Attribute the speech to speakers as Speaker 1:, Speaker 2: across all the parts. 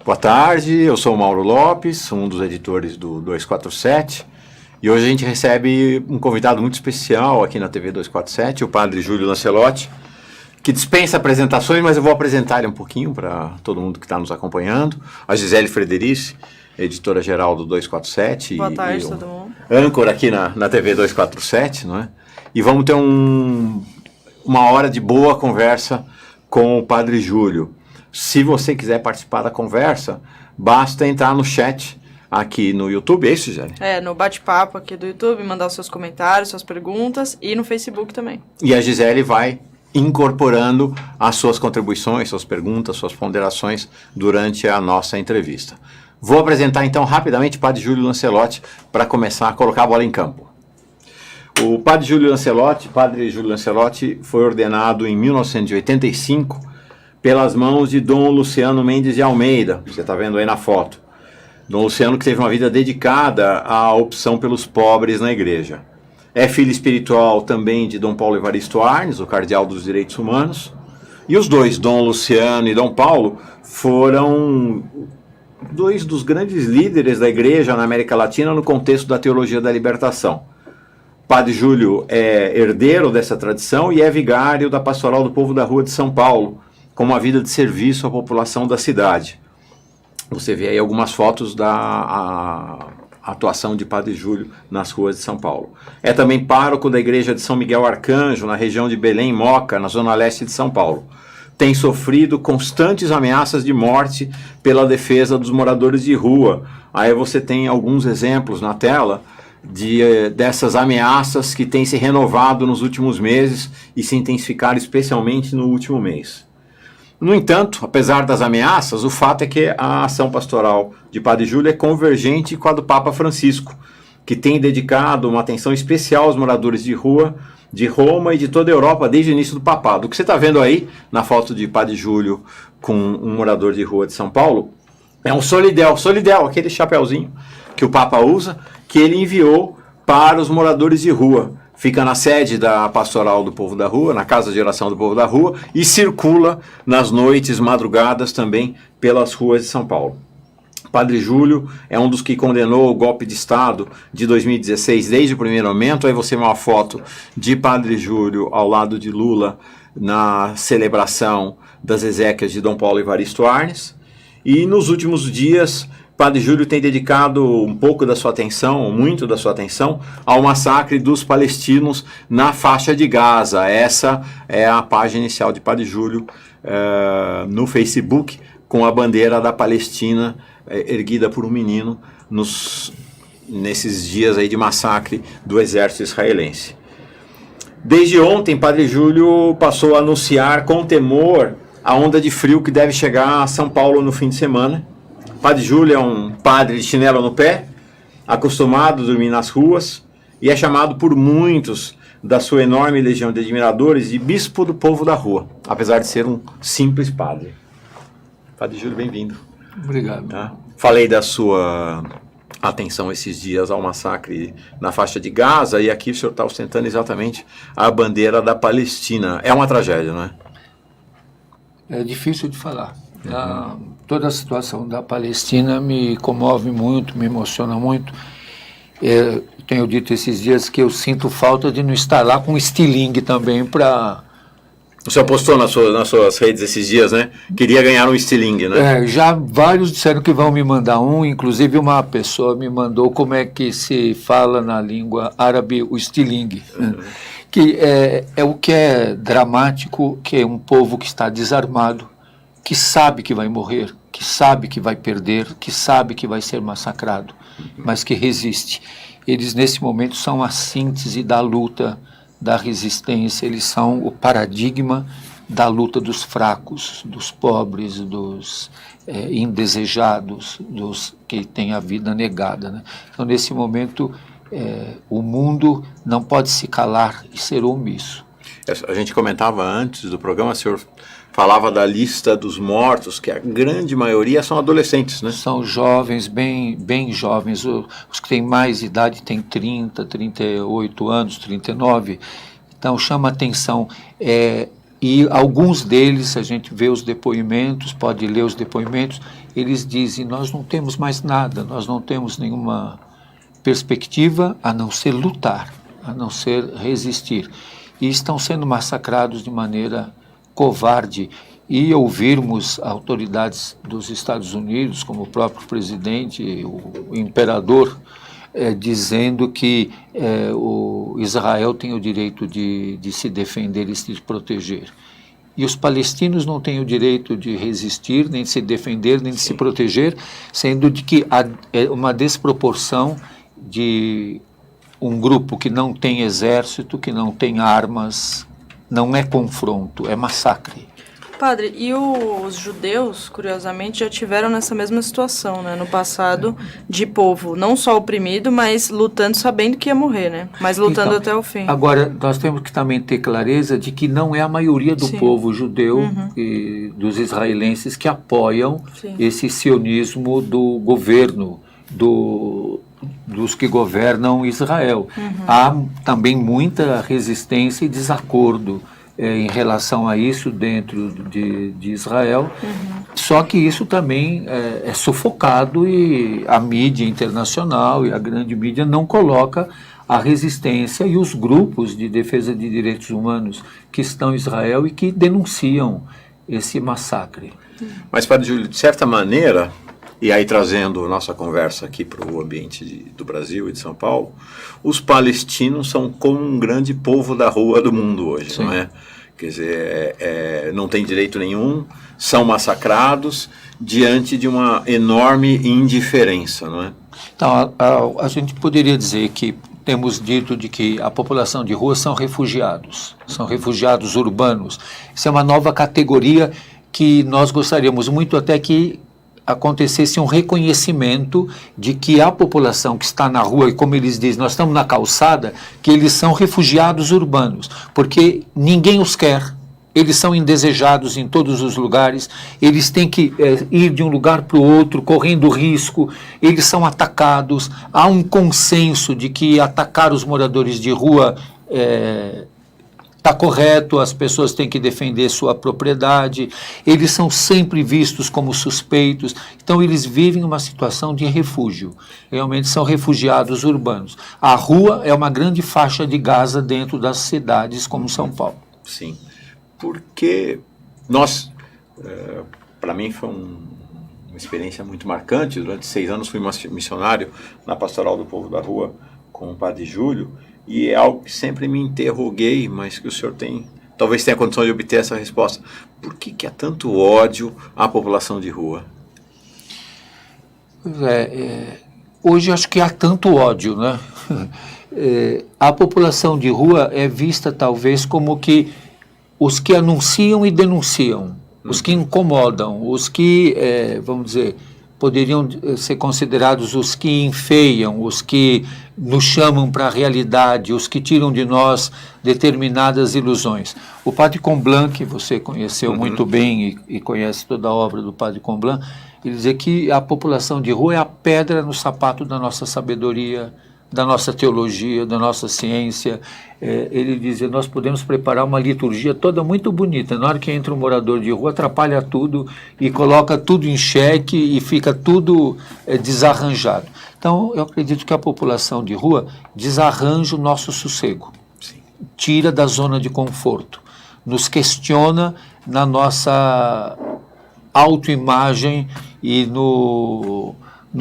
Speaker 1: Boa tarde, eu sou o Mauro Lopes, um dos editores do 247, e hoje a gente recebe um convidado muito especial aqui na TV 247, o padre Júlio Lancelotti, que dispensa apresentações, mas eu vou apresentar ele um pouquinho para todo mundo que está nos acompanhando. A Gisele Frederici, editora-geral do 247.
Speaker 2: Boa tarde, todo mundo.
Speaker 1: Âncora aqui na TV 247, não é? E vamos ter uma hora de boa conversa com o padre Júlio. Se você quiser participar da conversa, basta entrar no chat aqui no YouTube, é isso, Gisele?
Speaker 2: No bate-papo aqui do YouTube, mandar os seus comentários, suas perguntas, e no Facebook também.
Speaker 1: E a Gisele vai incorporando as suas contribuições, suas perguntas, suas ponderações durante a nossa entrevista. Vou apresentar então rapidamente o padre Júlio Lancelotti para começar a colocar a bola em campo. O padre Júlio Lancelotti foi ordenado em 1985 pelas mãos de Dom Luciano Mendes de Almeida, você está vendo aí na foto. Dom Luciano, que teve uma vida dedicada à opção pelos pobres na igreja. É filho espiritual também de Dom Paulo Evaristo Arnes, o cardeal dos direitos humanos. E os dois, Dom Luciano e Dom Paulo, foram dois dos grandes líderes da igreja na América Latina no contexto da teologia da libertação. Padre Júlio é herdeiro dessa tradição e é vigário da Pastoral do Povo da Rua de São Paulo, com uma vida de serviço à população da cidade. Você vê aí algumas fotos da atuação de Padre Júlio nas ruas de São Paulo. É também pároco da igreja de São Miguel Arcanjo, na região de Belém, Moca, na zona leste de São Paulo. Tem sofrido constantes ameaças de morte pela defesa dos moradores de rua. Aí você tem alguns exemplos na tela dessas ameaças que têm se renovado nos últimos meses e se intensificaram especialmente no último mês. No entanto, apesar das ameaças, o fato é que a ação pastoral de Padre Júlio é convergente com a do Papa Francisco, que tem dedicado uma atenção especial aos moradores de rua de Roma e de toda a Europa desde o início do papado. O que você está vendo aí na foto de Padre Júlio com um morador de rua de São Paulo é um solidel, aquele chapeuzinho que o Papa usa, que ele enviou para os moradores de rua. Fica na sede da Pastoral do Povo da Rua, na Casa de Oração do Povo da Rua, e circula nas noites, madrugadas também pelas ruas de São Paulo. Padre Júlio é um dos que condenou o golpe de Estado de 2016 desde o primeiro momento. Aí você vê uma foto de Padre Júlio ao lado de Lula na celebração das exéquias de Dom Paulo Evaristo Arnes. E nos últimos dias, Padre Júlio tem dedicado um pouco da sua atenção, muito da sua atenção, ao massacre dos palestinos na faixa de Gaza. Essa é a página inicial de Padre Júlio no Facebook, com a bandeira da Palestina erguida por um menino nesses dias aí de massacre do exército israelense. Desde ontem, Padre Júlio passou a anunciar com temor a onda de frio que deve chegar a São Paulo no fim de semana. Padre Júlio é um padre de chinelo no pé, acostumado a dormir nas ruas, e é chamado por muitos da sua enorme legião de admiradores de bispo do povo da rua, apesar de ser um simples padre. Padre Júlio, bem-vindo.
Speaker 3: Obrigado.
Speaker 1: Tá? Falei da sua atenção esses dias ao massacre na faixa de Gaza, e aqui o senhor está ostentando exatamente a bandeira da Palestina. É uma tragédia, não é?
Speaker 3: É difícil de falar. Toda a situação da Palestina me comove muito, me emociona muito. Tenho dito esses dias que eu sinto falta de não estar lá com estilingue também para...
Speaker 1: O senhor postou nas suas redes esses dias, né? Queria ganhar um estilingue, né?
Speaker 3: Já vários disseram que vão me mandar um, inclusive uma pessoa me mandou como é que se fala na língua árabe o estilingue. Que é o que é dramático, que é um povo que está desarmado, que sabe que vai morrer, que sabe que vai perder, que sabe que vai ser massacrado, mas que resiste. Eles, nesse momento, são a síntese da luta, da resistência, eles são o paradigma da luta dos fracos, dos pobres, dos indesejados, dos que têm a vida negada, né? Então, nesse momento, o mundo não pode se calar e ser omisso.
Speaker 1: A gente comentava antes do programa, o senhor falava da lista dos mortos, que a grande maioria são adolescentes, né?
Speaker 3: São jovens, bem jovens. Os que têm mais idade têm 30, 38 anos, 39. Então chama atenção. E alguns deles, a gente vê os depoimentos, pode ler os depoimentos, eles dizem, nós não temos mais nada, nós não temos nenhuma perspectiva a não ser lutar, a não ser resistir. E estão sendo massacrados de maneira covarde. E ouvirmos autoridades dos Estados Unidos, como o próprio presidente, o imperador, dizendo que o Israel tem o direito de se defender e se proteger. E os palestinos não têm o direito de resistir, nem de se defender, nem de se proteger, sendo de que há uma desproporção de um grupo que não tem exército, que não tem armas, não é confronto, é massacre.
Speaker 2: Padre, e os judeus, curiosamente, já tiveram nessa mesma situação, né, no passado, de povo não só oprimido, mas lutando sabendo que ia morrer, né, mas lutando até o fim.
Speaker 3: Agora, nós temos que também ter clareza de que não é a maioria do povo judeu e dos israelenses que apoiam esse sionismo do governo, dos que governam Israel. Há também muita resistência e desacordo em relação a isso dentro de Israel, só que isso também é sufocado e a mídia internacional e a grande mídia não coloca a resistência e os grupos de defesa de direitos humanos que estão em Israel e que denunciam esse massacre.
Speaker 1: Mas, Padre Júlio, de certa maneira, e aí trazendo nossa conversa aqui para o ambiente do Brasil e de São Paulo, os palestinos são como um grande povo da rua do mundo hoje, não é? Quer dizer, não tem direito nenhum, são massacrados diante de uma enorme indiferença, não é?
Speaker 3: Então, a gente poderia dizer que temos dito de que a população de rua são refugiados urbanos. Isso é uma nova categoria que nós gostaríamos muito até que acontecesse um reconhecimento de que a população que está na rua, e como eles dizem, nós estamos na calçada, que eles são refugiados urbanos, porque ninguém os quer, eles são indesejados em todos os lugares, eles têm que ir de um lugar para o outro, correndo risco, eles são atacados, há um consenso de que atacar os moradores de rua está correto, as pessoas têm que defender sua propriedade, eles são sempre vistos como suspeitos, então eles vivem uma situação de refúgio, realmente são refugiados urbanos. A rua é uma grande faixa de Gaza dentro das cidades como São Paulo.
Speaker 1: Sim, porque nós, para mim foi uma experiência muito marcante, durante 6 anos fui missionário na Pastoral do Povo da Rua com o Padre Júlio, e é algo que sempre me interroguei, mas que o senhor talvez tenha condição de obter essa resposta. Por que há tanto ódio à população de rua?
Speaker 3: Hoje acho que há tanto ódio, né? A população de rua é vista talvez como que os que anunciam e denunciam, os que incomodam, os que, vamos dizer, poderiam ser considerados os que enfeiam, os que nos chamam para a realidade, os que tiram de nós determinadas ilusões. O Padre Comblan, que você conheceu muito bem e conhece toda a obra do Padre Comblan, ele dizia que a população de rua é a pedra no sapato da nossa sabedoria, da nossa teologia, da nossa ciência. Ele dizia, nós podemos preparar uma liturgia toda muito bonita, na hora que entra um morador de rua, atrapalha tudo e coloca tudo em xeque e fica tudo desarranjado. Então, eu acredito que a população de rua desarranja o nosso sossego, tira da zona de conforto, nos questiona na nossa autoimagem e no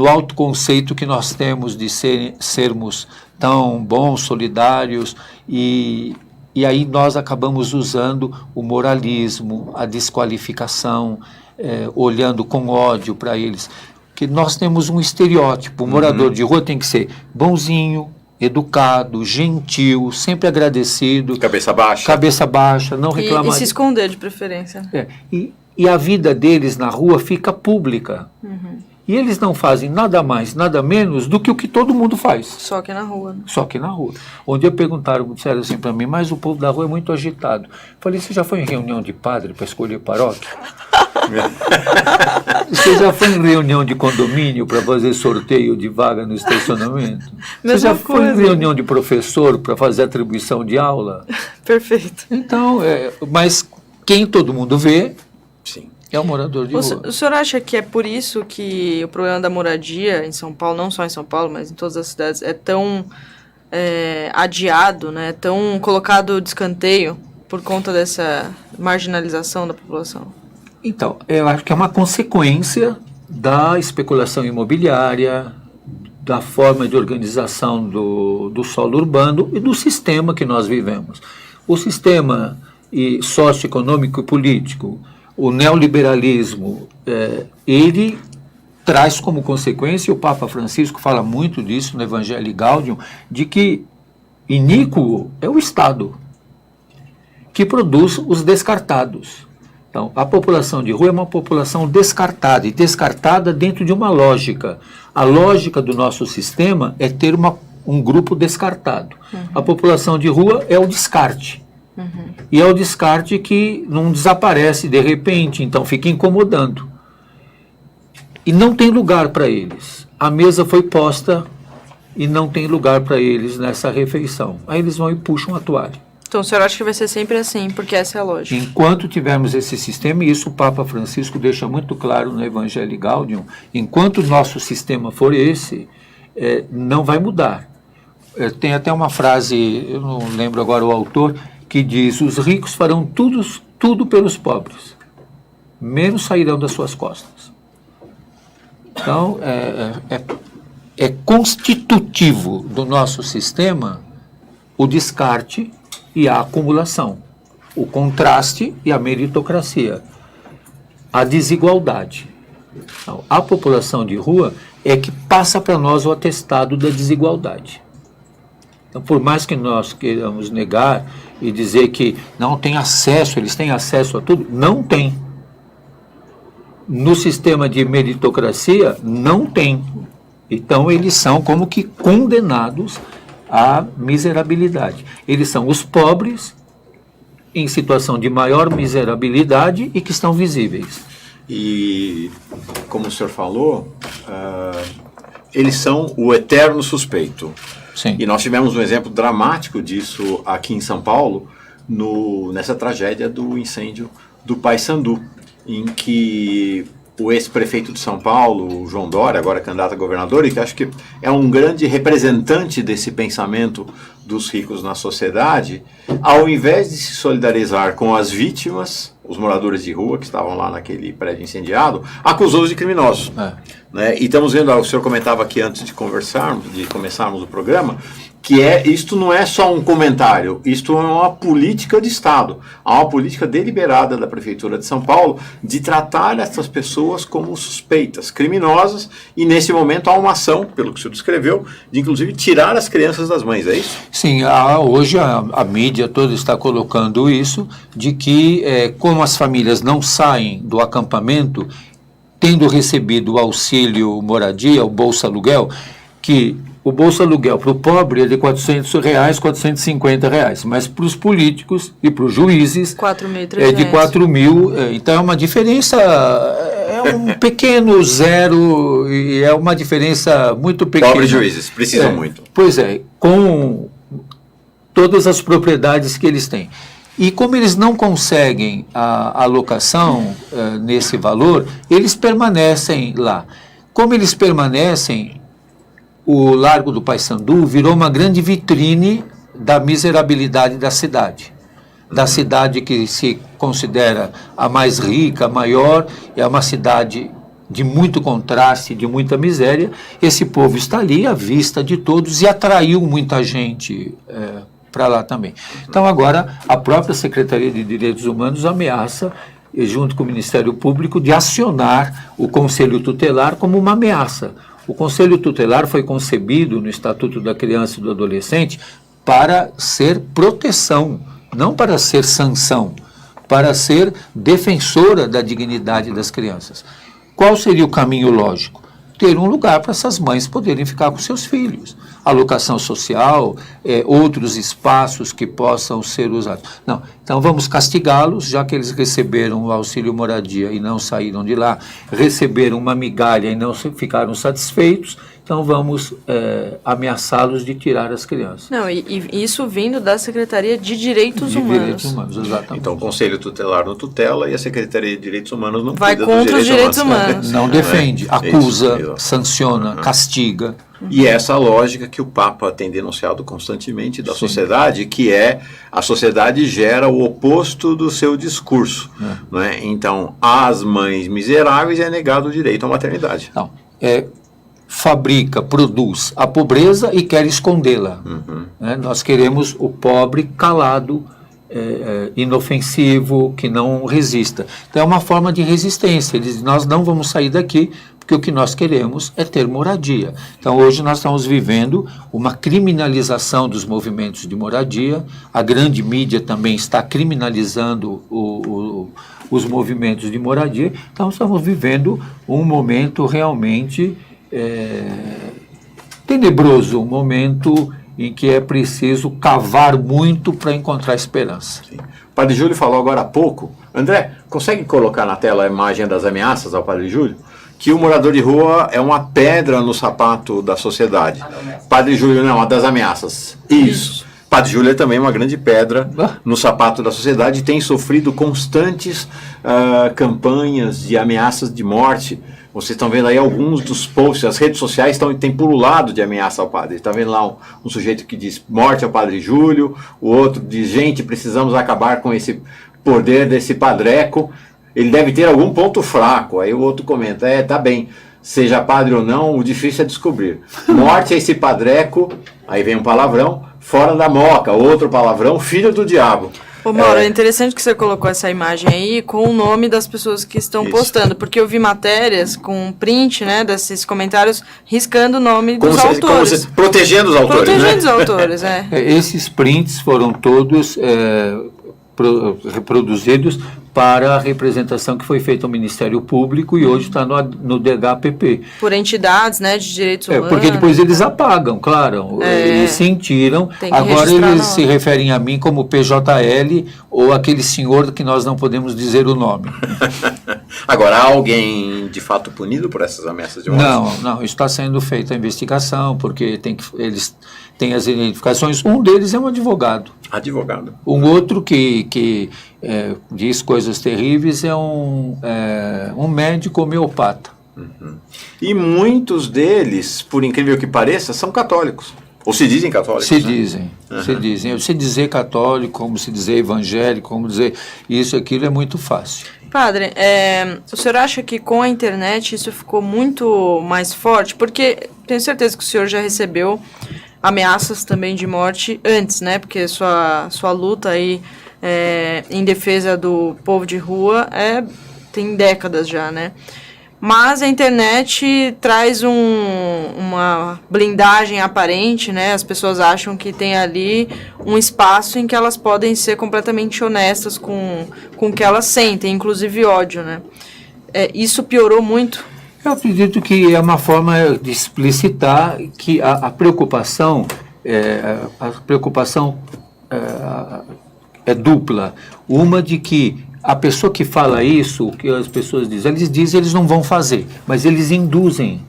Speaker 3: autoconceito que nós temos de sermos tão bons, solidários, e aí nós acabamos usando o moralismo, a desqualificação, olhando com ódio para eles. Porque nós temos um estereótipo, o morador de rua tem que ser bonzinho, educado, gentil, sempre agradecido.
Speaker 1: Cabeça baixa,
Speaker 3: não reclamar.
Speaker 2: E se esconder de preferência.
Speaker 3: E a vida deles na rua fica pública. E eles não fazem nada mais, nada menos do que o que todo mundo faz.
Speaker 2: Só que na rua. Né?
Speaker 3: Só que na rua. Um dia disseram assim para mim, mas o povo da rua é muito agitado. Falei, você já foi em reunião de padre para escolher paróquia? Você já foi em reunião de condomínio para fazer sorteio de vaga no estacionamento? Você já foi em reunião de professor para fazer atribuição de aula?
Speaker 2: Perfeito.
Speaker 3: Então, mas quem todo mundo vê
Speaker 1: Sim.
Speaker 3: é o morador de rua.
Speaker 2: O senhor acha que é por isso que o problema da moradia em São Paulo, não só em São Paulo, mas em todas as cidades, é tão adiado, né, tão colocado de escanteio por conta dessa marginalização da população?
Speaker 3: Então, eu acho que é uma consequência da especulação imobiliária, da forma de organização do solo urbano e do sistema que nós vivemos. O sistema socioeconômico e político, o neoliberalismo, ele traz como consequência, e o Papa Francisco fala muito disso no Evangelii Gaudium, de que iníquo é o Estado, que produz os descartados. Então, a população de rua é uma população descartada, e descartada dentro de uma lógica. A lógica do nosso sistema é ter um grupo descartado. A população de rua é o descarte. E é o descarte que não desaparece de repente, então fica incomodando. E não tem lugar para eles. A mesa foi posta e não tem lugar para eles nessa refeição. Aí eles vão e puxam a toalha.
Speaker 2: Então o senhor acha que vai ser sempre assim, porque essa é a lógica?
Speaker 3: Enquanto tivermos esse sistema, e isso o Papa Francisco deixa muito claro no Evangelii Gaudium, enquanto o nosso sistema for esse, não vai mudar. Tem até uma frase, eu não lembro agora o autor, que diz: os ricos farão tudo pelos pobres, menos sairão das suas costas. Então, é constitutivo do nosso sistema o descarte e a acumulação, o contraste e a meritocracia, a desigualdade. Então, a população de rua é que passa para nós o atestado da desigualdade. Então, por mais que nós queiramos negar e dizer que não tem acesso, eles têm acesso a tudo, não tem. No sistema de meritocracia, não tem. Então, eles são como que condenados à miserabilidade. Eles são os pobres em situação de maior miserabilidade e que estão visíveis.
Speaker 1: E, como o senhor falou, eles são o eterno suspeito.
Speaker 3: Sim.
Speaker 1: E nós tivemos um exemplo dramático disso aqui em São Paulo, nessa tragédia do incêndio do Paissandu, em que o ex-prefeito de São Paulo, o João Dória, agora candidato a governador, e que acho que é um grande representante desse pensamento dos ricos na sociedade, ao invés de se solidarizar com as vítimas, os moradores de rua que estavam lá naquele prédio incendiado, acusou-os de criminosos. Né? E estamos vendo, o senhor comentava aqui antes de começarmos o programa, que isto não é só um comentário, isto é uma política de Estado, há uma política deliberada da Prefeitura de São Paulo de tratar essas pessoas como suspeitas, criminosas, e nesse momento há uma ação, pelo que o senhor descreveu, de inclusive tirar as crianças das mães, é isso?
Speaker 3: Sim, hoje a mídia toda está colocando isso, de que como as famílias não saem do acampamento, tendo recebido o auxílio moradia, o Bolsa Aluguel, que o Bolsa Aluguel para o pobre é de R$400, R$450, mas para os políticos e para os juízes é de 4 mil. Então é uma diferença, é um pequeno zero, e é uma diferença muito pequena.
Speaker 1: Pobres juízes, precisam muito.
Speaker 3: Pois é, com todas as propriedades que eles têm. E como eles não conseguem a alocação nesse valor, eles permanecem lá. Como eles permanecem, o Largo do Paissandu virou uma grande vitrine da miserabilidade da cidade. Da cidade que se considera a mais rica, a maior, é uma cidade de muito contraste, de muita miséria. Esse povo está ali à vista de todos e atraiu muita gente para lá também. Então agora a própria Secretaria de Direitos Humanos ameaça, junto com o Ministério Público, de acionar o Conselho Tutelar como uma ameaça. O Conselho Tutelar foi concebido no Estatuto da Criança e do Adolescente para ser proteção, não para ser sanção, para ser defensora da dignidade das crianças. Qual seria o caminho lógico? Ter um lugar para essas mães poderem ficar com seus filhos. alocação social, outros espaços que possam ser usados. Não, então vamos castigá-los, já que eles receberam o auxílio moradia e não saíram de lá, receberam uma migalha e não ficaram satisfeitos, então vamos ameaçá-los de tirar as crianças.
Speaker 2: Não, e isso vindo da Secretaria de Direitos Humanos.
Speaker 3: Direitos Humanos, exatamente.
Speaker 1: Então o Conselho Tutelar não tutela e a Secretaria de Direitos Humanos não
Speaker 2: vai
Speaker 1: cuida
Speaker 2: contra
Speaker 1: dos
Speaker 2: os direitos humanos.
Speaker 3: Não defende, acusa,
Speaker 1: Isso.
Speaker 3: sanciona, castiga.
Speaker 1: E essa lógica que o Papa tem denunciado constantemente da sociedade, que a sociedade gera o oposto do seu discurso. Não é? Então, às mães miseráveis é negado o direito à maternidade.
Speaker 3: Não, fabrica, produz a pobreza e quer escondê-la. Nós queremos o pobre calado, inofensivo, que não resista. Então é uma forma de resistência. Eles, nós não vamos sair daqui porque o que nós queremos é ter moradia. Então hoje nós estamos vivendo uma criminalização dos movimentos de moradia. A grande mídia também está criminalizando os movimentos de moradia. Então estamos vivendo um momento realmente tenebroso, um momento em que é preciso cavar muito para encontrar esperança.
Speaker 1: Sim. O Padre Júlio falou agora há pouco. André, consegue colocar na tela a imagem das ameaças ao Padre Júlio? Que o morador de rua é uma pedra no sapato da sociedade. Padre Júlio não, uma das ameaças. Isso. Padre Júlio é também uma grande pedra no sapato da sociedade e tem sofrido constantes campanhas de ameaças de morte. Vocês estão vendo aí alguns dos posts, as redes sociais têm pululado de ameaça ao padre. Está vendo lá um sujeito que diz morte ao Padre Júlio, o outro diz, gente, precisamos acabar com esse poder desse padreco, ele deve ter algum ponto fraco. Aí o outro comenta, tá bem, seja padre ou não, o difícil é descobrir. Morte a esse padreco, aí vem um palavrão, fora da moca, outro palavrão, filho do diabo.
Speaker 2: Ô Mauro, é interessante que você colocou essa imagem aí com o nome das pessoas que estão postando, porque eu vi matérias com print, né, desses comentários, riscando o nome dos autores.
Speaker 1: Protegendo os autores,
Speaker 2: Protegendo os autores,
Speaker 3: Esses prints foram todos reproduzidos para a representação que foi feita ao Ministério Público e hoje está no DHPP.
Speaker 2: Por entidades, né, de direitos humanos.
Speaker 3: Porque depois eles apagam, claro. Eles sentiram. Agora eles se referem a mim como PJL ou aquele senhor que nós não podemos dizer o nome.
Speaker 1: Agora, há alguém de fato punido por essas ameaças de morte?
Speaker 3: Não. Está sendo feita a investigação, porque eles têm as identificações. Um deles é um advogado.
Speaker 1: Advogado.
Speaker 3: Um outro que diz coisas terríveis é um médico homeopata.
Speaker 1: E muitos deles, por incrível que pareça, são católicos. Ou se dizem católicos.
Speaker 3: Se dizem. Se dizer católico, como se dizer evangélico, como dizer isso, aquilo é muito fácil.
Speaker 2: Padre, o senhor acha que com a internet isso ficou muito mais forte? Porque tenho certeza que o senhor já recebeu ameaças também de morte antes, né? Porque sua luta aí em defesa do povo de rua tem décadas já, né? Mas a internet traz uma blindagem aparente, né? As pessoas acham que tem ali um espaço em que elas podem ser completamente honestas com o que elas sentem, inclusive ódio, né? Isso piorou muito?
Speaker 3: Eu acredito que é uma forma de explicitar que a preocupação é dupla. Uma de que a pessoa que fala isso, o que as pessoas dizem, eles não vão fazer, mas eles induzem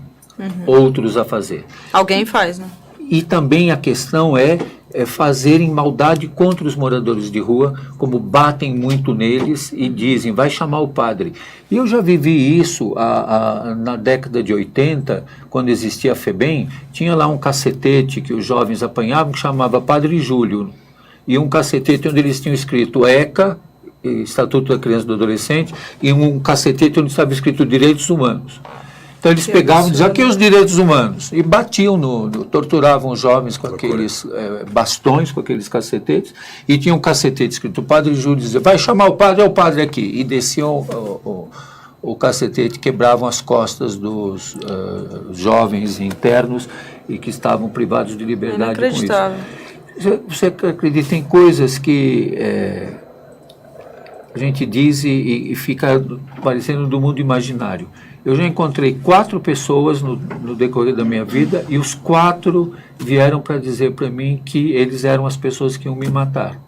Speaker 3: outros a fazer.
Speaker 2: Alguém faz, né?
Speaker 3: E também a questão é fazerem maldade contra os moradores de rua, como batem muito neles e dizem, vai chamar o padre. E eu já vivi isso na década de 80, quando existia a FEBEM, tinha lá um cacetete que os jovens apanhavam, que chamava Padre Júlio, e um cacetete onde eles tinham escrito ECA, Estatuto da Criança e do Adolescente, e um cacetete onde estava escrito Direitos Humanos. Então eles pegavam e diziam, aqui os direitos humanos, e batiam, torturavam os jovens com aqueles bastões, com aqueles cacetetes, e tinha um cacetete escrito, o Padre Júlio dizia, vai chamar o padre, é o padre aqui, e desciam o cacetete, quebravam as costas dos jovens internos e que estavam privados de liberdade com isso. Você acredita em coisas que a gente diz e fica parecendo do mundo imaginário. Eu já encontrei 4 pessoas no decorrer da minha vida e os 4 vieram para dizer para mim que eles eram as pessoas que iam me matar.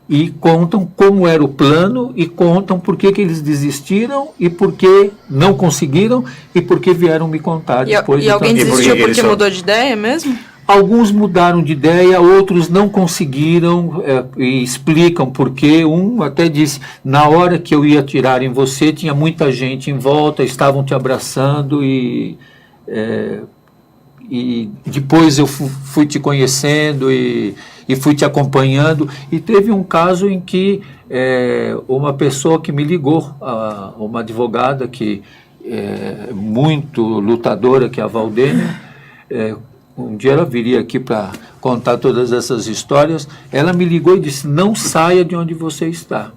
Speaker 3: E contam como era o plano e contam por que eles desistiram e por que não conseguiram e por que vieram me contar depois.
Speaker 2: E alguém desistiu porque mudou de ideia mesmo?
Speaker 3: Alguns mudaram de ideia, outros não conseguiram e explicam por quê. Um até disse, na hora que eu ia atirar em você, tinha muita gente em volta, estavam te abraçando e depois eu fui te conhecendo e fui te acompanhando. E teve um caso em que uma pessoa que me ligou, uma advogada que é muito lutadora, que é a Valdênia, um dia ela viria aqui para contar todas essas histórias. Ela me ligou e disse, não saia de onde você está.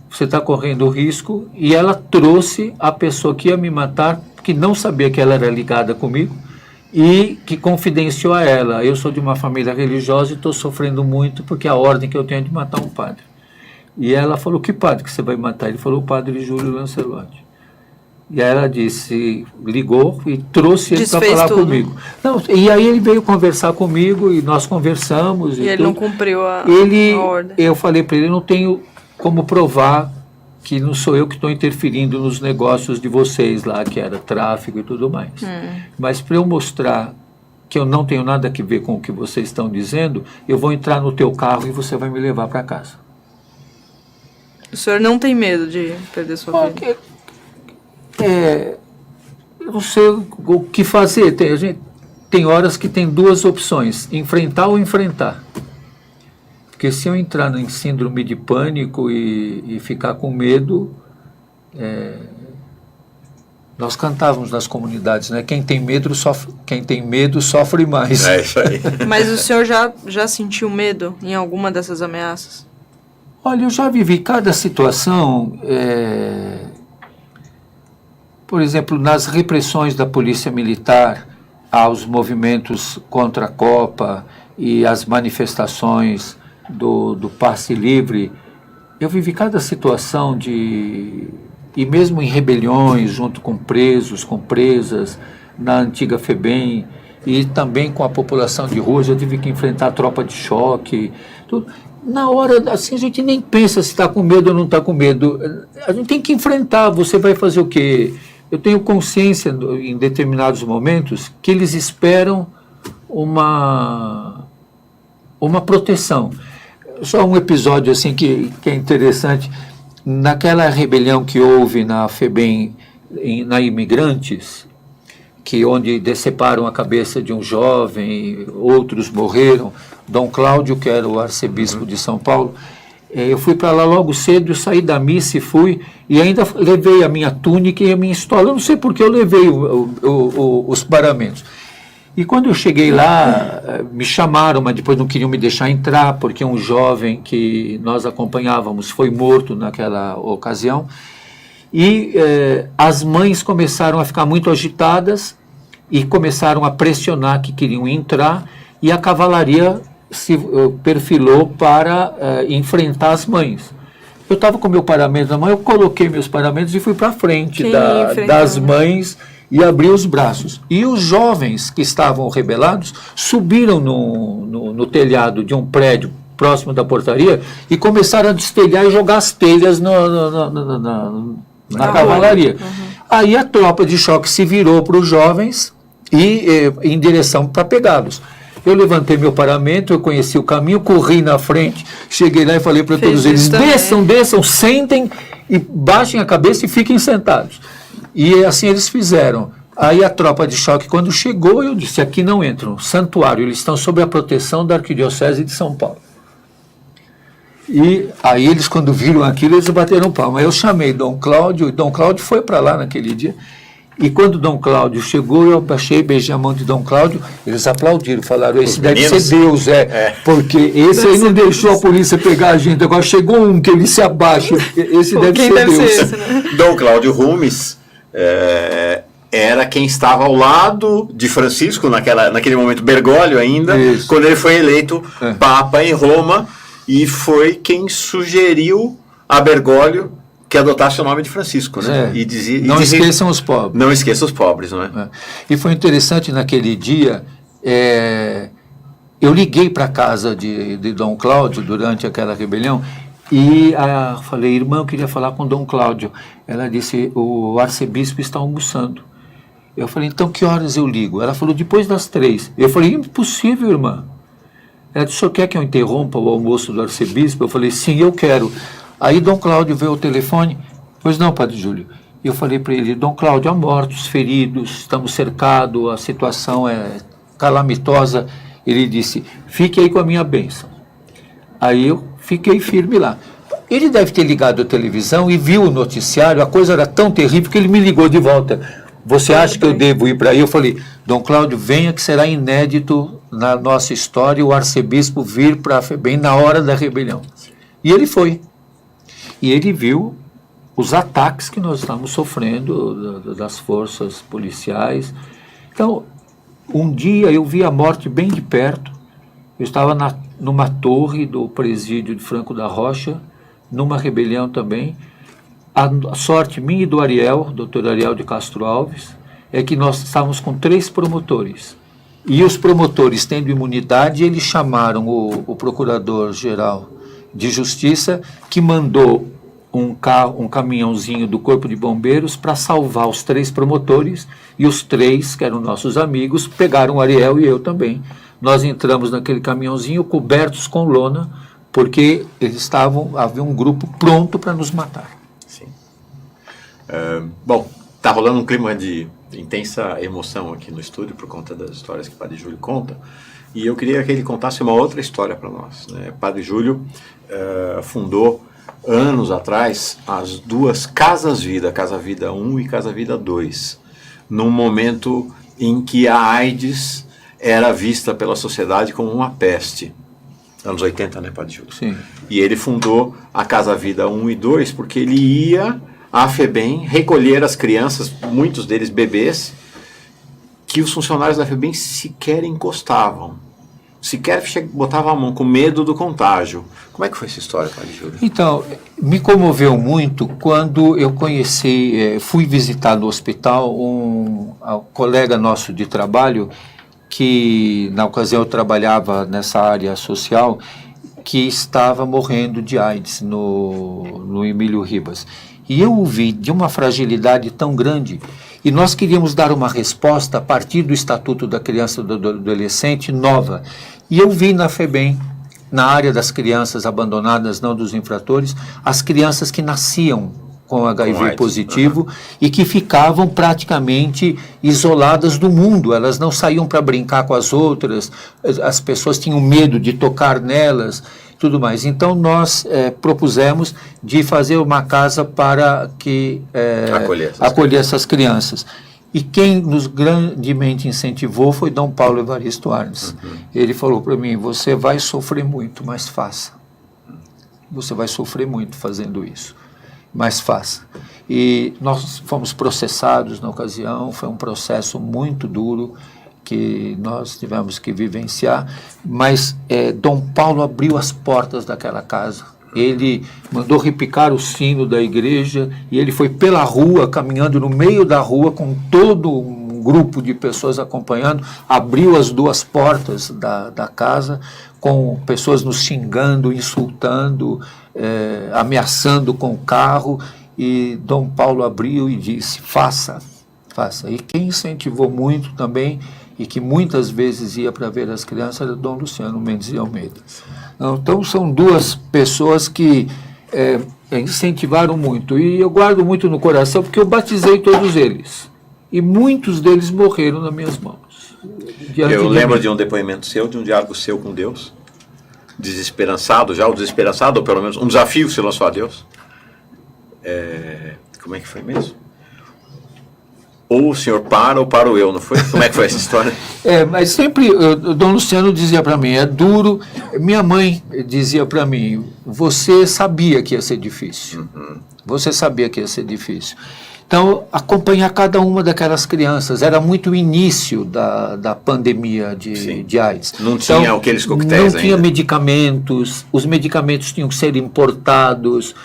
Speaker 3: Você está correndo risco. E ela trouxe a pessoa que ia me matar, que não sabia que ela era ligada comigo, e que confidenciou a ela, eu sou de uma família religiosa e estou sofrendo muito porque a ordem que eu tenho é de matar um padre. E ela falou, que padre que você vai matar? Ele falou, o padre Júlio Lancelotti. E aí ela disse, ligou e trouxe ele para falar comigo. Não, e aí ele veio conversar comigo e nós conversamos.
Speaker 2: E ele tudo. Não cumpriu a ordem.
Speaker 3: Eu falei para ele, não tenho como provar que não sou eu que estou interferindo nos negócios de vocês lá, que era tráfico e tudo mais. Mas para eu mostrar que eu não tenho nada a ver com o que vocês estão dizendo, eu vou entrar no teu carro e você vai me levar para casa.
Speaker 2: O senhor não tem medo de perder sua vida?
Speaker 3: Eu não sei o que fazer. Tem horas que tem 2 opções, enfrentar ou enfrentar. Porque se eu entrar em síndrome de pânico e ficar com medo, nós cantávamos nas comunidades, né? Quem tem medo sofre mais.
Speaker 1: É isso aí.
Speaker 2: Mas o senhor já sentiu medo em alguma dessas ameaças?
Speaker 3: Olha, eu já vivi cada situação, por exemplo, nas repressões da polícia militar aos movimentos contra a Copa e as manifestações do passe livre, eu vivi cada situação e mesmo em rebeliões, junto com presos, com presas, na antiga FEBEM, e também com a população de ruas, eu tive que enfrentar a tropa de choque, tudo. Na hora, assim, a gente nem pensa se está com medo ou não está com medo. A gente tem que enfrentar. Você vai fazer o quê? Eu tenho consciência, em determinados momentos, que eles esperam uma proteção. Só um episódio assim que é interessante. Naquela rebelião que houve na FEBEM, na Imigrantes, onde deceparam a cabeça de um jovem, outros morreram, Dom Cláudio, que era o arcebispo de São Paulo, eu fui para lá logo cedo, eu saí da missa e fui, e ainda levei a minha túnica e a minha estola. Eu não sei porque eu levei os paramentos. E quando eu cheguei lá, me chamaram, mas depois não queriam me deixar entrar, porque um jovem que nós acompanhávamos foi morto naquela ocasião. E as mães começaram a ficar muito agitadas e começaram a pressionar que queriam entrar, e a cavalaria se perfilou para enfrentar as mães. Eu estava com meu paramento na mão, eu coloquei meus paramentos e fui para frente das mães e abri os braços. E os jovens que estavam rebelados subiram no telhado de um prédio próximo da portaria e começaram a destelhar e jogar as telhas na cavalaria. Aí a tropa de choque se virou para os jovens e em direção para pegá-los. Eu levantei meu paramento, eu conheci o caminho, corri na frente, cheguei lá e falei para todos eles, desçam, sentem e baixem a cabeça e fiquem sentados. E assim eles fizeram. Aí a tropa de choque, quando chegou, eu disse, aqui não entram, santuário, eles estão sob a proteção da Arquidiocese de São Paulo. E aí eles, quando viram aquilo, eles bateram palma. Eu chamei Dom Cláudio, e Dom Cláudio foi para lá naquele dia. E quando Dom Cláudio chegou, eu abaixei, beijei a mão de Dom Cláudio, eles aplaudiram, falaram, esse deve ser Deus, porque esse aí não deixou a polícia pegar a gente, agora chegou um que ele se abaixa, esse deve ser Deus.
Speaker 2: Esse, né?
Speaker 1: Dom Cláudio Rumes era quem estava ao lado de Francisco, naquele momento Bergoglio ainda, quando ele foi eleito Papa em Roma, e foi quem sugeriu a Bergoglio que adotasse o nome de Francisco, né?
Speaker 3: É.
Speaker 1: E dizia,
Speaker 3: Não esqueçam os pobres.
Speaker 1: Não esqueça os pobres, não é?
Speaker 3: E foi interessante naquele dia, eu liguei para a casa de Dom Cláudio durante aquela rebelião e falei, irmã, eu queria falar com Dom Cláudio. Ela disse, o arcebispo está almoçando. Eu falei, então que horas eu ligo? Ela falou, depois das 3. Eu falei, impossível, irmã. Ela disse, o senhor quer que eu interrompa o almoço do arcebispo? Eu falei, sim, eu quero. Aí Dom Cláudio veio ao telefone, pois não, Padre Júlio. E eu falei para ele, Dom Cláudio, há mortos, feridos, estamos cercados, a situação é calamitosa. Ele disse, fique aí com a minha bênção. Aí eu fiquei firme lá. Ele deve ter ligado a televisão e viu o noticiário, a coisa era tão terrível que ele me ligou de volta. Você acha que eu devo ir para aí? Eu falei, Dom Cláudio, venha que será inédito na nossa história o arcebispo vir para a FEBEM na hora da rebelião. E ele foi. E ele viu os ataques que nós estamos sofrendo das forças policiais. Então, um dia eu vi a morte bem de perto. Eu estava numa torre do presídio de Franco da Rocha, numa rebelião também. A sorte minha e do Ariel, doutor Ariel de Castro Alves, é que nós estávamos com 3 promotores. E os promotores, tendo imunidade, eles chamaram o procurador-geral de Justiça, que mandou um caminhãozinho do Corpo de Bombeiros para salvar os 3 promotores, e os 3, que eram nossos amigos, pegaram o Ariel e eu também. Nós entramos naquele caminhãozinho cobertos com lona, porque havia um grupo pronto para nos matar.
Speaker 1: Sim. Bom, está rolando um clima de intensa emoção aqui no estúdio por conta das histórias que o Padre Júlio conta, e eu queria que ele contasse uma outra história para nós, né? Padre Júlio fundou anos atrás as 2 Casas Vida, Casa Vida 1 e Casa Vida 2, num momento em que a AIDS era vista pela sociedade como uma peste. Anos 80, né, Padre Júlio?
Speaker 3: Sim.
Speaker 1: E ele fundou a Casa Vida 1 e 2 porque ele ia à FEBEM recolher as crianças, muitos deles bebês, que os funcionários da FEBEM sequer encostavam. Sequer botavam a mão, com medo do contágio. Como é que foi essa história, Padre Júlio?
Speaker 3: Então, me comoveu muito quando eu fui visitar no hospital um colega nosso de trabalho, que na ocasião eu trabalhava nessa área social, que estava morrendo de AIDS no Emílio Ribas. E eu o vi de uma fragilidade tão grande, e nós queríamos dar uma resposta a partir do Estatuto da Criança e do Adolescente nova. E eu vi na FEBEM, na área das crianças abandonadas, não dos infratores, as crianças que nasciam com HIV positivo e que ficavam praticamente isoladas do mundo. Elas não saíam para brincar com as outras, as pessoas tinham medo de tocar nelas, tudo mais. Então nós propusemos de fazer uma casa para que acolher essas crianças. E quem nos grandemente incentivou foi Dom Paulo Evaristo Arnes. Ele falou para mim, você vai sofrer muito, mas faça. Você vai sofrer muito fazendo isso, mas faça. E nós fomos processados na ocasião, foi um processo muito duro que nós tivemos que vivenciar, mas Dom Paulo abriu as portas daquela casa. Ele mandou repicar o sino da igreja e ele foi pela rua, caminhando no meio da rua com todo um grupo de pessoas acompanhando, abriu as 2 portas da casa, com pessoas nos xingando, insultando, ameaçando com o carro, e Dom Paulo abriu e disse, faça, faça. E quem incentivou muito também, e que muitas vezes ia para ver as crianças, era Dom Luciano Mendes de Almeida. Então são 2 pessoas que incentivaram muito, e eu guardo muito no coração, porque eu batizei todos eles, e muitos deles morreram nas minhas mãos.
Speaker 1: Eu lembro de um depoimento seu, de um diálogo seu com Deus, desesperançado, já o desesperançado, ou pelo menos um desafio que você lançou a Deus. Como é que foi mesmo? Ou o senhor para ou paro eu, não foi? Como é que foi essa história?
Speaker 3: Mas sempre, o Dom Luciano dizia para mim, é duro. Minha mãe dizia para mim, você sabia que ia ser difícil. Você sabia que ia ser difícil. Então, acompanhar cada uma daquelas crianças, era muito o início da pandemia de AIDS.
Speaker 1: Não tinha aqueles coquetéis ainda.
Speaker 3: Não tinha medicamentos, os medicamentos tinham que ser importados.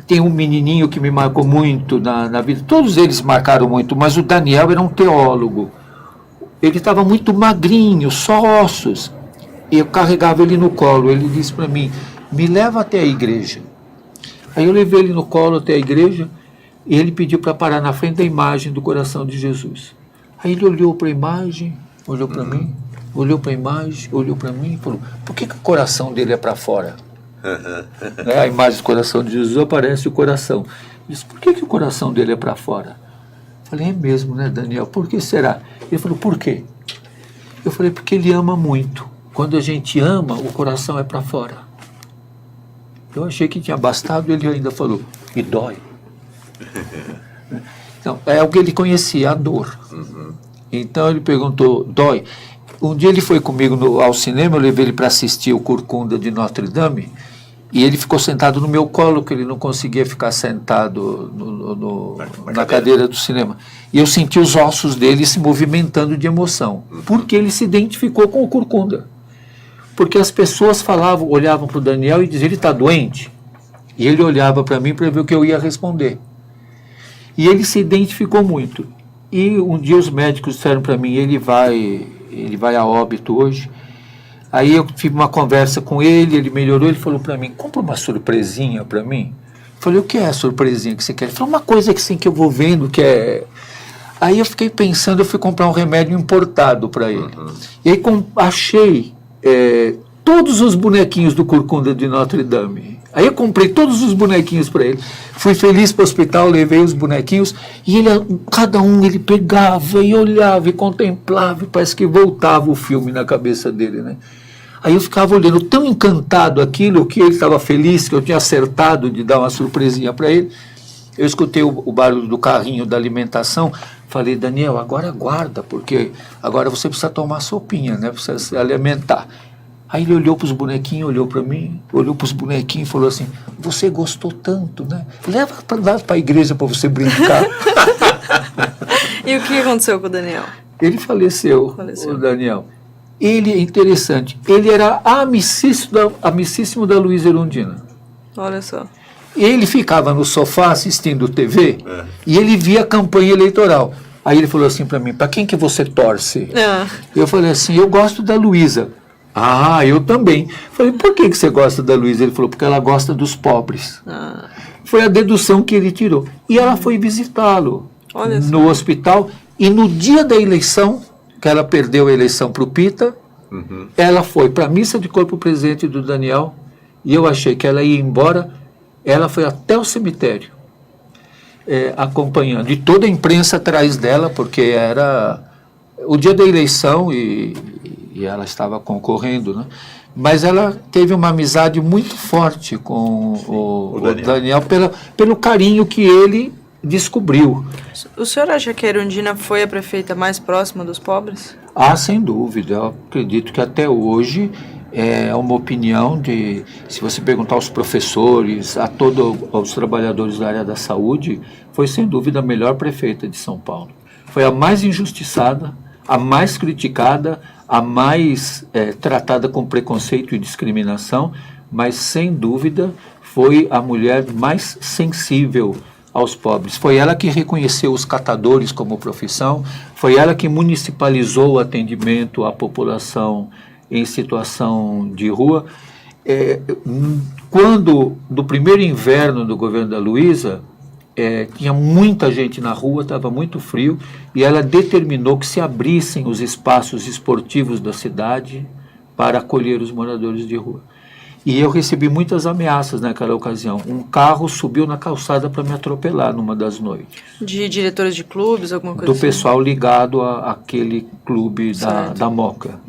Speaker 3: tem um menininho que me marcou muito na vida. Todos eles marcaram muito, mas o Daniel era um teólogo. Ele estava muito magrinho, só ossos. Eu carregava ele no colo. Ele disse para mim, me leva até a igreja. Aí eu levei ele no colo até a igreja e ele pediu para parar na frente da imagem do coração de Jesus. Aí ele olhou para a imagem, olhou para mim, olhou para a imagem, olhou para mim e falou, por que o coração dele é para fora? A imagem do coração de Jesus aparece o coração. Ele disse, por que o coração dele é para fora? Eu falei, é mesmo, né, Daniel? Por que será? Ele falou, por quê? Eu falei, porque ele ama muito. Quando a gente ama, o coração é para fora. Eu achei que tinha bastado, ele ainda falou, e dói. Então, é o que ele conhecia, a dor. Então ele perguntou, dói? Um dia ele foi comigo ao cinema, eu levei ele para assistir o Corcunda de Notre Dame, e ele ficou sentado no meu colo, que ele não conseguia ficar sentado na cadeira do cinema. E eu senti os ossos dele se movimentando de emoção, porque ele se identificou com o Corcunda. Porque as pessoas falavam, olhavam para o Daniel e diziam, ele está doente? E ele olhava para mim para ver o que eu ia responder. E ele se identificou muito. E um dia os médicos disseram para mim, ele vai a óbito hoje. Aí eu tive uma conversa com ele, ele melhorou, ele falou para mim, compra uma surpresinha para mim. Eu falei, o que é a surpresinha que você quer? Ele falou, uma coisa que, assim, que eu vou vendo, que é... Aí eu fiquei pensando, eu fui comprar um remédio importado para ele. E aí achei... todos os bonequinhos do Corcunda de Notre Dame. Aí eu comprei todos os bonequinhos para ele. Fui feliz para o hospital, levei os bonequinhos e ele, cada um ele pegava e olhava e contemplava e parece que voltava o filme na cabeça dele, né? Aí eu ficava olhando tão encantado aquilo que ele estava feliz, que eu tinha acertado de dar uma surpresinha para ele. Eu escutei o barulho do carrinho da alimentação. Falei, Daniel, agora guarda, porque agora você precisa tomar sopinha, né? Precisa se alimentar. Aí ele olhou para os bonequinhos, olhou para mim, olhou para os bonequinhos e falou assim, você gostou tanto, né? Leva para a igreja para você brincar.
Speaker 2: E o que aconteceu com o Daniel?
Speaker 3: Ele faleceu, o Daniel. Ele é interessante, ele era amicíssimo da Luísa Erundina.
Speaker 2: Olha só.
Speaker 3: Ele ficava no sofá assistindo TV e ele via a campanha eleitoral. Aí ele falou assim para mim, para quem que você torce? Eu falei assim, eu gosto da Luísa. Ah, eu também. Falei, por que você gosta da Luísa? Ele falou, porque ela gosta dos pobres. Foi a dedução que ele tirou. E ela foi visitá-lo no hospital e no dia da eleição, que ela perdeu a eleição para o Pita, ela foi para a missa de corpo presente do Daniel e eu achei que ela ia embora. Ela foi até o cemitério, acompanhando. E toda a imprensa atrás dela, porque era o dia da eleição e ela estava concorrendo, né? Mas ela teve uma amizade muito forte com o Daniel pelo carinho que ele descobriu.
Speaker 2: O senhor acha que a Erundina foi a prefeita mais próxima dos pobres?
Speaker 3: Ah, sem dúvida. Eu acredito que até hoje... É uma opinião de, se você perguntar aos professores, aos trabalhadores da área da saúde, foi sem dúvida a melhor prefeita de São Paulo. Foi a mais injustiçada, a mais criticada, a mais tratada com preconceito e discriminação, mas sem dúvida foi a mulher mais sensível aos pobres. Foi ela que reconheceu os catadores como profissão, foi ela que municipalizou o atendimento à população em situação de rua. Quando, no primeiro inverno do governo da Luísa, tinha muita gente na rua, estava muito frio, e ela determinou que se abrissem os espaços esportivos da cidade para acolher os moradores de rua. E eu recebi muitas ameaças naquela ocasião. Um carro subiu na calçada para me atropelar numa das noites.
Speaker 2: De diretores de clubes, alguma coisa
Speaker 3: do
Speaker 2: assim?
Speaker 3: Pessoal ligado àquele clube da Moca.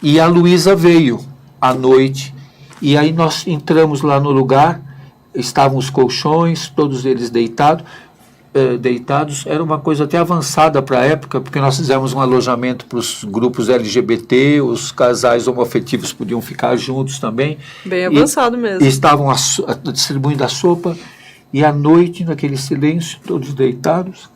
Speaker 3: E a Luísa veio à noite, e aí nós entramos lá no lugar, estavam os colchões, todos eles deitados, era uma coisa até avançada para a época, porque nós fizemos um alojamento para os grupos LGBT, os casais homoafetivos podiam ficar juntos também.
Speaker 2: Bem avançado mesmo.
Speaker 3: E estavam distribuindo a sopa, e à noite, naquele silêncio, todos deitados,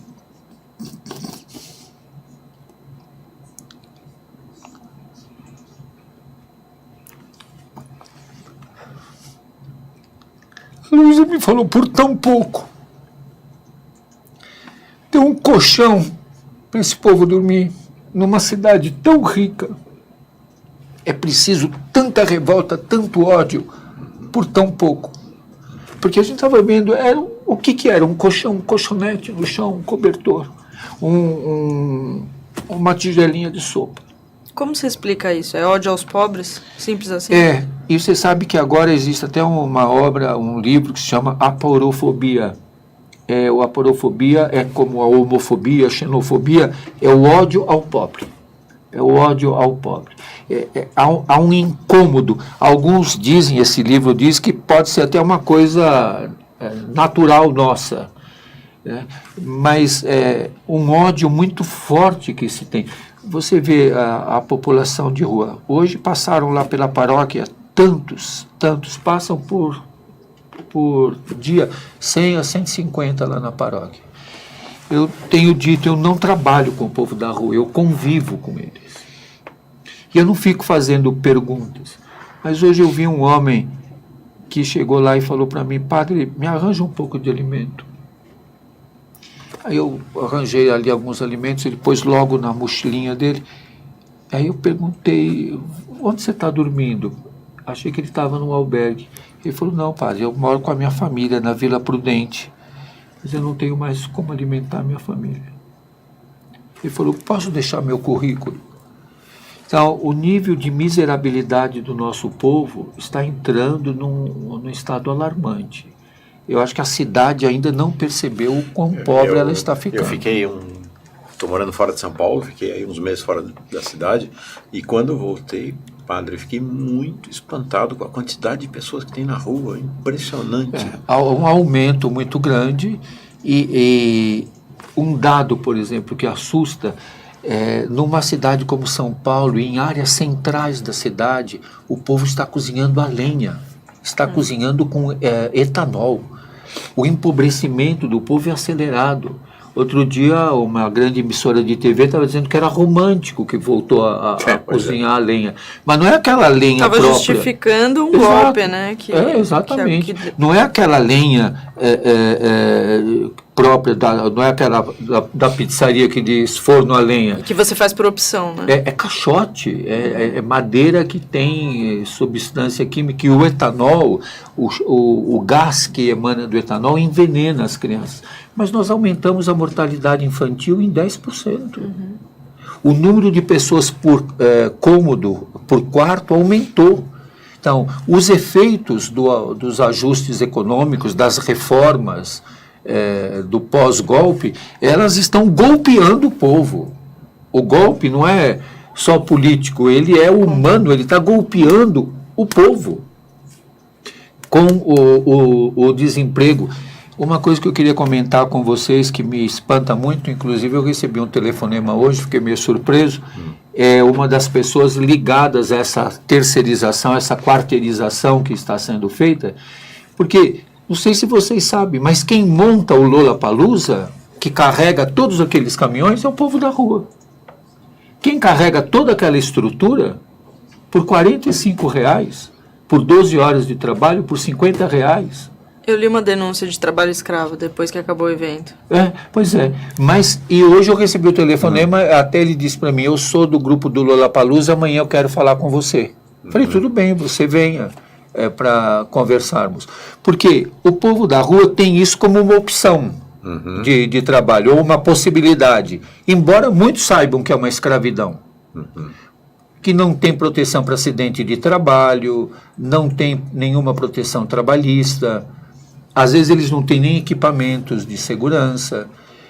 Speaker 3: a Luísa me me falou, por tão pouco. Tem um colchão para esse povo dormir numa cidade tão rica. É preciso tanta revolta, tanto ódio, por tão pouco. Porque a gente estava vendo, o que era? Um colchão, um colchonete no chão, um cobertor, uma tigelinha de sopa.
Speaker 2: Como você explica isso? É ódio aos pobres? Simples assim?
Speaker 3: E você sabe que agora existe até uma obra, um livro que se chama Aporofobia. O aporofobia é como a homofobia, a xenofobia, é o ódio ao pobre. É o ódio ao pobre. Há um incômodo. Alguns dizem, esse livro diz que pode ser até uma coisa natural nossa, né? Mas um ódio muito forte que se tem. Você vê a população de rua. Hoje passaram lá pela paróquia tantos passam por dia 100 a 150 lá na paróquia. Eu tenho dito, eu não trabalho com o povo da rua, eu convivo com eles. E eu não fico fazendo perguntas. Mas hoje eu vi um homem que chegou lá e falou para mim, padre, me arranja um pouco de alimento. Aí eu arranjei ali alguns alimentos, ele pôs logo na mochilinha dele. Aí eu perguntei, onde você está dormindo? Achei que ele estava num albergue. Ele falou, não, padre, eu moro com a minha família na Vila Prudente, mas eu não tenho mais como alimentar minha família. Ele falou, posso deixar meu currículo? Então, o nível de miserabilidade do nosso povo está entrando num estado alarmante. Eu acho que a cidade ainda não percebeu o quão pobre ela está ficando.
Speaker 1: Estou morando fora de São Paulo, fiquei aí uns meses fora da cidade, e quando eu voltei, padre, fiquei muito espantado com a quantidade de pessoas que tem na rua, impressionante.
Speaker 3: Há um aumento muito grande, e um dado, por exemplo, que assusta, numa cidade como São Paulo, em áreas centrais da cidade, o povo está cozinhando a lenha, está cozinhando com etanol. O empobrecimento do povo é acelerado. Outro dia, uma grande emissora de TV estava dizendo que era romântico que voltou a cozinhar a lenha. Mas não é aquela lenha própria. Estava
Speaker 2: justificando um golpe, né?
Speaker 3: Exatamente. Não é aquela lenha própria, não é aquela da pizzaria que diz forno a lenha.
Speaker 2: Que você faz por opção, né?
Speaker 3: É caixote, é madeira que tem substância química. E o etanol, o gás que emana do etanol envenena as crianças. Mas nós aumentamos a mortalidade infantil em 10%. O número de pessoas por cômodo, por quarto, aumentou. Então, os efeitos dos ajustes econômicos, das reformas do pós-golpe, elas estão golpeando o povo. O golpe não é só político, ele é humano, ele está golpeando o povo com o desemprego. Uma coisa que eu queria comentar com vocês que me espanta muito, inclusive eu recebi um telefonema hoje, fiquei meio surpreso, é uma das pessoas ligadas a essa terceirização, essa quarteirização que está sendo feita, porque, não sei se vocês sabem, mas quem monta o Lollapalooza, que carrega todos aqueles caminhões, é o povo da rua. Quem carrega toda aquela estrutura, por R$45, por 12 horas de trabalho, por R$50.
Speaker 2: Eu li uma denúncia de trabalho escravo depois que acabou o evento.
Speaker 3: Pois é. Mas, e hoje eu recebi o telefonema, até ele disse para mim, eu sou do grupo do Lollapalooza, amanhã eu quero falar com você. Falei, tudo bem, você venha para conversarmos. Porque o povo da rua tem isso como uma opção de trabalho, ou uma possibilidade. Embora muitos saibam que é uma escravidão. Que não tem proteção para acidente de trabalho, não tem nenhuma proteção trabalhista. Às vezes eles não têm nem equipamentos de segurança.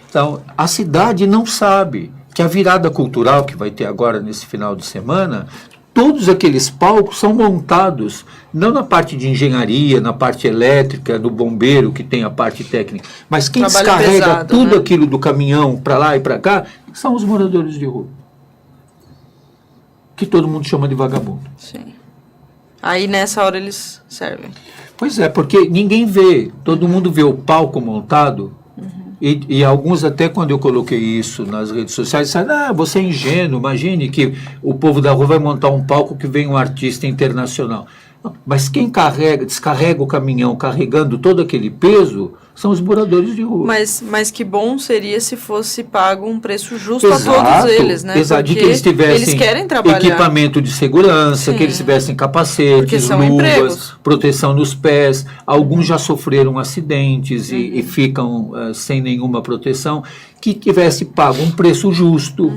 Speaker 3: Então, a cidade não sabe que a virada cultural que vai ter agora nesse final de semana, todos aqueles palcos são montados, não na parte de engenharia, na parte elétrica, do bombeiro, que tem a parte técnica, mas quem descarrega tudo aquilo do caminhão para lá e para cá, são os moradores de rua. Que todo mundo chama de vagabundo.
Speaker 2: Sim. Aí nessa hora eles servem.
Speaker 3: Pois é, porque ninguém vê, todo mundo vê o palco montado, e alguns até quando eu coloquei isso nas redes sociais, disseram, você é ingênuo, imagine que o povo da rua vai montar um palco que vem um artista internacional. Mas quem descarrega o caminhão carregando todo aquele peso são os moradores de rua.
Speaker 2: Mas que bom seria se fosse pago um preço justo
Speaker 3: Exato,
Speaker 2: a todos eles, né?
Speaker 3: Exato, de
Speaker 2: Porque
Speaker 3: que eles tivessem
Speaker 2: eles querem trabalhar.
Speaker 3: equipamento de segurança,
Speaker 2: Sim.
Speaker 3: que eles tivessem capacetes,
Speaker 2: são
Speaker 3: luvas,
Speaker 2: empregos.
Speaker 3: proteção nos pés. Alguns já sofreram acidentes e ficam sem nenhuma proteção. Que tivesse pago um preço justo.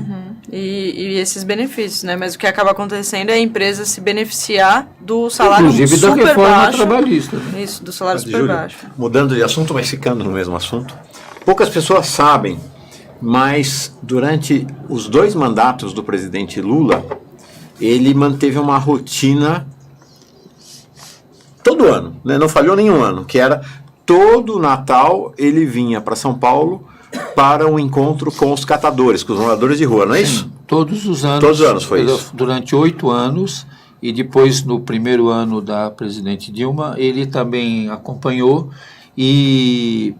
Speaker 2: E esses benefícios, né? Mas o que acaba acontecendo é a empresa se beneficiar do salário
Speaker 3: Inclusive da
Speaker 2: super
Speaker 3: reforma
Speaker 2: baixo.
Speaker 3: trabalhista. Né?
Speaker 2: Isso, do salário super
Speaker 1: Júlio,
Speaker 2: baixo.
Speaker 1: mudando de assunto, mas ficando no mesmo assunto, poucas pessoas sabem, mas durante os 2 mandatos do presidente Lula, ele manteve uma rotina todo ano, né? Não falhou nenhum ano, que era todo Natal ele vinha para São Paulo para um encontro com os catadores, com os moradores de rua, não é isso?
Speaker 3: Todos os anos.
Speaker 1: Todos os anos foi isso.
Speaker 3: Durante 8 anos, e depois, no primeiro ano da presidente Dilma, ele também acompanhou, e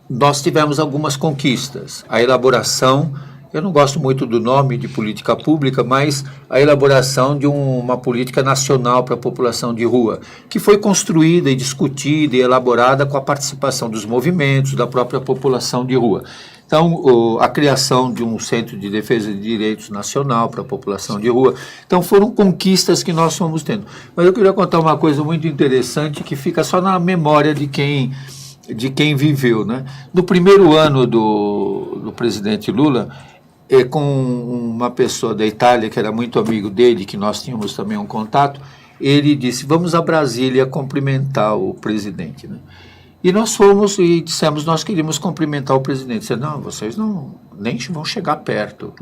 Speaker 3: nós tivemos algumas conquistas. A elaboração, eu não gosto muito do nome de política pública, mas a elaboração de uma política nacional para a população de rua, que foi construída e discutida e elaborada com a participação dos movimentos, da própria população de rua. Então, a criação de um Centro de Defesa de Direitos Nacional para a população de rua. Então, foram conquistas que nós fomos tendo. Mas eu queria contar uma coisa muito interessante que fica só na memória de quem viveu, né? No primeiro ano do presidente Lula, com uma pessoa da Itália, que era muito amigo dele, que nós tínhamos também um contato, ele disse, vamos a Brasília cumprimentar o presidente, né? E nós fomos e dissemos, nós queríamos cumprimentar o presidente. Disse, não, vocês nem vão chegar perto.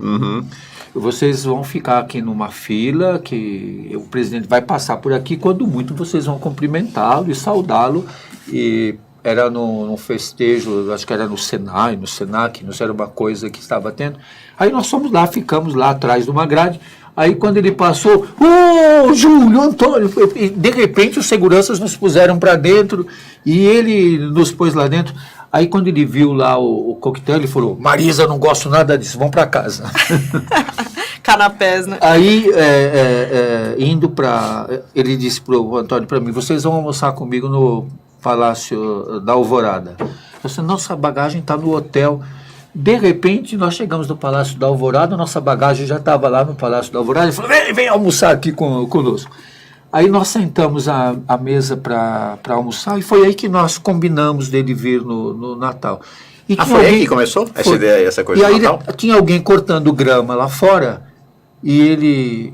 Speaker 3: Vocês vão ficar aqui numa fila, que o presidente vai passar por aqui, quando muito vocês vão cumprimentá-lo e saudá-lo. E era num festejo, acho que era no Senai, no Senac, não sei, era uma coisa que estava tendo. Aí nós fomos lá, ficamos lá atrás de uma grade. Aí quando ele passou, Júlio, Antônio, e de repente os seguranças nos puseram para dentro e ele nos pôs lá dentro. Aí quando ele viu lá o coquetel, ele falou, Marisa, não gosto nada disso, vamos para casa.
Speaker 2: Canapés, né?
Speaker 3: Aí, indo para... Ele disse para o Antônio, para mim, vocês vão almoçar comigo no Palácio da Alvorada. Eu disse, nossa bagagem está no hotel. De repente, nós chegamos no Palácio da Alvorada, nossa bagagem já estava lá no Palácio da Alvorada. Ele falou, vem almoçar aqui conosco. Aí nós sentamos à mesa para almoçar e foi aí que nós combinamos dele vir no Natal. E
Speaker 1: foi aí que começou essa ideia, essa coisa do Natal?
Speaker 3: Tinha alguém cortando grama lá fora e ele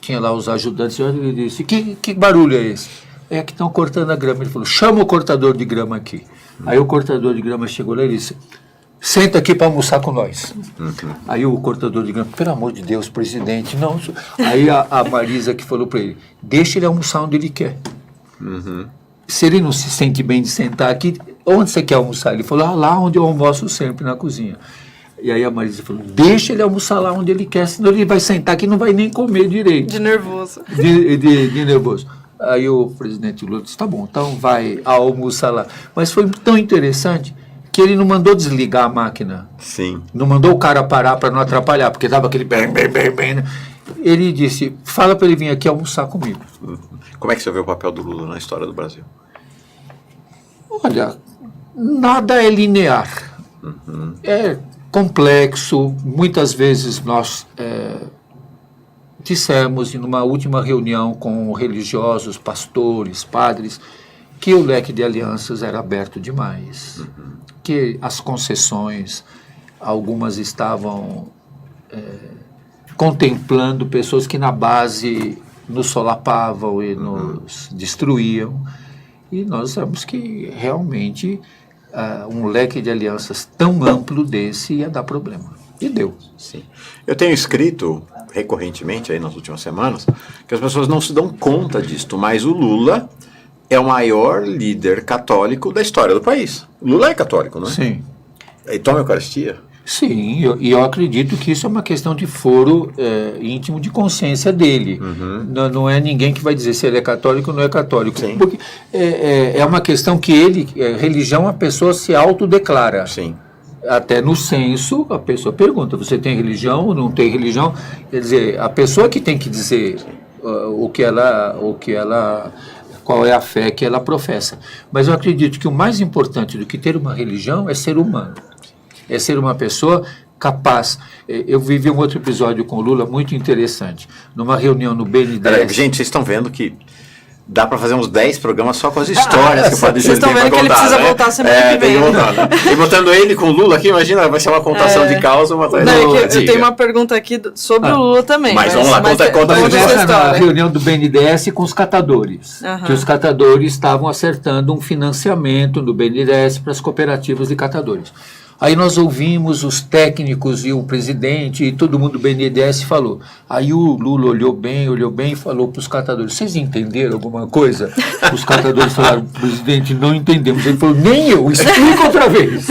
Speaker 3: tinha lá os ajudantes e ele disse, que barulho é esse? É que estão cortando a grama. Ele falou, chama o cortador de grama aqui. Aí o cortador de grama chegou lá e disse, senta aqui para almoçar com nós. Aí o cortador de grama, pelo amor de Deus, presidente, não. Aí a Marisa que falou para ele, deixa ele almoçar onde ele quer. Se ele não se sente bem de sentar aqui, onde você quer almoçar? Ele falou, lá onde eu almoço sempre, na cozinha. E aí a Marisa falou, deixa ele almoçar lá onde ele quer, senão ele vai sentar aqui e não vai nem comer direito.
Speaker 2: De nervoso.
Speaker 3: De nervoso. Aí o presidente Lula disse, tá bom, então vai almoçar lá. Mas foi tão interessante que ele não mandou desligar a máquina.
Speaker 1: Sim.
Speaker 3: Não mandou o cara parar para não atrapalhar, porque dava aquele bem, né? Ele disse, fala para ele vir aqui almoçar comigo.
Speaker 1: Como é que você vê o papel do Lula na história do Brasil?
Speaker 3: Olha, nada é linear. É complexo. Muitas vezes nós dissemos, numa última reunião com religiosos, pastores, padres, que o leque de alianças era aberto demais. Que as concessões, algumas estavam contemplando pessoas que na base nos solapavam e nos destruíam. E nós sabemos que realmente um leque de alianças tão amplo desse ia dar problema. E deu.
Speaker 1: Sim. Eu tenho escrito recorrentemente aí nas últimas semanas que as pessoas não se dão conta disto, mas o Lula é o maior líder católico da história do país. Lula é católico, não é?
Speaker 3: Sim.
Speaker 1: E toma Eucaristia?
Speaker 3: Sim, e eu acredito que isso é uma questão de foro íntimo de consciência dele. Não é ninguém que vai dizer se ele é católico ou não é católico.
Speaker 1: Sim.
Speaker 3: Porque é uma questão que religião, a pessoa se autodeclara.
Speaker 1: Sim.
Speaker 3: Até no censo, a pessoa pergunta, você tem religião ou não tem religião? Quer dizer, a pessoa que tem que dizer qual é a fé que ela professa. Mas eu acredito que o mais importante do que ter uma religião é ser humano. É ser uma pessoa capaz. Eu vivi um outro episódio com o Lula muito interessante. Numa reunião no BNDES...
Speaker 1: Peraí, gente, vocês estão vendo que dá para fazer uns 10 programas só com as histórias que o Padre Júlio tem para contar. Vocês estão vendo que ele precisa
Speaker 2: voltar semana que vem.
Speaker 1: E botando ele com o Lula aqui, imagina, vai ser uma contação de causa.
Speaker 2: Eu tenho uma pergunta aqui sobre o Lula também.
Speaker 1: Mas vamos lá, conta
Speaker 3: na reunião do BNDES com os catadores. Que os catadores estavam acertando um financiamento do BNDES para as cooperativas de catadores. Aí nós ouvimos os técnicos e o presidente e todo mundo do BNDES falou. Aí o Lula olhou bem e falou para os catadores, vocês entenderam alguma coisa? Os catadores falaram, presidente, não entendemos. Ele falou, nem eu, explica outra vez.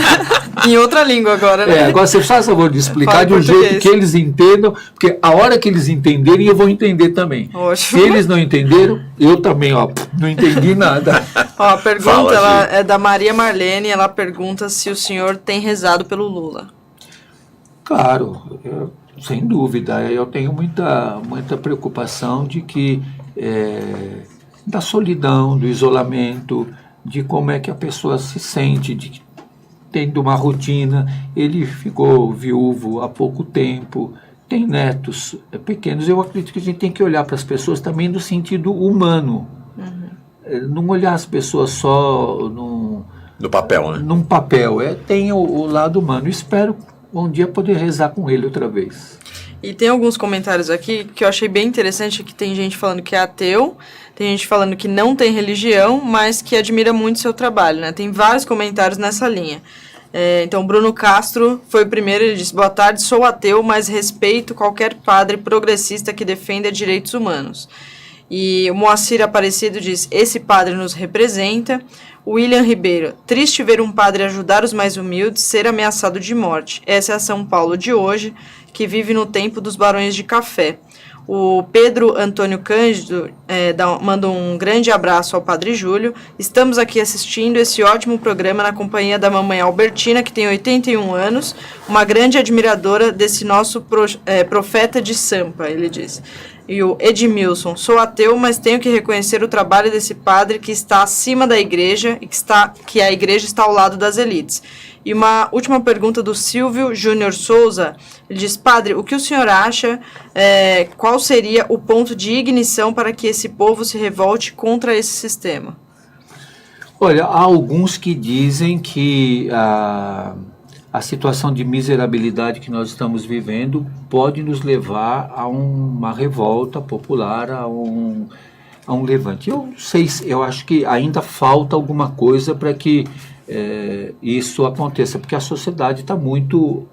Speaker 2: Em outra língua agora, né?
Speaker 3: Agora você faz favor de explicar de um jeito que eles entendam, porque a hora que eles entenderem, eu vou entender também.
Speaker 2: Ótimo.
Speaker 3: Se eles não entenderam, eu também, não entendi nada.
Speaker 2: A pergunta é da Maria Marlene, ela pergunta se o senhor tem rezado pelo Lula.
Speaker 3: Claro, sem dúvida. Eu tenho muita preocupação de que da solidão, do isolamento, de como é que a pessoa se sente, tendo uma rotina. Ele ficou viúvo há pouco tempo, tem netos pequenos. Eu acredito que a gente tem que olhar para as pessoas também no sentido humano. Não olhar as pessoas só
Speaker 1: no papel, né?
Speaker 3: Num papel. Tem o lado humano. Espero um dia poder rezar com ele outra vez.
Speaker 2: E tem alguns comentários aqui que eu achei bem interessante, que tem gente falando que é ateu, tem gente falando que não tem religião, mas que admira muito seu trabalho, né? Tem vários comentários nessa linha. Então, Bruno Castro foi o primeiro, ele disse, boa tarde, sou ateu, mas respeito qualquer padre progressista que defenda direitos humanos. E o Moacir Aparecido diz, esse padre nos representa. O William Ribeiro, triste ver um padre ajudar os mais humildes, ser ameaçado de morte. Essa é a São Paulo de hoje, que vive no tempo dos barões de café. O Pedro Antônio Cândido manda um grande abraço ao Padre Júlio. Estamos aqui assistindo esse ótimo programa na companhia da mamãe Albertina, que tem 81 anos, uma grande admiradora desse nosso profeta de Sampa, ele diz. E o Edmilson, sou ateu, mas tenho que reconhecer o trabalho desse padre que está acima da igreja e que a igreja está ao lado das elites. E uma última pergunta do Silvio Júnior Souza, ele diz, padre, o que o senhor acha, qual seria o ponto de ignição para que esse povo se revolte contra esse sistema?
Speaker 3: Olha, há alguns que dizem que a situação de miserabilidade que nós estamos vivendo pode nos levar a uma revolta popular, a um levante. Eu não sei, eu acho que ainda falta alguma coisa para que isso aconteça, porque a sociedade está muito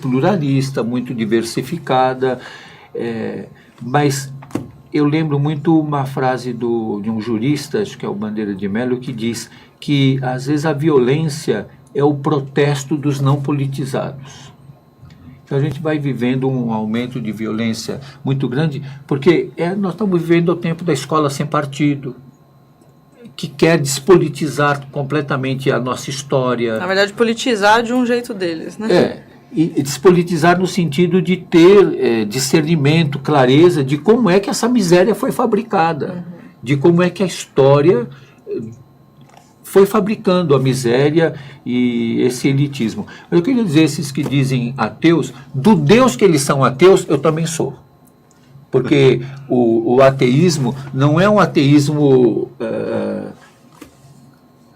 Speaker 3: pluralista, muito diversificada, mas eu lembro muito uma frase de um jurista, acho que é o Bandeira de Mello, que diz que às vezes a violência é o protesto dos não politizados. Então a gente vai vivendo um aumento de violência muito grande, porque nós estamos vivendo o tempo da escola sem partido, que quer despolitizar completamente a nossa história.
Speaker 2: Na verdade, politizar de um jeito deles, né?
Speaker 3: E despolitizar no sentido de ter discernimento, clareza de como é que essa miséria foi fabricada, de como é que a história foi fabricando a miséria e esse elitismo. Eu queria dizer, esses que dizem ateus, do Deus que eles são ateus, eu também sou. Porque o ateísmo não é um ateísmo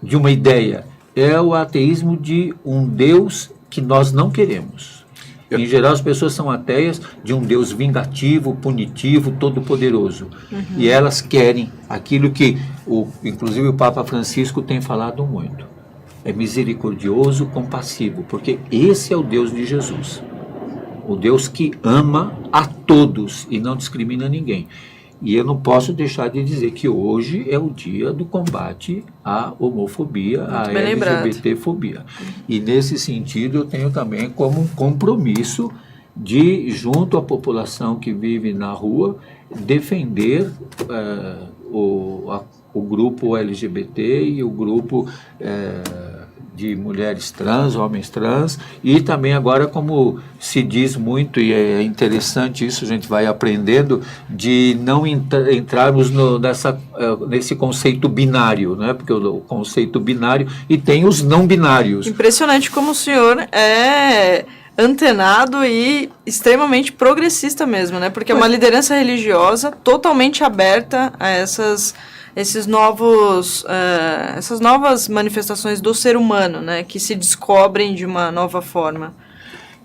Speaker 3: de uma ideia, é o ateísmo de um Deus que nós não queremos. Em geral, as pessoas são ateias de um Deus vingativo, punitivo, todo-poderoso. E elas querem aquilo que, inclusive, o Papa Francisco tem falado muito. É misericordioso, compassivo, porque esse é o Deus de Jesus. O Deus que ama a todos e não discrimina ninguém. E eu não posso deixar de dizer que hoje é o dia do combate à homofobia, à LGBTfobia. E nesse sentido eu tenho também como um compromisso de, junto à população que vive na rua, defender o grupo LGBT e o grupo de mulheres trans, homens trans, e também agora, como se diz muito, e é interessante isso, a gente vai aprendendo, de não entrarmos nesse conceito binário, né? Porque o conceito binário, e tem os não binários.
Speaker 2: Impressionante como o senhor é antenado e extremamente progressista mesmo, né? Porque é uma liderança religiosa totalmente aberta a essas novas manifestações do ser humano, né, que se descobrem de uma nova forma.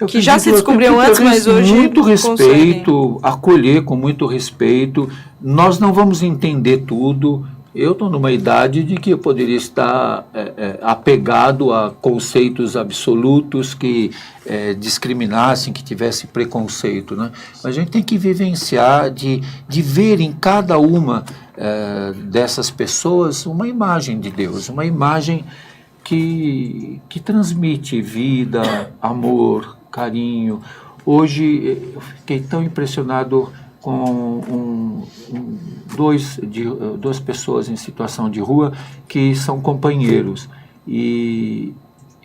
Speaker 2: Que já se descobriam antes, mas hoje
Speaker 3: muito respeito, acolher com muito respeito. Nós não vamos entender tudo. Eu estou numa idade de que eu poderia estar apegado a conceitos absolutos que discriminassem, que tivesse preconceito, né? Mas a gente tem que vivenciar, de ver em cada uma dessas pessoas uma imagem de Deus, uma imagem que transmite vida, amor, carinho. Hoje eu fiquei tão impressionado com duas pessoas em situação de rua que são companheiros, e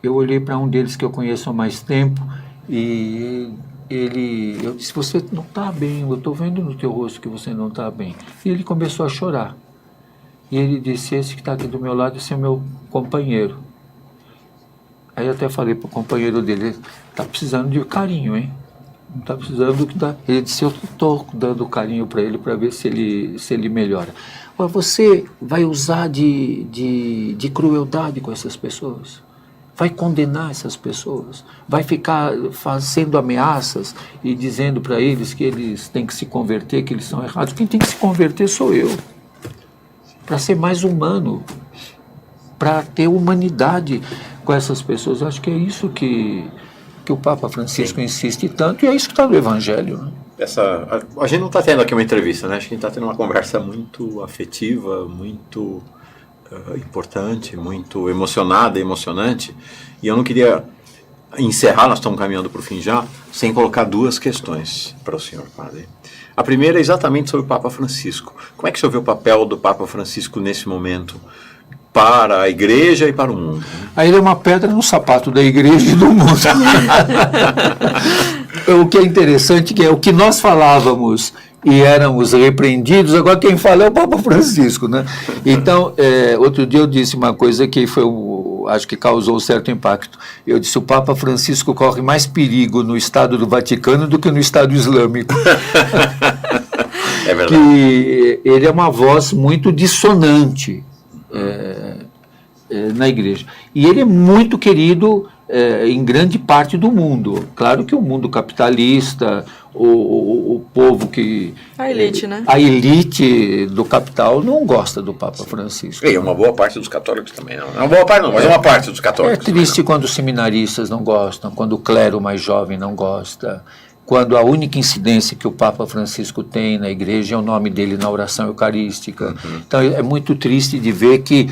Speaker 3: eu olhei para um deles que eu conheço há mais tempo, e eu disse: você não está bem, eu estou vendo no teu rosto que você não está bem. E ele começou a chorar, e ele disse: esse que está aqui do meu lado, esse é o meu companheiro. Aí eu até falei para o companheiro dele: está precisando de carinho, hein? Não está precisando do que dá. Ele disse: eu estou dando carinho para ele, para ver se ele melhora. Mas você vai usar de crueldade com essas pessoas? Vai condenar essas pessoas? Vai ficar fazendo ameaças e dizendo para eles que eles têm que se converter, que eles são errados? Quem tem que se converter sou eu, para ser mais humano, para ter humanidade com essas pessoas. Eu acho que é isso que o Papa Francisco insiste tanto, e é isso que está no Evangelho, né?
Speaker 1: A gente não está tendo aqui uma entrevista, né? Acho que a gente está tendo uma conversa muito afetiva, muito importante, muito emocionada, emocionante, e eu não queria encerrar, nós estamos caminhando para o fim já, sem colocar duas questões para o senhor, padre. A primeira é exatamente sobre o Papa Francisco. Como é que o senhor vê o papel do Papa Francisco nesse momento para a igreja e para o mundo?
Speaker 3: Aí ele é uma pedra no sapato da igreja e do mundo. O que é interessante, que é o que nós falávamos e éramos repreendidos, agora quem fala é o Papa Francisco, né? Então, outro dia eu disse uma coisa que acho que causou certo impacto. Eu disse: o Papa Francisco corre mais perigo no Estado do Vaticano do que no Estado Islâmico.
Speaker 1: É verdade.
Speaker 3: Que ele é uma voz muito dissonante na igreja. E ele é muito querido em grande parte do mundo. Claro que o mundo capitalista, o povo que...
Speaker 2: A elite, né?
Speaker 3: A elite do capital não gosta do Papa Francisco.
Speaker 1: E uma boa parte dos católicos também não. Não uma boa parte não, mas uma parte dos católicos.
Speaker 3: É triste quando os seminaristas não gostam, quando o clero mais jovem não gosta, quando a única incidência que o Papa Francisco tem na igreja é o nome dele na oração eucarística. Uhum. Então é muito triste de ver que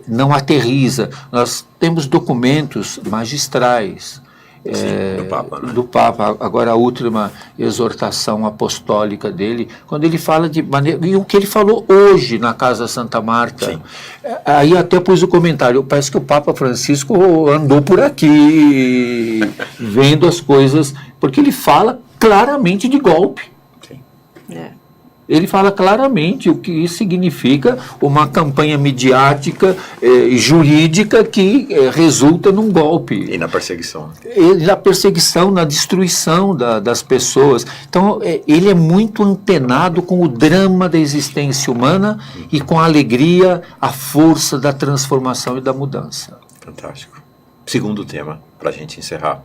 Speaker 3: não aterriza. Nós temos documentos magistrais
Speaker 1: do Papa, né?
Speaker 3: Do Papa. Agora a última exortação apostólica dele, quando ele fala de maneira... E o que ele falou hoje na Casa Santa Marta. Sim. Aí até pus o comentário: parece que o Papa Francisco andou por aqui vendo as coisas, porque ele fala claramente de golpe.
Speaker 1: Sim.
Speaker 3: Ele fala claramente o que isso significa, uma campanha midiática e jurídica que resulta num golpe.
Speaker 1: E na perseguição.
Speaker 3: Na perseguição, na destruição das pessoas. Então, ele é muito antenado com o drama da existência humana e com a alegria, a força da transformação e da mudança.
Speaker 1: Fantástico. Segundo tema, para a gente encerrar.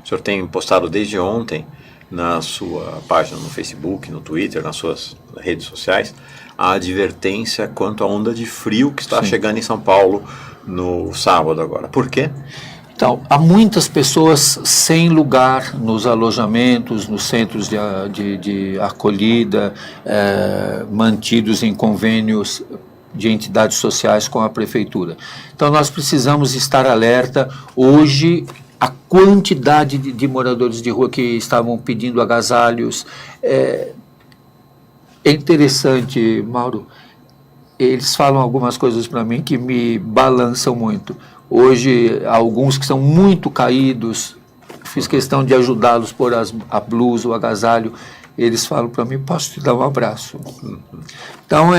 Speaker 1: O senhor tem postado desde ontem na sua página no Facebook, no Twitter, nas suas redes sociais, a advertência quanto à onda de frio que está chegando em São Paulo no sábado agora. Por quê?
Speaker 3: Então, há muitas pessoas sem lugar nos alojamentos, nos centros de acolhida, mantidos em convênios de entidades sociais com a prefeitura. Então, nós precisamos estar alerta. Hoje, a quantidade de moradores de rua que estavam pedindo agasalhos. É interessante, Mauro, eles falam algumas coisas para mim que me balançam muito. Hoje, alguns que são muito caídos, fiz questão de ajudá-los por a blusa, o agasalho. Eles falam para mim, posso te dar um abraço? Então,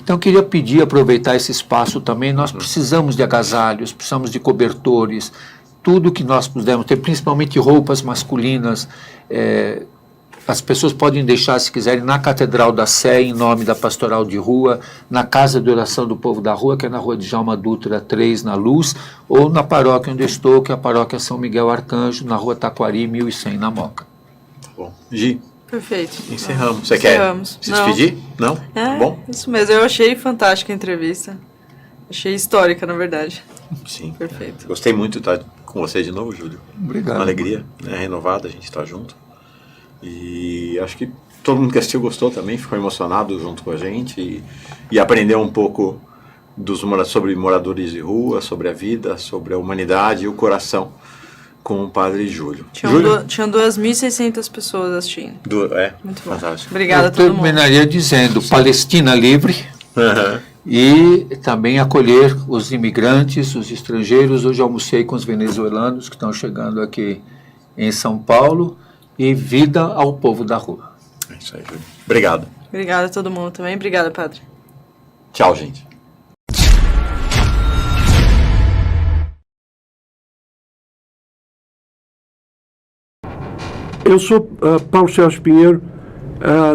Speaker 3: eu queria pedir, aproveitar esse espaço também, nós precisamos de agasalhos, precisamos de cobertores, tudo que nós pudermos ter, principalmente roupas masculinas. As pessoas podem deixar, se quiserem, na Catedral da Sé, em nome da Pastoral de Rua, na Casa de Oração do Povo da Rua, que é na Rua de Djalma Dutra 3, na Luz, ou na paróquia onde eu estou, que é a Paróquia São Miguel Arcanjo, na Rua Taquari, 1100, na Moca.
Speaker 1: Tá bom. Gi,
Speaker 2: Perfeito.
Speaker 1: encerramos. Você quer se despedir? Não? Tá bom?
Speaker 2: Isso mesmo. Eu achei fantástica a entrevista. Achei histórica, na verdade.
Speaker 1: Sim.
Speaker 2: Perfeito.
Speaker 1: Gostei muito de estar com você de novo, Júlio.
Speaker 3: Obrigado.
Speaker 1: Uma alegria, né, renovada, a gente estar junto. E acho que todo mundo que assistiu gostou também, ficou emocionado junto com a gente e aprendeu um pouco sobre moradores de rua, sobre a vida, sobre a humanidade e o coração com o Padre Júlio.
Speaker 2: Tinham 2.600 pessoas assistindo. Muito bom.
Speaker 1: Fantástico.
Speaker 2: Obrigada a
Speaker 3: Eu
Speaker 2: todo mundo.
Speaker 3: terminaria dizendo, Palestina livre, e também acolher os imigrantes, os estrangeiros. Hoje almocei com os venezuelanos que estão chegando aqui em São Paulo, e vida ao povo da rua.
Speaker 1: É isso aí, Júlio. Obrigado.
Speaker 2: Obrigada a todo mundo também. Obrigada, Padre.
Speaker 1: Tchau, gente.
Speaker 4: Eu sou Paulo Sérgio Pinheiro.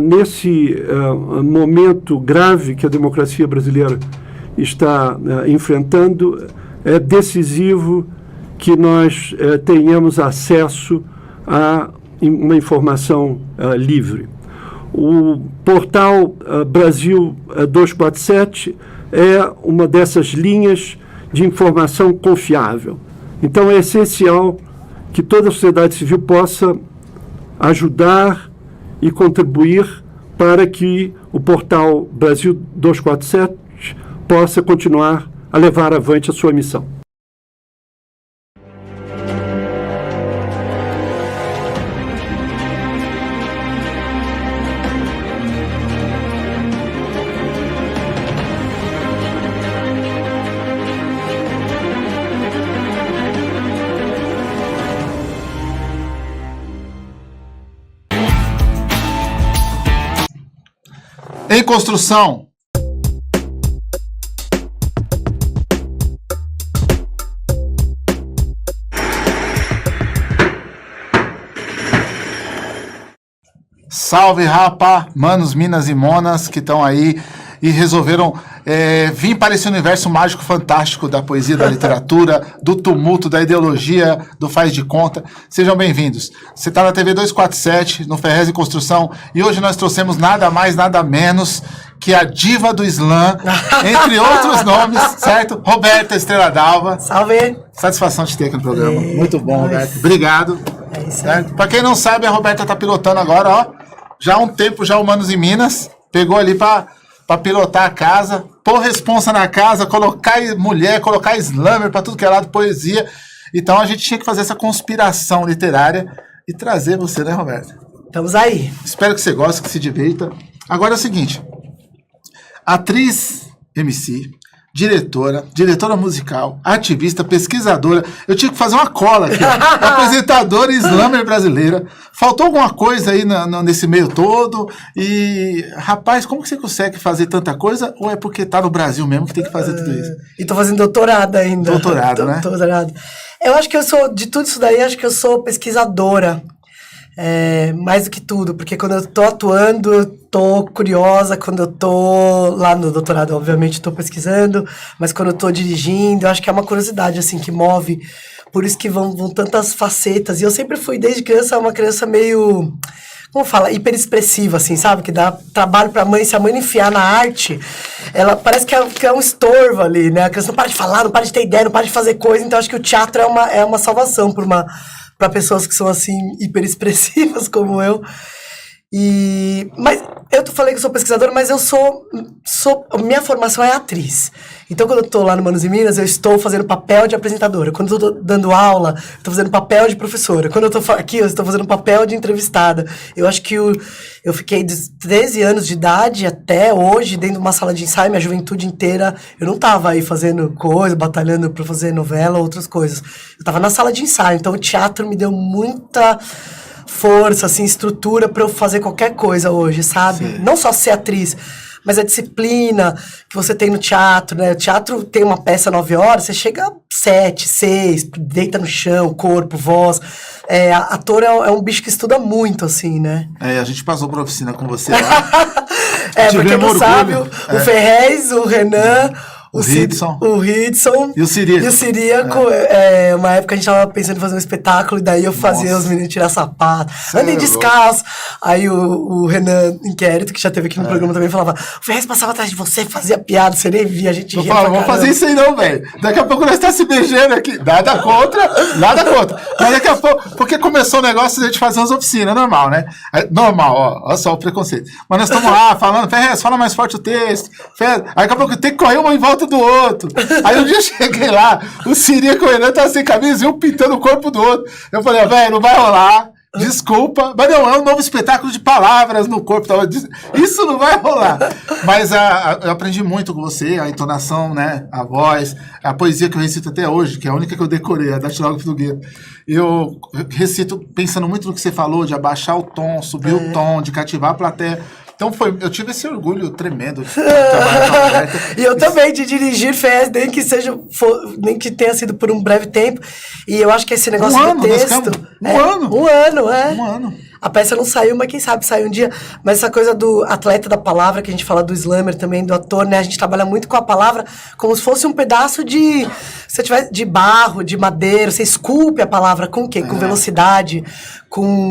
Speaker 4: Nesse momento grave que a democracia brasileira está enfrentando, é decisivo que nós tenhamos acesso a uma informação livre. O portal Brasil 247 é uma dessas linhas de informação confiável. Então é essencial que toda a sociedade civil possa ajudar e contribuir para que o portal Brasil 247 possa continuar a levar avante a sua missão.
Speaker 5: Em construção. Salve, rapa, manos, minas e monas que estão aí e resolveram vir para esse universo mágico fantástico da poesia, da literatura, do tumulto, da ideologia, do faz de conta. Sejam bem-vindos. Você está na TV 247, no Ferrez em Construção, e hoje nós trouxemos nada mais, nada menos que a diva do slam, entre outros nomes, certo? Roberta Estrela d'Alva.
Speaker 6: Salve!
Speaker 5: Satisfação de te ter aqui no programa. Muito bom,
Speaker 6: Nós.
Speaker 5: Roberta. Obrigado.
Speaker 6: É isso aí.
Speaker 5: Certo? Pra quem não sabe, a Roberta está pilotando agora, ó. Já há um tempo, já Humanos em Minas. Pegou ali para pilotar a casa, pôr responsa na casa, colocar mulher, colocar slammer para tudo que é lado, poesia. Então a gente tinha que fazer essa conspiração literária e trazer você, né, Roberta?
Speaker 6: Estamos aí.
Speaker 5: Espero que você goste, que se divirta. Agora é o seguinte, atriz, MC, diretora musical, ativista, pesquisadora. Eu tinha que fazer uma cola aqui. Apresentadora e slammer brasileira. Faltou alguma coisa aí nesse meio todo? E, rapaz, como que você consegue fazer tanta coisa? Ou é porque tá no Brasil mesmo que tem que fazer tudo isso?
Speaker 6: E tô fazendo doutorado ainda.
Speaker 5: Doutorado, né?
Speaker 6: Doutorado. Eu acho que eu sou, de tudo isso daí, acho que eu sou pesquisadora. Mais do que tudo, porque quando eu tô atuando, eu tô curiosa, quando eu tô lá no doutorado, obviamente tô pesquisando, mas quando eu tô dirigindo, eu acho que é uma curiosidade, assim, que move, por isso que vão tantas facetas, e eu sempre fui, desde criança, uma criança meio, como fala, hiperexpressiva, assim, sabe, que dá trabalho pra mãe, se a mãe não enfiar na arte, ela parece que é um estorvo ali, né, a criança não para de falar, não para de ter ideia, não para de fazer coisa, então acho que o teatro é uma salvação para pessoas que são, assim, hiperexpressivas como eu. Mas eu falei que eu sou pesquisadora, mas eu minha formação é atriz. Então, quando eu tô lá no Manos e Minas, eu estou fazendo papel de apresentadora. Quando eu tô dando aula, eu tô fazendo papel de professora. Quando eu tô aqui, eu estou fazendo papel de entrevistada. Eu acho que eu fiquei de 13 anos de idade até hoje, dentro de uma sala de ensaio, minha juventude inteira, eu não tava aí fazendo coisa, batalhando pra fazer novela, outras coisas. Eu tava na sala de ensaio, então o teatro me deu muita força, assim, estrutura para eu fazer qualquer coisa hoje, sabe? Sim. Não só ser atriz, mas a disciplina que você tem no teatro, né? O teatro tem uma peça 9 horas, você chega 7, 6, deita no chão, corpo, voz. Ator é um bicho que estuda muito, assim, né?
Speaker 5: A gente passou por oficina com você lá.
Speaker 6: Porque não sabe, o Ferrez, o Renan... O Ridson.
Speaker 5: E o Siríaco.
Speaker 6: Uma época a gente tava pensando em fazer um espetáculo, e daí eu fazia os meninos tirar sapato, andem descalço. Aí o Renan Inquérito, que já teve aqui no programa também, falava: o Ferrez passava atrás de você, fazia piada, você nem via, a gente ria.
Speaker 5: Vamos fazer isso aí não, velho. Daqui a pouco nós estamos se beijando aqui. Nada contra. Mas daqui a pouco, porque começou o negócio de a gente fazer umas oficinas, normal, né? Normal, olha só o preconceito. Mas nós estamos lá falando: Ferrez, fala mais forte o texto. Aí daqui a pouco tem que correr uma em volta do outro. Aí um dia eu cheguei lá, o Siríaco e o Renan estavam sem camisa e um pintando o corpo do outro. Eu falei: velho, não vai rolar. Desculpa, mas não, é um novo espetáculo de palavras no corpo. Isso não vai rolar. Mas eu aprendi muito com você, a entonação, né? A voz, a poesia que eu recito até hoje, que é a única que eu decorei, a da Tiago Flugueiro. Eu recito pensando muito no que você falou, de abaixar o tom, subir o tom, de cativar a plateia. Então eu tive esse orgulho tremendo de trabalhar com a
Speaker 6: E eu também, de dirigir Ferrez, nem que tenha sido por um breve tempo. E eu acho que esse negócio do texto... Um ano. A peça não saiu, mas quem sabe sai um dia. Mas essa coisa do atleta da palavra, que a gente fala do slammer também, do ator, né? A gente trabalha muito com a palavra como se fosse um pedaço de... Se você tiver de barro, de madeira, você esculpe a palavra com o quê? Com velocidade, com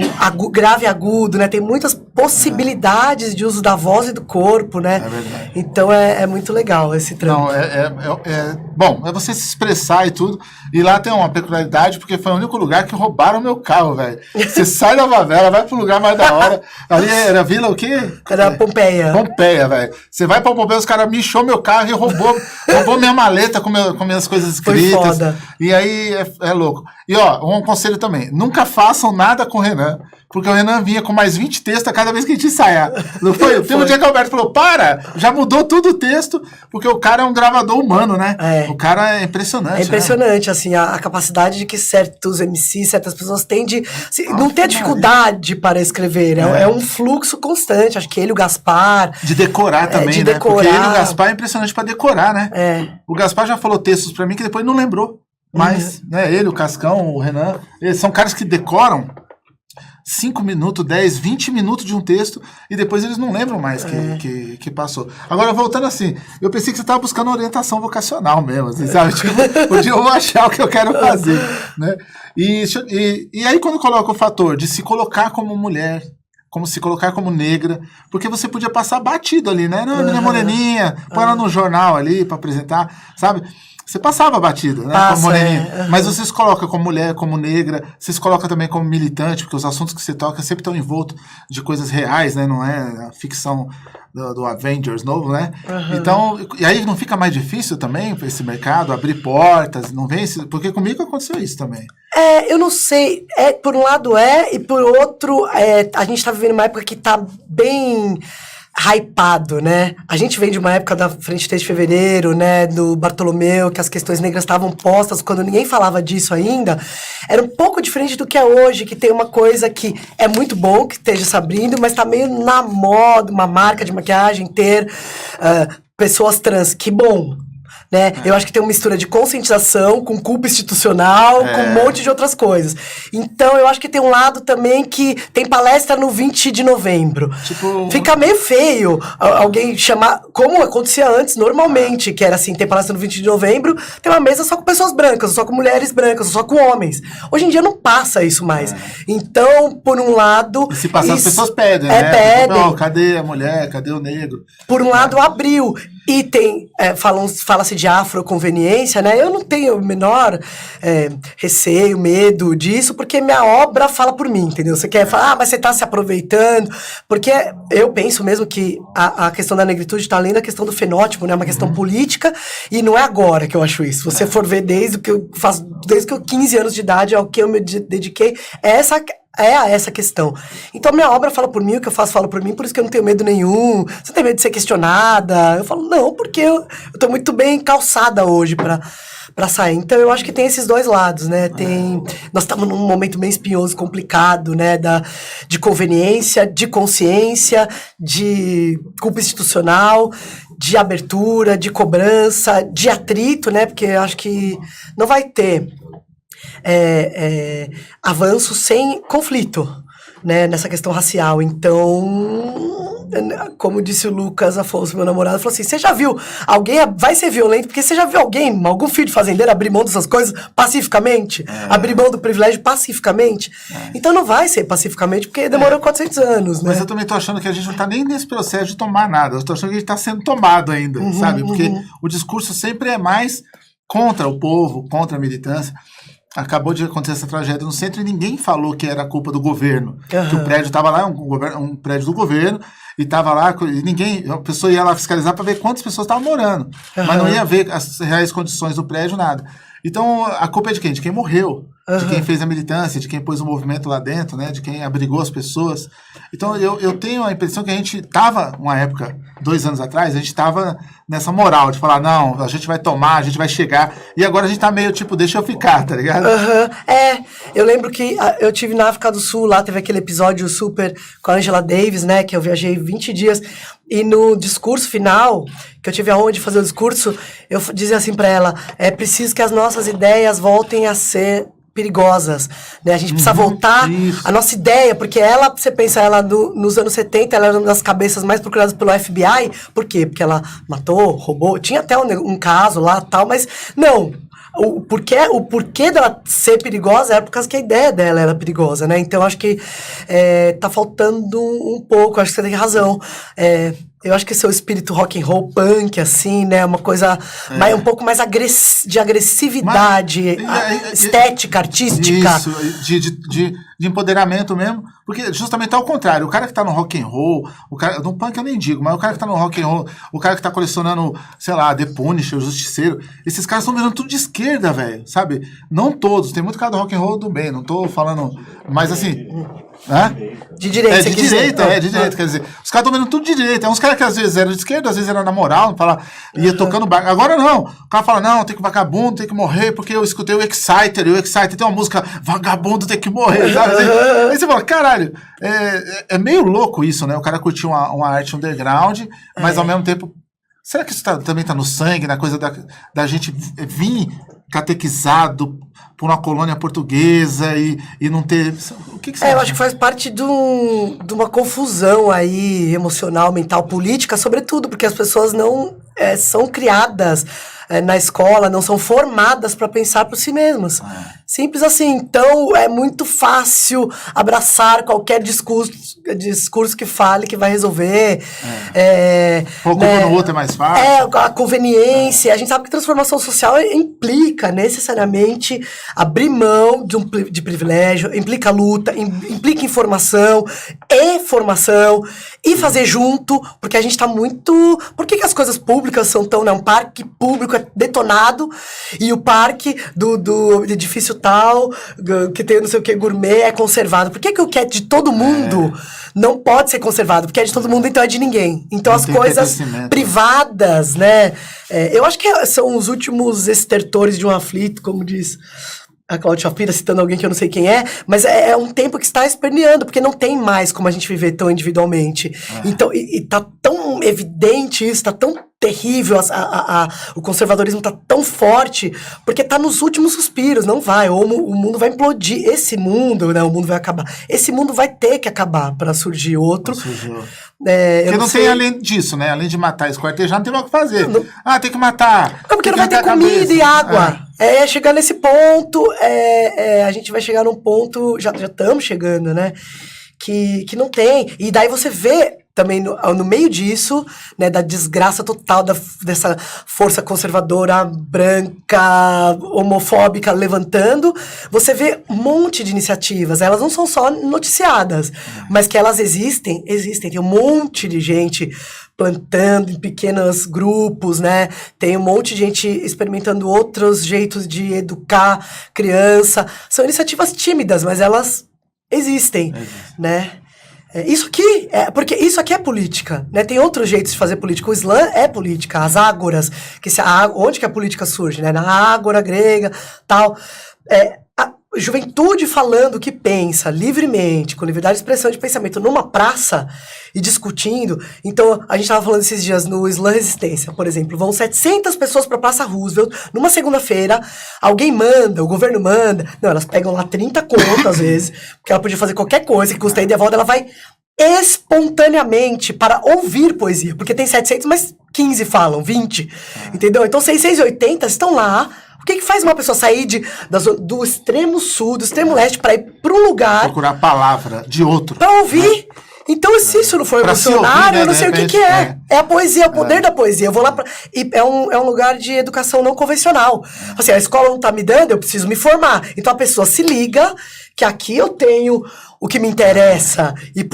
Speaker 6: grave e agudo, né? Tem muitas possibilidades de uso da voz e do corpo, né? É verdade. Então é muito legal esse trampo.
Speaker 5: Bom, é você se expressar e tudo. E lá tem uma peculiaridade, porque foi o único lugar que roubaram o meu carro, velho. Você sai da favela, vai pro lugar mais da hora. Ali era Vila o quê?
Speaker 6: Era Pompeia.
Speaker 5: Pompeia, velho. Você vai pra Pompeia, os caras michou meu carro e roubou minha maleta com minhas coisas escritas.
Speaker 6: Foi foda.
Speaker 5: E aí é louco. E um conselho também: nunca façam nada com o Renan, porque o Renan vinha com mais 20 textos a cada vez que a gente ensaiar. Não foi? Teve um dia que o Alberto falou: já mudou tudo o texto, porque o cara é um gravador humano, né? O cara é impressionante.
Speaker 6: É impressionante, né? Assim, a capacidade de que certos MCs, certas pessoas têm de... não ter dificuldade para escrever. É um fluxo constante. Acho que ele e o Gaspar...
Speaker 5: De decorar também, né? Porque ele e o Gaspar é impressionante para decorar, né? O Gaspar já falou textos para mim que depois não lembrou. Mas, né, ele, o Cascão, o Renan, eles são caras que decoram 5 minutos, 10, 20 minutos de um texto e depois eles não lembram mais que passou. Agora, voltando assim, eu pensei que você estava buscando orientação vocacional mesmo, assim, sabe? Tipo, um dia eu vou achar o que eu quero fazer, né? E aí quando coloca o fator de se colocar como mulher, como se colocar como negra, porque você podia passar batido ali, né? Não, menina moreninha, põe ela no jornal ali para apresentar, sabe? Você passava batido, né? Como moreninha. Mas você se coloca como mulher, como negra, você se coloca também como militante, porque os assuntos que você toca sempre estão envoltos de coisas reais, né? Não é a ficção do Avengers novo, né? Então, e aí não fica mais difícil também para esse mercado abrir portas, não vem? Porque comigo aconteceu isso também.
Speaker 6: Eu não sei. Por um lado e por outro, a gente tá vivendo uma época que tá bem hypado, né? A gente vem de uma época da Frente 3 de Fevereiro, né? Do Bartolomeu, que as questões negras estavam postas quando ninguém falava disso ainda. Era um pouco diferente do que é hoje, que tem uma coisa que é muito bom que esteja se abrindo, mas tá meio na moda, uma marca de maquiagem ter pessoas trans. Que bom! Né? Eu acho que tem uma mistura de conscientização com culpa institucional, com um monte de outras coisas. Então, eu acho que tem um lado também que tem palestra no 20 de novembro. Tipo... Fica meio feio alguém chamar, como acontecia antes, normalmente, que era assim, tem palestra no 20 de novembro, tem uma mesa só com pessoas brancas, só com mulheres brancas, só com homens. Hoje em dia não passa isso mais. Então, por um lado...
Speaker 5: E se passar, as pessoas pedem, né?
Speaker 6: Pedem.
Speaker 5: Cadê a mulher? Cadê o negro?
Speaker 6: Por um lado, abriu. E tem, fala-se de afroconveniência, né? Eu não tenho o menor receio, medo disso, porque minha obra fala por mim, entendeu? Você quer falar, mas você está se aproveitando, porque eu penso mesmo que a questão da negritude está além da questão do fenótipo, né? É uma questão política, e não é agora que eu acho isso. Se você for ver desde que eu faço, desde que eu 15 anos de idade, ao que eu me dediquei, essa questão. Então, minha obra fala por mim, o que eu faço fala por mim, por isso que eu não tenho medo nenhum. Você tem medo de ser questionada? Eu falo, não, porque eu tô muito bem calçada hoje pra sair. Então, eu acho que tem esses dois lados, né? Nós estamos num momento bem espinhoso, complicado, né? De conveniência, de consciência, de culpa institucional, de abertura, de cobrança, de atrito, né? Porque eu acho que não vai ter avanço sem conflito, né, nessa questão racial. Então, como disse o Lucas Afonso, meu namorado, falou assim, você já viu alguém vai ser violento, porque você já viu algum filho de fazendeiro abrir mão dessas coisas pacificamente? Abrir mão do privilégio pacificamente? Então não vai ser pacificamente, porque demorou 400 anos, né?
Speaker 5: Mas eu também tô achando que a gente não tá nem nesse processo de tomar nada, eu tô achando que a gente tá sendo tomado ainda, sabe? Porque o discurso sempre é mais contra o povo, contra a militância. Acabou de acontecer essa tragédia no centro e ninguém falou que era culpa do governo. Que o prédio estava lá, um prédio do governo, e estava lá, e a pessoa ia lá fiscalizar para ver quantas pessoas estavam morando. Mas não ia ver as reais condições do prédio, nada. Então, a culpa é de quem? De quem morreu. De quem fez a militância, de quem pôs o movimento lá dentro, né? De quem abrigou as pessoas. Então, eu tenho a impressão que a gente estava, uma época, 2 anos atrás, a gente estava nessa moral de falar, não, a gente vai tomar, a gente vai chegar. E agora a gente tá meio tipo, deixa eu ficar, tá ligado?
Speaker 6: Eu lembro que eu tive na África do Sul, lá teve aquele episódio super com a Angela Davis, né? Que eu viajei 20 dias. E no discurso final, que eu tive a honra de fazer o discurso, eu dizia assim para ela, é preciso que as nossas ideias voltem a ser perigosas, né? A gente precisa voltar a nossa ideia, porque você pensa, ela nos anos 70, ela era uma das cabeças mais procuradas pelo FBI, por quê? Porque ela matou, roubou, tinha até um caso lá, tal, mas não, o porquê dela ser perigosa era por causa que a ideia dela era perigosa, né? Então, acho que tá faltando um pouco, acho que você tem razão, eu acho que seu espírito rock and roll punk, assim, né? Uma coisa um pouco mais de agressividade, estética, artística.
Speaker 5: Isso, de empoderamento mesmo. Porque justamente ao contrário, o cara que tá no rock and roll, no punk eu nem digo, mas o cara que tá no rock and roll, o cara que tá colecionando, sei lá, The Punisher, o Justiceiro, esses caras estão virando tudo de esquerda, velho, sabe? Não todos, tem muito cara do rock and roll do bem, não tô falando, mas assim...
Speaker 6: De direita,
Speaker 5: de direita, quer dizer, os caras estão vendo tudo de direita. É uns caras que às vezes eram de esquerda, às vezes eram na moral, ia tocando barco. Agora não, o cara fala, não, tem que vagabundo, tem que morrer, porque eu escutei o Exciter, e o Exciter tem uma música, vagabundo tem que morrer, sabe? Aí você fala, caralho, é meio louco isso, né? O cara curtiu uma arte underground, mas ao mesmo tempo, será que isso também tá no sangue, na coisa da gente vir catequizado por uma colônia portuguesa e não ter... O que você acha?
Speaker 6: Eu acho que faz parte de uma confusão aí emocional, mental, política, sobretudo, porque as pessoas não são criadas na escola, não são formadas para pensar por si mesmas. Simples assim. Então, é muito fácil abraçar qualquer discurso que fale que vai resolver.
Speaker 5: Pôr culpa no outro é mais fácil.
Speaker 6: A conveniência. A gente sabe que transformação social implica necessariamente abrir mão de privilégio, implica luta, implica informação e formação, e fazer junto, porque a gente está muito... Por que as coisas públicas são tão... Né? Um parque público é detonado, e o parque do edifício tal, que tem não sei o que, gourmet, é conservado. Por que o que é de todo mundo não pode ser conservado? Porque é de todo mundo, então é de ninguém. Então não, as coisas privadas, né? Eu acho que são os últimos estertores de um aflito, como diz a Cláudia Shapira, citando alguém que eu não sei quem mas é um tempo que está esperneando, porque não tem mais como a gente viver tão individualmente. Então, e tá tão evidente isso, tá tão terrível, o conservadorismo tá tão forte, porque tá nos últimos suspiros, não vai, ou o mundo vai implodir, esse mundo, né, o mundo vai acabar, esse mundo vai ter que acabar para surgir outro.
Speaker 5: Porque não tem além disso, né, além de matar e esquartejar, não tem mais o que fazer. Tem que matar.
Speaker 6: Não, porque não vai ter comida e água. Chegar nesse ponto, a gente vai chegar num ponto, já estamos chegando, né, que não tem, e daí você vê também no meio disso, né, da desgraça total dessa força conservadora, branca, homofóbica levantando, você vê um monte de iniciativas. Elas não são só noticiadas, mas que elas existem. Tem um monte de gente plantando em pequenos grupos, né? Tem um monte de gente experimentando outros jeitos de educar criança. São iniciativas tímidas, mas elas existem, né? Porque isso aqui é política, né? Tem outros jeitos de fazer política. O Islã é política, as ágoras, onde que a política surge, né? Na ágora grega, tal. A juventude falando o que pensa livremente, com liberdade de expressão de pensamento, numa praça e discutindo. Então, a gente estava falando esses dias no Islã Resistência, por exemplo, vão 700 pessoas para a Praça Roosevelt, numa segunda-feira, alguém manda, o governo manda, não, elas pegam lá 30 conto às vezes, porque ela podia fazer qualquer coisa que custa ida e volta, ela vai espontaneamente para ouvir poesia, porque tem 700, mas 15 falam, 20, entendeu? Então, 680 estão lá. O que faz uma pessoa sair do extremo sul, do extremo leste, para ir para um lugar...
Speaker 5: Procurar a palavra de outro.
Speaker 6: Para ouvir. Então, se isso não for emocionário, eu não sei o que é. É a poesia, é o poder da poesia. Eu vou lá e é um lugar de educação não convencional. Assim, a escola não está me dando, eu preciso me formar. Então, a pessoa se liga que aqui eu tenho o que me interessa e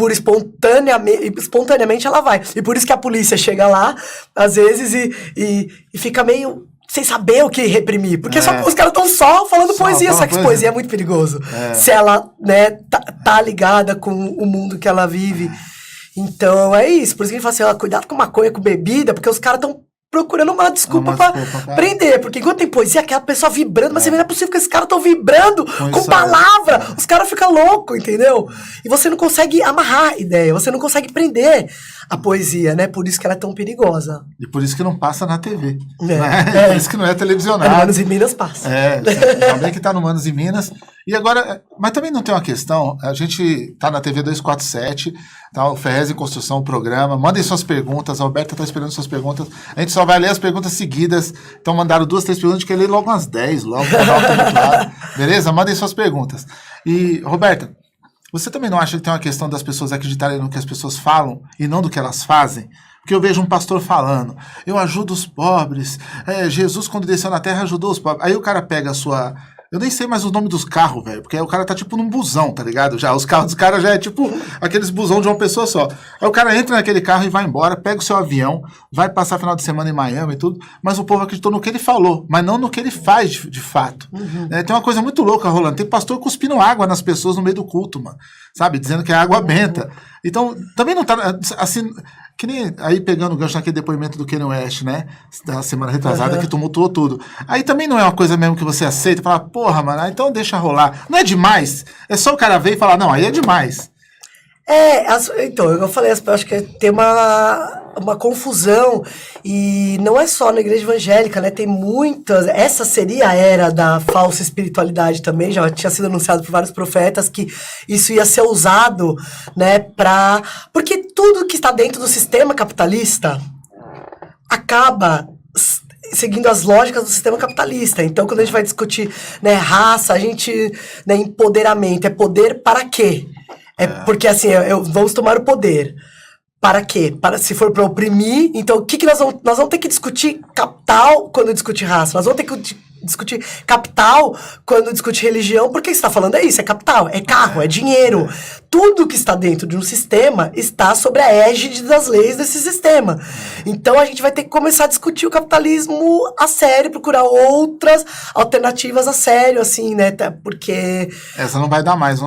Speaker 6: espontaneamente ela vai. E por isso que a polícia chega lá, às vezes, e fica meio... sem saber o que reprimir. Porque os caras estão só falando poesia, só que poesia é muito perigoso. Se ela, né, tá ligada com o mundo que ela vive. Então, é isso. Por isso que a gente fala assim, cuidado com maconha, com bebida, porque os caras estão procurando uma desculpa pra prender. Porque enquanto tem poesia, aquela pessoa vibrando, mas você vê, não é possível que esses caras estão vibrando com palavra. Os caras ficam loucos, entendeu? E você não consegue amarrar a ideia, você não consegue prender a poesia, né? Por isso que ela é tão perigosa.
Speaker 5: E por isso que não passa na TV. Né? Por isso que não é televisionado.
Speaker 6: No Manos e Minas passa.
Speaker 5: Também que tá no Manos e Minas. E agora, mas também não tem uma questão, a gente tá na TV 247, tá, o Ferrez em Construção, o programa, mandem suas perguntas, a Roberta tá esperando suas perguntas, a gente só vai ler as perguntas seguidas, então mandaram 2, 3 perguntas, a gente quer ler logo umas 10, logo, beleza? Mandem suas perguntas. E, Roberta, você também não acha que tem uma questão das pessoas acreditarem no que as pessoas falam e não do que elas fazem? Porque eu vejo um pastor falando, eu ajudo os pobres, Jesus quando desceu na terra ajudou os pobres, aí o cara pega a sua... Eu nem sei mais o nome dos carros, velho, porque aí o cara tá tipo num busão, tá ligado? Já, os carros dos caras já é tipo aqueles busão de uma pessoa só. Aí o cara entra naquele carro e vai embora, pega o seu avião, vai passar final de semana em Miami e tudo, mas o povo acreditou no que ele falou, mas não no que ele faz de fato. Tem uma coisa muito louca rolando, tem pastor cuspindo água nas pessoas no meio do culto, mano, sabe? Dizendo que é água benta. Então, também não tá, assim... Que nem aí pegando o gancho naquele depoimento do Kanye West, né? Da semana retrasada, que tumultuou tudo. Aí também não é uma coisa mesmo que você aceita e fala, porra, mano, então deixa rolar. Não é demais. É só o cara ver e falar, não, aí é demais.
Speaker 6: Então, eu falei, eu acho que tem uma confusão, e não é só na igreja evangélica, né? Tem muitas. Essa seria a era da falsa espiritualidade também, já tinha sido anunciado por vários profetas que isso ia ser usado, né? Porque tudo que está dentro do sistema capitalista acaba seguindo as lógicas do sistema capitalista. Então, quando a gente vai discutir, né, raça, né, empoderamento, é poder para quê? Porque assim, vamos tomar o poder. Para quê? Se for para oprimir, então o que nós vamos ter que discutir capital quando discutir raça? Nós vamos ter que discutir capital quando discutir religião, porque você está falando isso, é capital, é carro, é dinheiro. Tudo que está dentro de um sistema está sobre a égide das leis desse sistema. Então a gente vai ter que começar a discutir o capitalismo a sério, procurar outras alternativas a sério, assim, né? Porque... Essa
Speaker 5: não vai dar mais.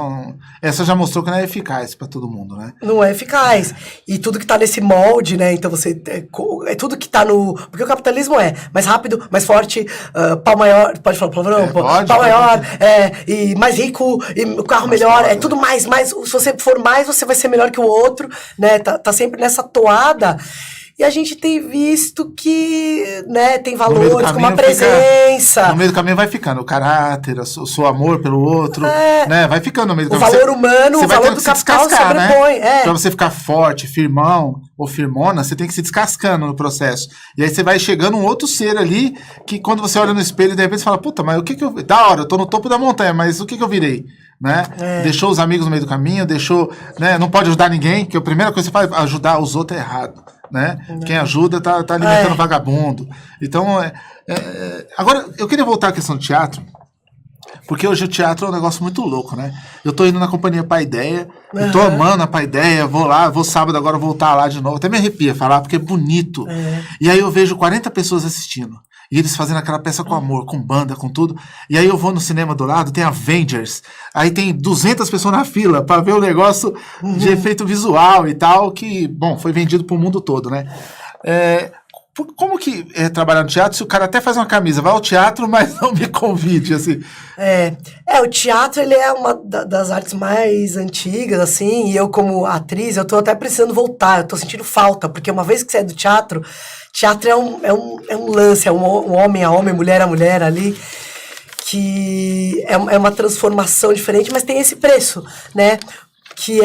Speaker 5: Essa já mostrou que não é eficaz para todo mundo, né?
Speaker 6: Não é eficaz. E tudo que está nesse molde, né? Então você... É tudo que está no... Porque o capitalismo é mais rápido, mais forte, pau maior... Pode falar palavrão?
Speaker 5: Pode.
Speaker 6: Pau maior, e mais rico, e o carro melhor, é tudo mais... Se você for mais, você vai ser melhor que o outro, né? Tá sempre nessa toada. E a gente tem visto que, né, tem valores como a presença.
Speaker 5: No meio do caminho vai ficando o caráter, o seu amor pelo outro, né? Vai ficando no meio do caminho.
Speaker 6: O valor humano, o valor do capital se sobrepõe.
Speaker 5: Né? Pra você ficar forte, firmão ou firmona, você tem que se descascando no processo. E aí você vai chegando um outro ser ali, que quando você olha no espelho, de repente você fala, puta, mas o que eu... Da hora, eu tô no topo da montanha, mas o que eu virei? né? Deixou os amigos no meio do caminho, deixou, né? Não pode ajudar ninguém, que a primeira coisa que você faz, ajudar os outros é errado, né? Quem ajuda tá alimentando vagabundo. Então, agora, eu queria voltar à questão do teatro, porque hoje o teatro é um negócio muito louco, né? Eu tô indo na companhia Paideia, eu tô amando a Paideia, vou lá, vou sábado agora voltar lá de novo, até me arrepia falar, porque é bonito. E aí eu vejo 40 pessoas assistindo. E eles fazendo aquela peça com amor, com banda, com tudo. E aí eu vou no cinema do lado, tem Avengers. Aí tem 200 pessoas na fila para ver o negócio de efeito visual e tal, que, bom, foi vendido pro mundo todo, né? Como que é trabalhar no teatro se o cara até faz uma camisa, vai ao teatro, mas não me convide, assim?
Speaker 6: O teatro, ele é uma das artes mais antigas, assim, e eu como atriz, eu tô até precisando voltar, eu tô sentindo falta, porque uma vez que você é do teatro é um lance, é um homem a homem, mulher a mulher ali, que é uma transformação diferente, mas tem esse preço, né? Que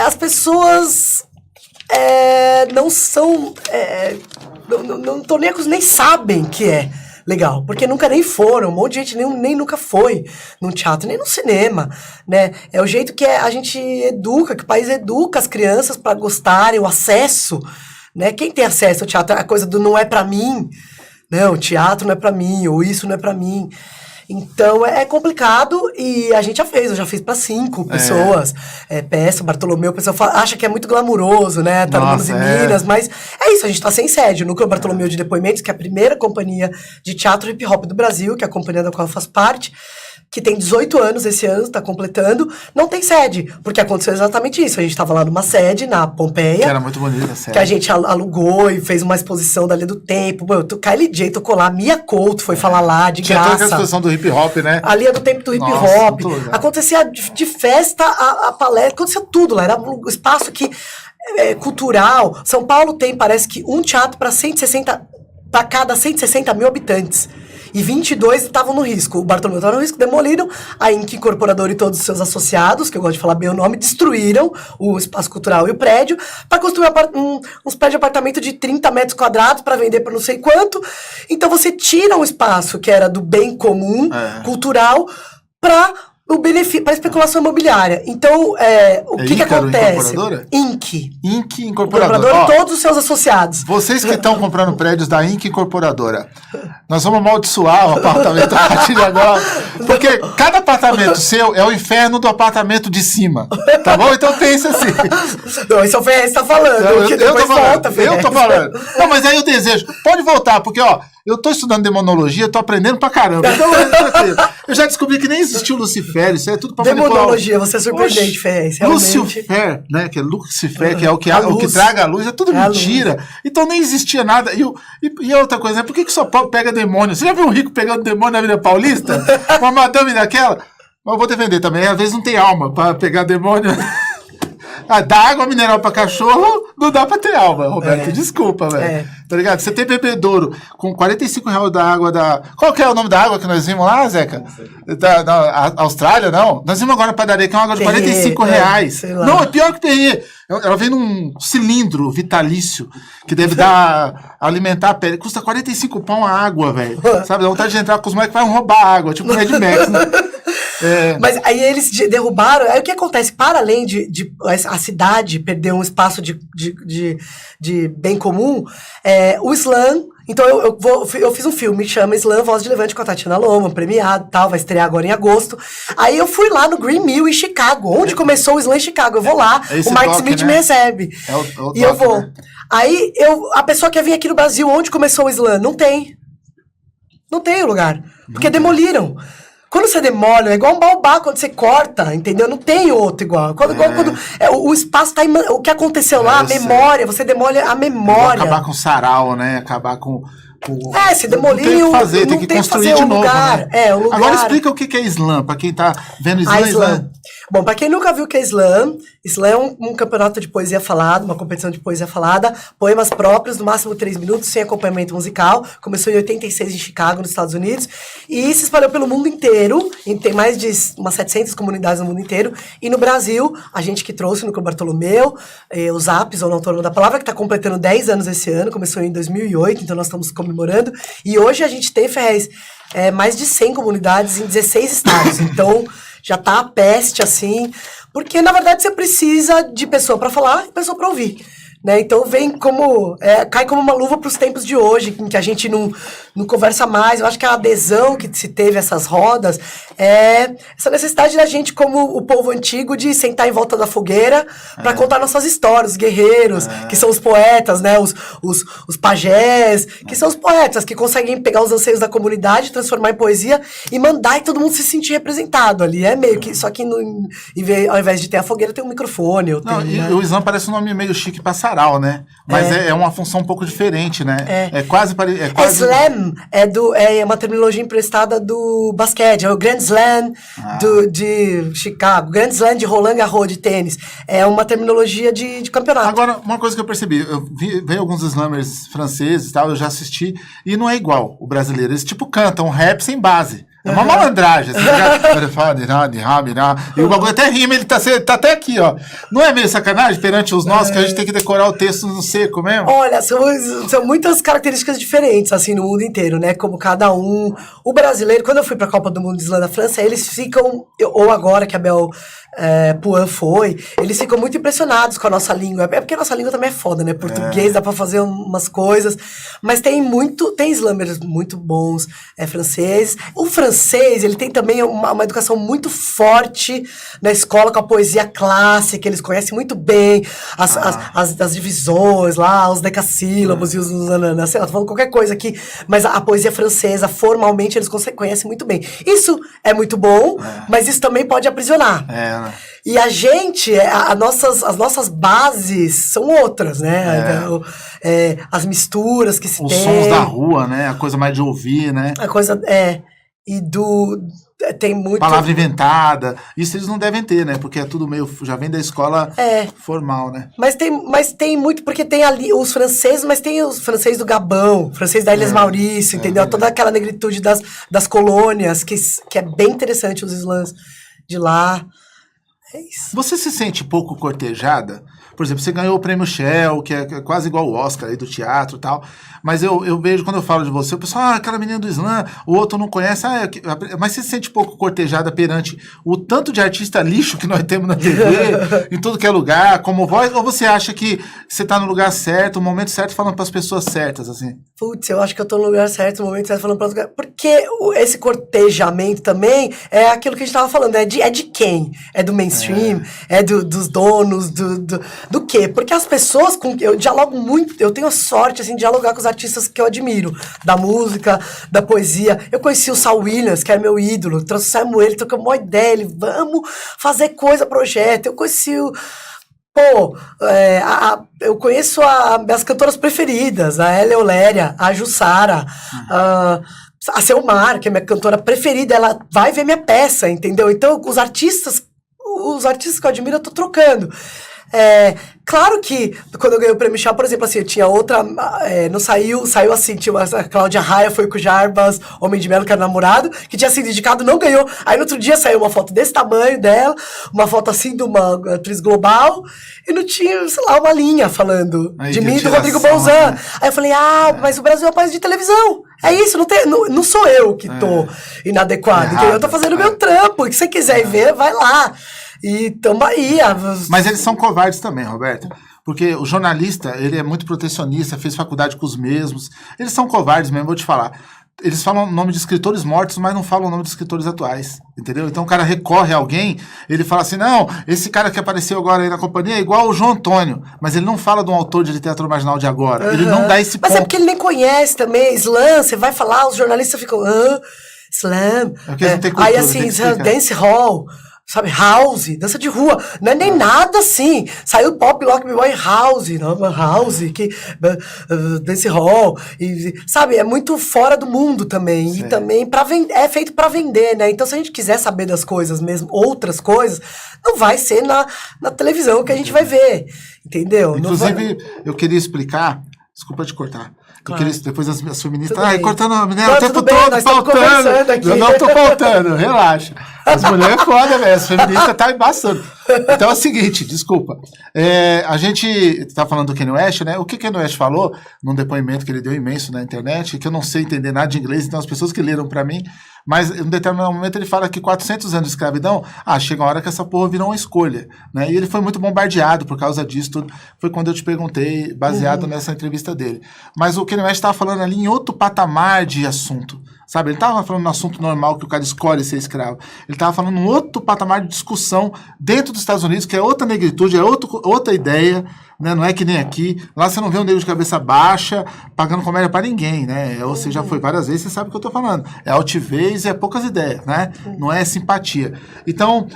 Speaker 6: as pessoas não são, não tô nem sabem que é legal, porque nunca nem foram, um monte de gente nem nunca foi no teatro, nem no cinema, né? É o jeito que a gente educa, que o país educa as crianças para gostarem, o acesso, né? Quem tem acesso ao teatro, a coisa do não é para mim, não, o teatro não é para mim, ou isso não é para mim. Então é complicado e a gente eu já fiz para 5 pessoas, peça, Bartolomeu, o pessoal acha que é muito glamuroso, né, tá no Manos e Minas, mas é isso, a gente tá sem sede, o Núcleo Bartolomeu de Depoimentos, que é a primeira companhia de teatro hip hop do Brasil, que é a companhia da qual eu faço parte, que tem 18 anos esse ano, tá completando, não tem sede, porque aconteceu exatamente isso, a gente tava lá numa sede, na Pompeia, que
Speaker 5: era muito bonita a sede,
Speaker 6: que a gente alugou e fez uma exposição da Linha do Tempo, KLJ tocou lá, Mia Couto foi falar lá, de
Speaker 5: tinha
Speaker 6: graça.
Speaker 5: Tinha toda a exposição do hip hop, né?
Speaker 6: A Linha do Tempo do hip hop, acontecia de festa a palestra, acontecia tudo lá, era um espaço que cultural. São Paulo tem, parece que um teatro para cada 160 mil habitantes. E 22 estavam no risco. O Bartolomeu estava no risco, demoliram. A Inc. Incorporadora e todos os seus associados, que eu gosto de falar bem o nome, destruíram o espaço cultural e o prédio para construir uns prédios de apartamento de 30 metros quadrados para vender por não sei quanto. Então você tira um espaço que era do bem comum, cultural, para o benefício, para especulação imobiliária. Então, o que acontece? Inc.
Speaker 5: Incorporadora.
Speaker 6: Todos os seus associados.
Speaker 5: Vocês que estão comprando prédios da Inc. Incorporadora, nós vamos amaldiçoar o apartamento a partir de agora, porque cada apartamento seu é o inferno do apartamento de cima, tá bom? Então pensa assim.
Speaker 6: Não, esse é o Ferrez que tá falando.
Speaker 5: Eu tô falando. Não, mas aí eu desejo, pode voltar, porque, eu tô estudando demonologia, tô aprendendo pra caramba. Então, eu já descobri que nem existiu Lucifer, isso é tudo pra
Speaker 6: demonologia, você é surpreendente, Ferrez.
Speaker 5: Lucifer, né? Que é Lucifer, que é o que traga a luz, é tudo mentira. Então nem existia nada. E outra coisa, né? Por que São Paulo pega demônio? Você já viu um rico pegando demônio na Avenida Paulista? Uma madame daquela? Mas eu vou defender também, às vezes não tem alma pra pegar demônio. Dá água mineral pra cachorro, não dá pra ter alma, Roberto. Desculpa, velho. Tá ligado? Você tem bebedouro com R$45 da água da... Qual que é o nome da água que nós vimos lá, Zeca? Da Austrália, não? Nós vimos agora na padaria, que é uma água de R$45. Não, é pior que Perrier. Ela vem num cilindro vitalício que deve alimentar a pele. Custa 45 pão a água, velho. Sabe? Dá vontade de entrar com os moleques que vão roubar a água, tipo Mad Max, né?
Speaker 6: Mas aí eles derrubaram. Aí o que acontece? Para além de a cidade perder um espaço de bem comum, o slam. Então eu fiz um filme que chama Slam, Voz de Levante, com a Tatiana Loma, premiado, tal, vai estrear agora em agosto. Aí eu fui lá no Green Mill em Chicago, onde começou o Slam em Chicago. Eu vou lá, o Mike Smith me recebe. E eu vou. Né? Aí a pessoa quer vir aqui no Brasil, onde começou o Slam? Não tem o lugar, porque demoliram. Quando você demole, é igual um baobá, quando você corta, entendeu? Não tem outro igual. Quando o espaço tá... O que aconteceu lá, a memória, você demole a memória.
Speaker 5: Acabar com o sarau, né? Acabar com...
Speaker 6: se demolir... Não tem o que fazer, tem que construir de novo, lugar,
Speaker 5: né?
Speaker 6: O lugar.
Speaker 5: Agora explica o que é slam, pra quem tá vendo slam.
Speaker 6: Bom, pra quem nunca viu o que é slam é um campeonato de poesia falada, uma competição de poesia falada, poemas próprios, no máximo 3 minutos, sem acompanhamento musical. Começou em 86 em Chicago, nos Estados Unidos, e se espalhou pelo mundo inteiro, e tem mais de umas 700 comunidades no mundo inteiro, e no Brasil, a gente que trouxe no Clube Bartolomeu, os Apps, ou não autor da palavra, que está completando 10 anos esse ano, começou em 2008, então nós estamos comemorando comemorando. E hoje a gente tem, Ferrez, mais de 100 comunidades em 16 estados. Então, já tá a peste, assim, porque, na verdade, você precisa de pessoa para falar e pessoa para ouvir. Né? Então cai como uma luva para os tempos de hoje, em que a gente não conversa mais. Eu acho que a adesão que se teve a essas rodas é essa necessidade da gente, como o povo antigo, de sentar em volta da fogueira para contar nossas histórias, os guerreiros, que são os poetas, né? Os pajés, que são os poetas, que conseguem pegar os anseios da comunidade, transformar em poesia e mandar e todo mundo se sentir representado ali. É meio que, só que ao invés de ter a fogueira, tem um microfone.
Speaker 5: O Islã parece um nome meio chique pra sarau, né? Mas é uma função um pouco diferente, né? É quase...
Speaker 6: Slam é uma terminologia emprestada do basquete, é o Grand Slam de Chicago, Grand Slam de Roland Garros de tênis. É uma terminologia de campeonato.
Speaker 5: Agora, uma coisa que eu percebi, veio alguns slammers franceses e tal, eu já assisti, e não é igual o brasileiro. Eles tipo cantam rap sem base. É uma malandragem, assim, e o bagulho até rima, ele tá até aqui, ó. Não é meio sacanagem perante os nossos, que a gente tem que decorar o texto no seco mesmo?
Speaker 6: Olha, são muitas características diferentes, assim, no mundo inteiro, né? Como cada um... O brasileiro, quando eu fui pra Copa do Mundo de Slam da França, eles ficam, ou agora que a Bel Puan foi, eles ficam muito impressionados com a nossa língua. É porque a nossa língua também é foda, né? Português, dá pra fazer umas coisas, mas tem slammers muito bons, franceses. O francês, ele tem também uma educação muito forte na escola com a poesia clássica, eles conhecem muito bem as divisões lá, os decassílabos e os sei lá, tô falando qualquer coisa aqui, mas a poesia francesa, formalmente, eles conhecem muito bem. Isso é muito bom, mas isso também pode aprisionar. E a gente, as nossas bases são outras, né? As misturas que se tem.
Speaker 5: Os sons da rua, né? A coisa mais de ouvir, né?
Speaker 6: A coisa, tem muito...
Speaker 5: Palavra inventada. Isso eles não devem ter, né? Porque é tudo meio... Já vem da escola formal, né?
Speaker 6: Mas tem muito... Porque tem ali os franceses, mas tem os franceses do Gabão, francês da Ilhas Maurício, entendeu? Toda aquela negritude das colônias, que é bem interessante os slams de lá. É isso.
Speaker 5: Você se sente pouco cortejada? Por exemplo, você ganhou o prêmio Shell, que é quase igual o Oscar aí do teatro e tal, mas eu vejo, quando eu falo de você, o pessoal, aquela menina do Slam, o outro não conhece, mas você se sente pouco cortejada perante o tanto de artista lixo que nós temos na TV, em tudo que é lugar, como voz, ou você acha que você tá no lugar certo, no momento certo, falando para as pessoas certas, assim?
Speaker 6: Putz, eu acho que eu tô no lugar certo, no momento certo, falando para as pessoas. Porque esse cortejamento também é aquilo que a gente tava falando, é de quem? É do mainstream? É dos donos, do quê? Porque as pessoas eu dialogo muito, eu tenho a sorte, assim, de dialogar com os artistas que eu admiro, da música, da poesia. Eu conheci o Saul Williams, que é meu ídolo, trouxemos ele, trocamos uma ideia, ele, vamos fazer coisa, projeto. Eu conheci eu conheço as cantoras preferidas, a Elia Oléria, a Jussara, a Selmar, que é minha cantora preferida, ela vai ver minha peça, entendeu? Então, os artistas que eu admiro, eu tô trocando. Claro que quando eu ganhei o prêmio Shell, por exemplo, assim, eu tinha outra, não saiu assim, tinha a Cláudia Raia foi com o Jarbas, Homem de Melo, que era namorado, que tinha sido indicado, não ganhou. Aí no outro dia saiu uma foto desse tamanho dela, uma foto assim de uma atriz global, e não tinha, sei lá, uma linha falando de mim e do Rodrigo Bolzan. Né? Aí eu falei, mas o Brasil é um país de televisão. É isso, não sou eu que tô inadequado, entendeu? Eu tô fazendo o meu trampo, e se você quiser ver, vai lá. E tamo aí.
Speaker 5: Mas eles são covardes também, Roberto. Porque o jornalista, ele é muito protecionista, fez faculdade com os mesmos. Eles são covardes mesmo, vou te falar. Eles falam o nome de escritores mortos, mas não falam o nome de escritores atuais, entendeu? Então o cara recorre a alguém, ele fala assim, não, esse cara que apareceu agora aí na companhia é igual o João Antônio, mas ele não fala de um autor de literatura marginal de agora, ele não dá esse ponto.
Speaker 6: Mas é porque ele nem conhece também, Slam, você vai falar, os jornalistas ficam, Slam, aí assim, Dance Hall... Sabe, house, dança de rua, não é nem nada assim. Saiu pop, rock, boy, house, dance hall, e, sabe, é muito fora do mundo também. Sim. E também é feito para vender, né? Então, se a gente quiser saber das coisas mesmo, outras coisas, não vai ser na televisão que a gente vai ver, entendeu?
Speaker 5: Inclusive, eu queria explicar, desculpa te cortar. Claro. Eu queria, depois as feministas, cortando a menina o tempo todo, faltando. Não tô faltando, relaxa. As mulheres é foda, velho. As feministas tá embaçando. Então é o seguinte, desculpa. A gente tá falando do Kanye West, né? O que o Kanye West falou num depoimento que ele deu imenso na internet, que eu não sei entender nada de inglês, então as pessoas que leram pra mim, mas em um determinado momento ele fala que 400 anos de escravidão, chega uma hora que essa porra virou uma escolha, né? E ele foi muito bombardeado por causa disso tudo. Foi quando eu te perguntei, baseado nessa entrevista dele. Mas o Kanye West estava falando ali em outro patamar de assunto, sabe? Ele estava falando no assunto normal que o cara escolhe ser escravo. Ele estava falando em outro patamar de discussão dentro dos Estados Unidos, que é outra negritude, é outra ideia, né? Não é que nem aqui. Lá você não vê um negro de cabeça baixa pagando comédia para ninguém, né? Você já foi várias vezes, você sabe o que eu estou falando. É altivez e é poucas ideias, né? Não é simpatia. Então,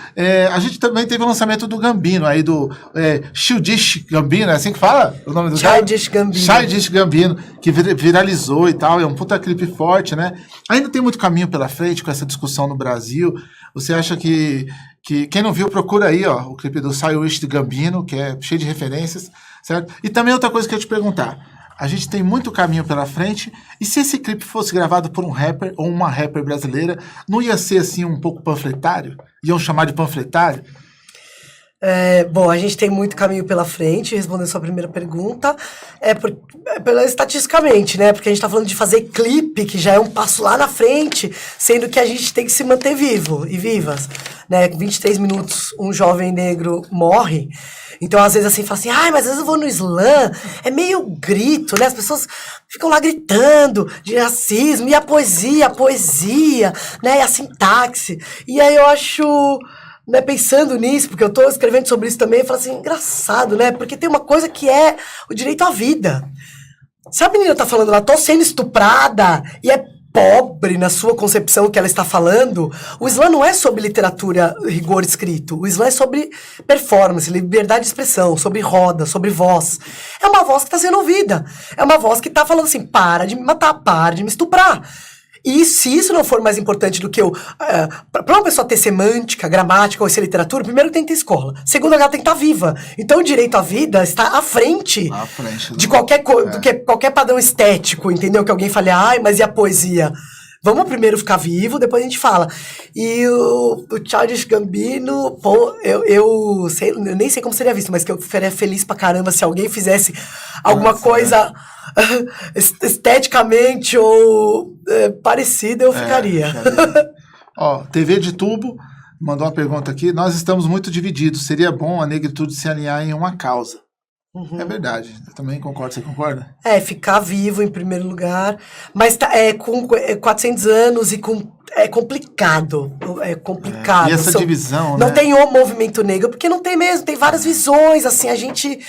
Speaker 5: a gente também teve o lançamento do Gambino, aí do Childish Gambino, é assim que fala o nome do
Speaker 6: Childish Gambino.
Speaker 5: Childish Gambino, que viralizou e tal, é um puta clipe forte, né? Ainda tem muito caminho pela frente com essa discussão no Brasil. Você acha que quem não viu, procura aí, ó, o clipe do Childish Gambino, que é cheio de referências, certo? E também outra coisa que eu ia te perguntar. A gente tem muito caminho pela frente, e se esse clipe fosse gravado por um rapper ou uma rapper brasileira, não ia ser assim um pouco panfletário? Iam chamar de panfletário?
Speaker 6: Bom, a gente tem muito caminho pela frente, respondendo a sua primeira pergunta, estatisticamente, né? Porque a gente tá falando de fazer clipe, que já é um passo lá na frente, sendo que a gente tem que se manter vivo e vivas, né? 23 minutos, um jovem negro morre. Então, às vezes, assim, fala assim, mas às vezes eu vou no slam, é meio grito, né? As pessoas ficam lá gritando de racismo, e a poesia, né? E a sintaxe. E aí eu acho... Né, pensando nisso, porque eu estou escrevendo sobre isso também, eu falo assim, engraçado, né? Porque tem uma coisa que é o direito à vida. Se a menina tá falando, ela tô sendo estuprada e é pobre na sua concepção que ela está falando, o Islã não é sobre literatura, rigor escrito. O Islã é sobre performance, liberdade de expressão, sobre roda, sobre voz. É uma voz que está sendo ouvida. É uma voz que está falando assim, para de me matar, para de me estuprar. E se isso não for mais importante do que para uma pessoa ter semântica, gramática ou ser literatura, primeiro tem que ter escola. Segundo, ela tem que estar viva. Então o direito à vida está à frente de qualquer do que qualquer padrão estético, entendeu? Que alguém fale, mas e a poesia? Vamos primeiro ficar vivo, depois a gente fala. E o Childish Gambino, pô, eu nem sei como seria visto, mas que eu ficaria feliz pra caramba se alguém fizesse alguma coisa esteticamente ou parecida, eu ficaria.
Speaker 5: Ó, TV de Tubo mandou uma pergunta aqui. Nós estamos muito divididos. Seria bom a negritude se alinhar em uma causa. É verdade, eu também concordo, você concorda?
Speaker 6: Ficar vivo em primeiro lugar, mas com 400 anos e é complicado,
Speaker 5: E essa divisão,
Speaker 6: não
Speaker 5: né?
Speaker 6: tem o movimento negro, porque não tem mesmo, tem várias visões, assim, a gente,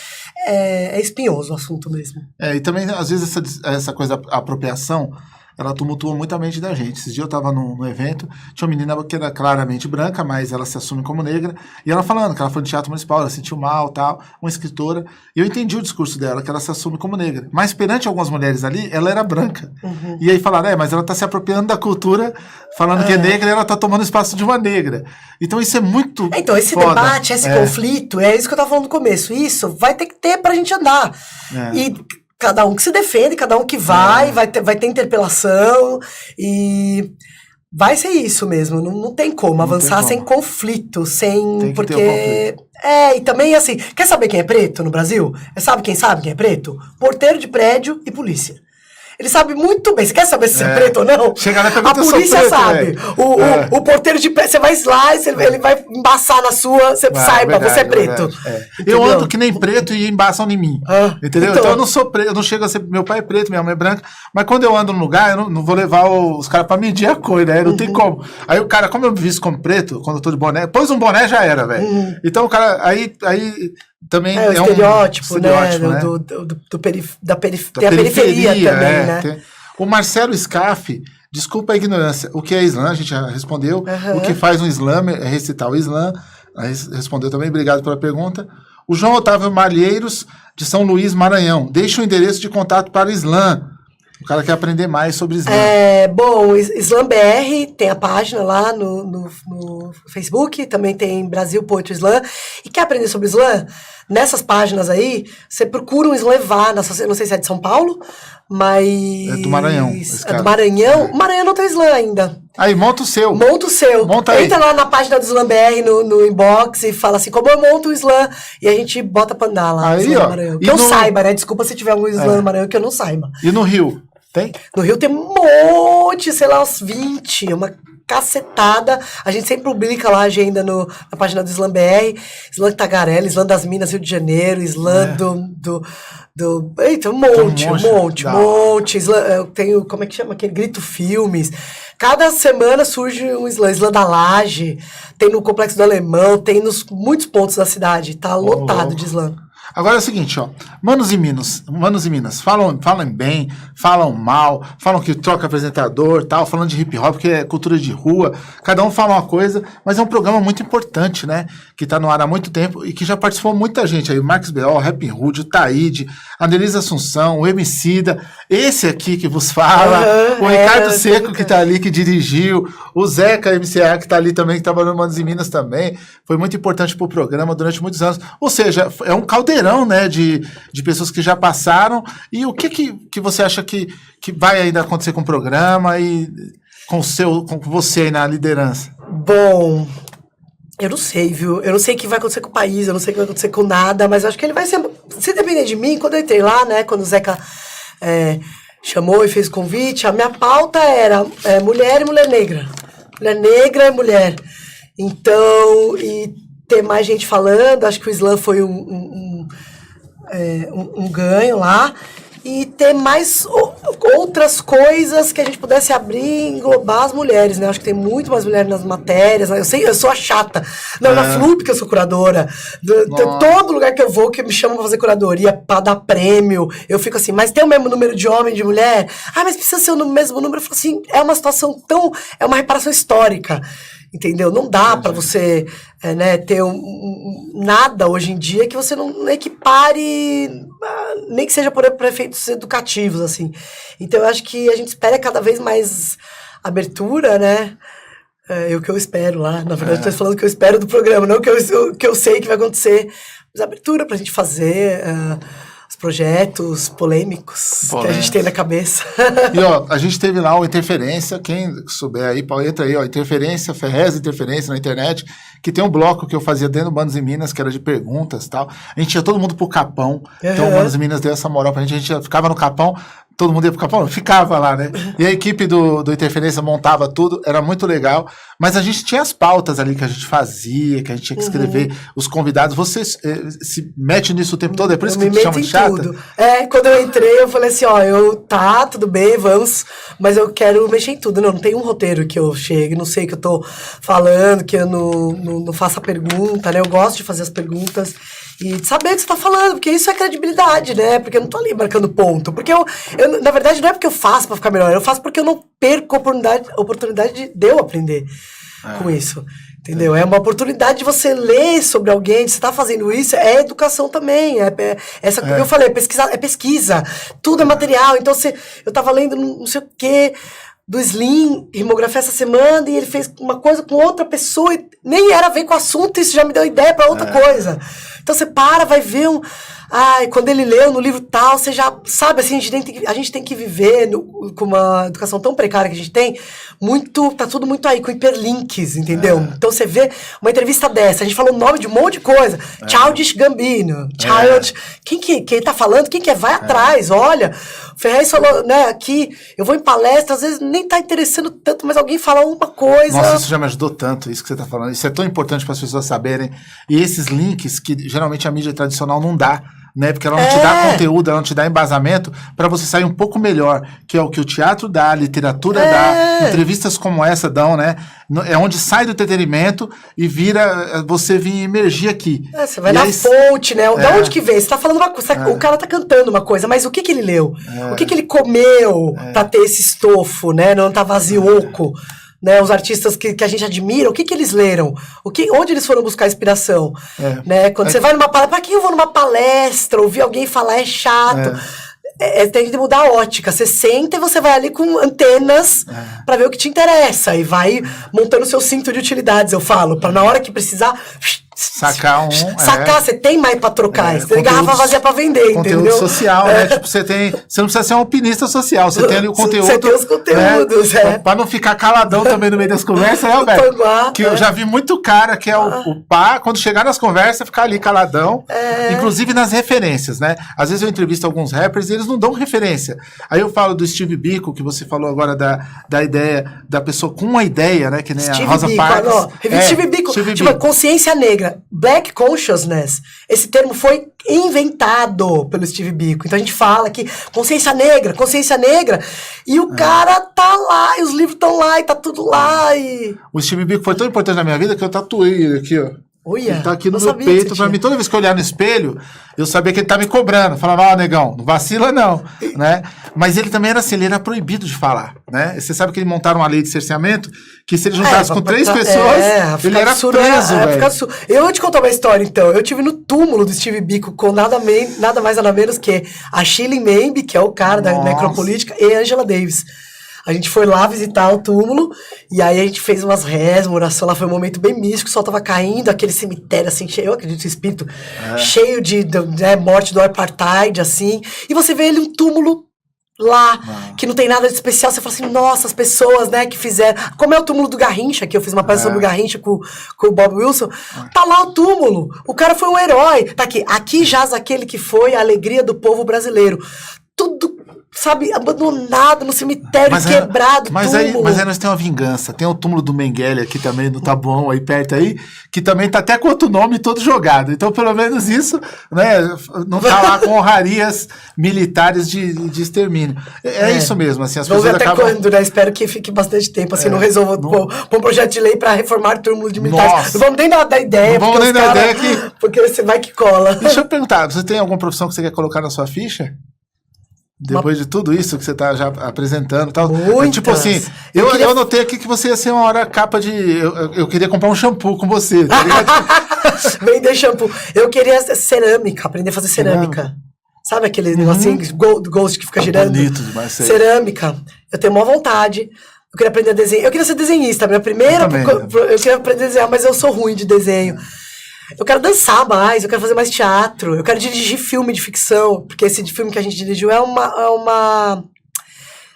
Speaker 6: é espinhoso o assunto mesmo.
Speaker 5: E também, às vezes, essa coisa da apropriação, ela tumultua muito a mente da gente. Esses dias eu estava num evento, tinha uma menina que era claramente branca, mas ela se assume como negra, e ela falando que ela foi no teatro municipal, ela sentiu mal, tal, uma escritora, e eu entendi o discurso dela, que ela se assume como negra. Mas perante algumas mulheres ali, ela era branca. E aí falaram, mas ela está se apropriando da cultura, falando que é negra, e ela está tomando espaço de uma negra. Então isso é muito
Speaker 6: Então esse
Speaker 5: foda.
Speaker 6: Debate, esse conflito, é isso que eu estava falando no começo, isso vai ter que ter pra gente andar. E cada um que se defende, cada um que vai ter interpelação e vai ser isso mesmo, não tem como avançar sem conflito, porque
Speaker 5: ter conflito.
Speaker 6: E também assim, quer saber quem é preto no Brasil? Sabe quem é preto? Porteiro de prédio e polícia. Ele sabe muito bem. Você quer saber se é preto ou não?
Speaker 5: Chega lá e
Speaker 6: a polícia
Speaker 5: preto,
Speaker 6: sabe. O porteiro de prédio, você vai lá, ele vai embaçar na sua, você saiba, verdade, você é preto.
Speaker 5: Eu ando que nem preto e embaçam em mim. Entendeu? Então eu não sou preto, eu não chego a ser. Meu pai é preto, minha mãe é branca, mas quando eu ando num lugar, eu não vou levar os caras pra medir a cor, né? Não tem como. Aí o cara, como eu me visto como preto, quando eu tô de boné, pôs um boné já era, velho. Então o cara, aí também
Speaker 6: o estereótipo, né? Da periferia também, né?
Speaker 5: O Marcelo Scaff, desculpa a ignorância, o que é Islã? A gente já respondeu. O que faz um Islã é recitar o Islã. Respondeu também, obrigado pela pergunta. O João Otávio Malheiros, de São Luís, Maranhão. Deixa o endereço de contato para o Islã. O cara quer aprender mais sobre Islã.
Speaker 6: Bom, Islã BR tem a página lá no Facebook, também tem Brasil Poetry Islã. E quer aprender sobre Islã? Nessas páginas aí, você procura um Islã, não sei se é de São Paulo, mas...
Speaker 5: É do Maranhão.
Speaker 6: É do Maranhão. O Maranhão não tem Islã ainda.
Speaker 5: Aí, monta o seu.
Speaker 6: Monta o seu.
Speaker 5: Monta aí.
Speaker 6: Entra lá na página do Slam BR no inbox e fala assim, como eu monto o slam? E a gente bota pra andar lá.
Speaker 5: Aí,
Speaker 6: Slam
Speaker 5: ó.
Speaker 6: do Maranhão.
Speaker 5: E
Speaker 6: Que eu
Speaker 5: no-
Speaker 6: saiba, né? Desculpa se tiver algum slam do Maranhão que eu não saiba.
Speaker 5: E no Rio? Tem?
Speaker 6: No Rio tem um monte, sei lá, uns 20, uma cacetada. A gente sempre publica lá a agenda na página do Slam BR. Slam Tagarela, Slam das Minas, Rio de Janeiro, Slam Eita, um monte. Slam, eu tenho, como é que chama? Aquele Grito Filmes. Cada semana surge um slam. Slam da Laje, tem no Complexo do Alemão, tem nos muitos pontos da cidade. Tá lotado de slam.
Speaker 5: Agora é o seguinte, ó. Manos e Minas, falam bem, falam mal, falam que troca apresentador, tal, falando de hip hop, que é cultura de rua. Cada um fala uma coisa, mas é um programa muito importante, né? Que tá no ar há muito tempo e que já participou muita gente aí. O Marcos B.O., o Rap Hood, o Taíde, a Denise Assunção, o Emicida, esse aqui que vos fala, o Ricardo Seco, que tá ali, que dirigiu, o Zeca MCA, que tá ali também, que trabalhou no Manos e Minas também. Foi muito importante pro programa durante muitos anos. Ou seja, é um caldeirão, né, de pessoas que já passaram. E o que você acha que vai ainda acontecer com o programa e com você aí na liderança?
Speaker 6: Bom, eu não sei, viu? Eu não sei o que vai acontecer com o país, eu não sei o que vai acontecer com nada, mas acho que ele vai ser... Se depender de mim, quando eu entrei lá, né, quando o Zeca chamou e fez o convite, a minha pauta era mulher e mulher negra. Mulher negra e mulher. Então, e ter mais gente falando, acho que o Slam foi um ganho lá, e ter mais outras coisas que a gente pudesse abrir e englobar as mulheres, né? Acho que tem muito mais mulheres nas matérias, né? Eu sou a chata. Não, na FLUP que eu sou curadora. Todo lugar que eu vou que me chamam pra fazer curadoria, pra dar prêmio, eu fico assim, mas tem o mesmo número de homem e de mulher? Ah, mas precisa ser o mesmo número? Eu falo assim, é uma situação é uma reparação histórica. Entendeu? Não dá para você ter nada hoje em dia que você não equipare, nem que seja por efeitos educativos, assim. Então, eu acho que a gente espera cada vez mais abertura, né? É o que eu espero lá. Na verdade, estou falando o que eu espero do programa, não o que eu sei que vai acontecer. Mas abertura para a gente fazer... os projetos polêmicos que a gente tem na cabeça.
Speaker 5: E, ó, a gente teve lá o Interferência, quem souber aí, entra aí, ó, Interferência, Ferrez Interferência na internet, que tem um bloco que eu fazia dentro do Manos e Minas, que era de perguntas e tal. A gente ia todo mundo pro Capão, então o Manos e Minas deu essa moral pra gente, a gente ficava no Capão, todo mundo ia pro Capão, ficava lá, né? E a equipe do Interferência montava tudo, era muito legal, mas a gente tinha as pautas ali que a gente fazia, que a gente tinha que escrever, os convidados. Você se mete nisso o tempo todo, é por isso que te chamam de chata?
Speaker 6: Tudo. Quando eu entrei, eu falei assim, tudo bem, vamos, mas eu quero mexer em tudo. Não tem um roteiro que eu chegue, não sei o que eu tô falando, que eu não faço a pergunta, né? Eu gosto de fazer as perguntas e de saber o que você tá falando, porque isso é credibilidade, né? Porque eu não tô ali marcando ponto. Porque eu na verdade, não é porque eu faço pra ficar melhor, eu faço porque eu não perco a oportunidade de eu aprender com isso. Entendeu? É uma oportunidade de você ler sobre alguém, de você tá fazendo isso, é educação também. Essa que eu falei, é pesquisa, tudo é material. Então, eu tava lendo não sei o quê do Slim, rimografia essa semana, e ele fez uma coisa com outra pessoa, e nem era a ver com o assunto, isso já me deu ideia para outra coisa. Então você vai ver quando ele leu no livro tal, você já sabe, assim, a gente tem que viver com uma educação tão precária que a gente tem, tá tudo muito aí, com hiperlinks, entendeu? Então você vê uma entrevista dessa, a gente falou o nome de um monte de coisa, Childish Gambino, quem tá falando, quem que é? Vai atrás, olha, o Ferrez falou, né, aqui, eu vou em palestra, às vezes nem tá interessando tanto, mas alguém fala uma coisa.
Speaker 5: Nossa, isso já me ajudou tanto, isso que você tá falando, isso é tão importante para as pessoas saberem, e esses links que geralmente a mídia tradicional não dá, né? Porque ela não te dá conteúdo, ela não te dá embasamento para você sair um pouco melhor, que é o que o teatro dá, a literatura dá, entrevistas como essa dão, né? É onde sai do entretenimento e vira você vir emergir aqui.
Speaker 6: Você vai na fonte, né? Da onde que vem? Você tá falando uma coisa, o cara tá cantando uma coisa, mas o que ele leu? O que ele comeu pra ter esse estofo, né? Não tá vazio, oco. Né, os artistas que a gente admira, o que eles leram? Onde eles foram buscar inspiração? Né? Quando você vai numa palestra, pra que eu vou numa palestra? Ouvir alguém falar é chato. Tem que mudar a ótica. Você senta e você vai ali com antenas pra ver o que te interessa. E vai montando o seu cinto de utilidades, eu falo. Pra na hora que precisar,
Speaker 5: Sacar um...
Speaker 6: Sacar, você tem mais pra trocar. Você tem
Speaker 5: conteúdo-
Speaker 6: garrafa vazia pra vender,
Speaker 5: Conteúdo
Speaker 6: entendeu?
Speaker 5: social, né? Tipo, você não precisa ser um alpinista social, você tem ali o conteúdo.
Speaker 6: Você tem os conteúdos,
Speaker 5: né? Pra não ficar caladão também no meio das conversas, né, Alberto?
Speaker 6: Panguá,
Speaker 5: Que eu já vi muito cara que é o pá, quando chegar nas conversas, ficar ali caladão. Inclusive nas referências, né? Às vezes eu entrevisto alguns rappers e eles não dão referência. Aí eu falo do Steve Biko, que você falou agora da ideia, da pessoa com uma ideia, né? Que nem
Speaker 6: Steve
Speaker 5: a Rosa
Speaker 6: Biko,
Speaker 5: Parks.
Speaker 6: Steve Biko,
Speaker 5: Steve
Speaker 6: tipo,
Speaker 5: Biko.
Speaker 6: consciência negra, Black Consciousness, esse termo foi inventado pelo Steve Biko. Então a gente fala que consciência negra, e o cara tá lá, e os livros estão lá, e tá tudo lá, e...
Speaker 5: O Steve Biko foi tão importante na minha vida que eu tatuei ele aqui, ó.
Speaker 6: Olha,
Speaker 5: Ele tá aqui no
Speaker 6: não
Speaker 5: meu
Speaker 6: sabia que
Speaker 5: peito
Speaker 6: você
Speaker 5: pra
Speaker 6: tinha.
Speaker 5: mim. Toda vez que eu olhar no espelho, eu sabia que ele tá me cobrando. Falava, negão, não vacila não, né? Mas ele também era assim, ele era proibido de falar, né? Você sabe que ele montaram uma lei de cerceamento que se ele juntasse com 3 pessoas, ele era preso, velho.
Speaker 6: Eu vou te contar uma história, então. Eu tive no túmulo do Steve Biko com nada mais nada menos que a Shirley Mamie, que é o cara da necropolítica, e a Angela Davis. A gente foi lá visitar o túmulo, e aí a gente fez umas rezas, uma oração lá, foi um momento bem místico, o sol tava caindo, aquele cemitério assim, cheio, eu acredito no espírito, cheio de morte do apartheid, assim, e você vê ele um túmulo lá, que não tem nada de especial, você fala assim, nossa, as pessoas, né, que fizeram, como é o túmulo do Garrincha, que eu fiz uma peça sobre o Garrincha com o Bob Wilson, tá lá o túmulo, o cara foi um herói, tá aqui jaz aquele que foi a alegria do povo brasileiro, tudo, sabe, abandonado no cemitério, quebrado,
Speaker 5: mas
Speaker 6: túmulo.
Speaker 5: Mas aí nós temos uma vingança. Tem o túmulo do Mengele aqui também, no Taboão, aí perto aí, que também tá até com outro nome todo jogado. Então, pelo menos isso, né, não tá lá com honrarias militares de extermínio. É isso mesmo, assim, as
Speaker 6: Vamos ver
Speaker 5: pessoas
Speaker 6: até
Speaker 5: acabam...
Speaker 6: quando, né? Espero que fique bastante tempo, assim, não resolva pôr um projeto de lei pra reformar túmulos de militares.
Speaker 5: Nossa.
Speaker 6: Não vamos nem dar ideia,
Speaker 5: Não vamos nem dar ideia que...
Speaker 6: porque você vai que cola.
Speaker 5: Deixa eu perguntar, você tem alguma profissão que você quer colocar na sua ficha? Depois de tudo isso que você tá já apresentando e tal.
Speaker 6: Muitas.
Speaker 5: Tipo assim, eu anotei aqui que você ia ser uma hora capa de... Eu queria comprar um shampoo com você, tá ligado?
Speaker 6: Vender shampoo. Eu queria cerâmica, aprender a fazer cerâmica. Sabe aquele negocinho Ghost que fica girando?
Speaker 5: Bonito demais.
Speaker 6: Cerâmica. Eu tenho uma vontade. Eu queria aprender a desenhar. Eu queria ser desenhista. Minha primeira... Eu queria aprender a desenhar, mas eu sou ruim de desenho. Eu quero dançar mais, eu quero fazer mais teatro, eu quero dirigir filme de ficção, porque esse filme que a gente dirigiu é um documentário.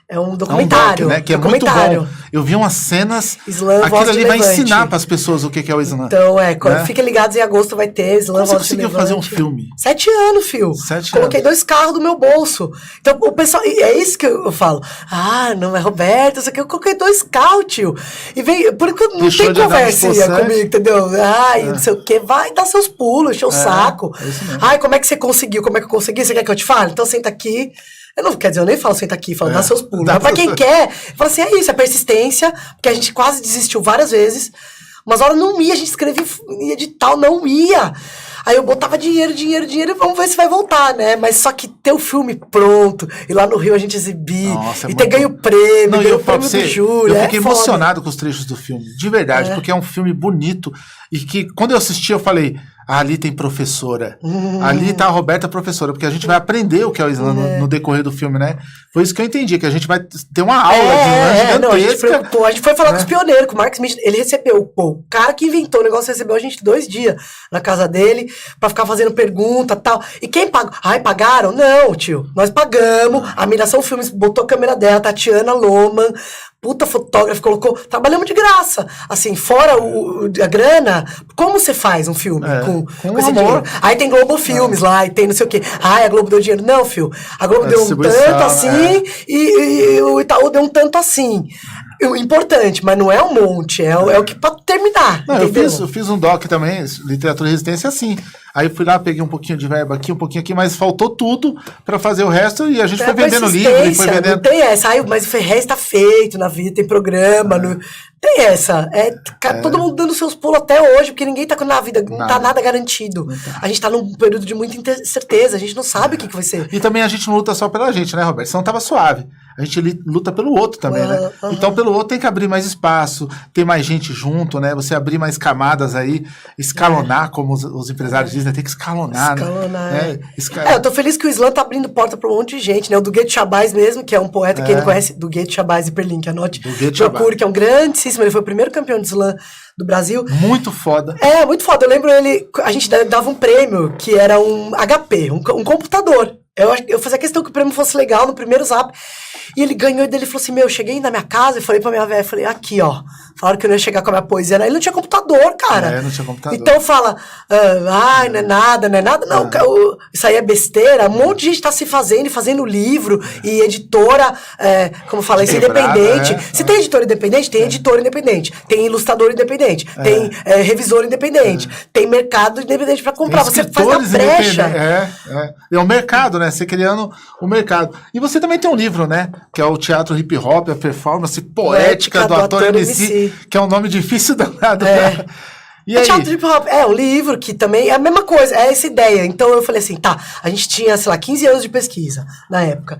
Speaker 5: É um doc, né? Que é muito bom. Eu vi umas cenas.
Speaker 6: Islã,
Speaker 5: aquilo ali vai ensinar para as pessoas o que é o Islã.
Speaker 6: Então, fiquem ligados, em agosto vai ter Islã.
Speaker 5: Como você conseguiu fazer um filme?
Speaker 6: 7 anos, fio.
Speaker 5: 7 anos.
Speaker 6: Coloquei 2 carros do meu bolso. Então, o pessoal... É isso que eu falo. Ah, não é Roberto, isso aqui. Eu coloquei 2 carros, tio. E vem... Por enquanto não tem conversinha comigo, entendeu? Ai, não sei o quê. Vai dar seus pulos, encher o saco. Ai, como é que você conseguiu? Como é que eu consegui? Você quer que eu te fale? Então, senta aqui. Eu não, quer dizer, eu nem falo senta aqui, falo dá seus pulos. Mas pra quem quer, fala assim, é isso, é persistência, porque a gente quase desistiu várias vezes, mas a hora não ia, a gente escrevia em edital, não ia. Aí eu botava dinheiro, e vamos ver se vai voltar, né? Mas só que ter o filme pronto, e lá no Rio a gente exibir, e ter ganho prêmio,
Speaker 5: não,
Speaker 6: ganho o prêmio do júri.
Speaker 5: Eu fiquei emocionado com os trechos do filme, de verdade, porque é um filme bonito, e que quando eu assisti eu falei... ali tem professora. Ali tá a Roberta professora, porque a gente vai aprender o que é o Islã no decorrer do filme, né? Foi isso que eu entendi, que a gente vai ter uma aula de Islã gigantesca.
Speaker 6: A gente foi falar com os pioneiros, com o Mark Smith, ele recebeu, o cara que inventou o negócio recebeu a gente 2 dias na casa dele, pra ficar fazendo pergunta e tal. E quem pagou? Ai, pagaram? Não, tio, nós pagamos, a Miração Filmes botou a câmera dela, Tatiana Loman, puta fotógrafa, colocou, trabalhamos de graça, assim, fora a grana, como você faz um filme com esse dinheiro? Aí tem Globo Filmes lá, e tem não sei o quê, a Globo deu dinheiro, não, filho, a Globo deu um tanto assim, e o Itaú deu um tanto assim, importante, mas não é um monte, é o que pra terminar,
Speaker 5: não,
Speaker 6: entendeu?
Speaker 5: eu fiz um doc também, Literatura e Resistência, assim. Aí fui lá, peguei um pouquinho de verba aqui, um pouquinho aqui, mas faltou tudo pra fazer o resto e a gente foi vendendo livro, e foi vendendo...
Speaker 6: Não tem essa, mas o Ferrez tá feito na vida, tem programa, tem essa. Todo mundo dando seus pulos até hoje, porque ninguém tá na vida, não tá nada garantido. A gente tá num período de muita incerteza, a gente não sabe o que vai ser.
Speaker 5: E também a gente não luta só pela gente, né, Roberto? Senão tava suave. A gente luta pelo outro também, né? Então, pelo outro tem que abrir mais espaço, ter mais gente junto, né? Você abrir mais camadas aí, escalonar, como os empresários dizem, né? Tem que escalonar, né?
Speaker 6: Eu tô feliz que o Islã tá abrindo porta pra um monte de gente, né? O do Gueto Shabazz mesmo, que é um poeta que ele conhece, do Gueto Shabazz e Perlin, que anote, procure, que é um grandíssimo, ele foi o primeiro campeão de Islã do Brasil.
Speaker 5: Muito foda.
Speaker 6: É, muito foda. Eu lembro a gente dava um prêmio que era um HP, um computador. Eu fazia questão que o prêmio fosse legal no primeiro Zap. E ele ganhou, e ele falou assim, cheguei na minha casa e falei pra minha velha, falei, aqui, ó. Falaram que eu não ia chegar com a minha poesia. Ele não tinha computador, cara.
Speaker 5: Não tinha computador.
Speaker 6: Então fala, não é nada. Não, isso aí é besteira. Um monte de gente tá se fazendo livro e editora, como fala isso, independente. Se tem editora independente, tem editor independente. Tem ilustrador independente. Tem revisor independente. Tem mercado independente pra comprar. Você faz na brecha.
Speaker 5: É um mercado, né? Você criando o mercado. E você também tem um livro, né? Que é o Teatro Hip Hop, a performance poética do ator MC, que é um nome difícil danado. E aí?
Speaker 6: Teatro Hip Hop é um livro que também é a mesma coisa, é essa ideia. Então eu falei assim, a gente tinha, sei lá, 15 anos de pesquisa na época.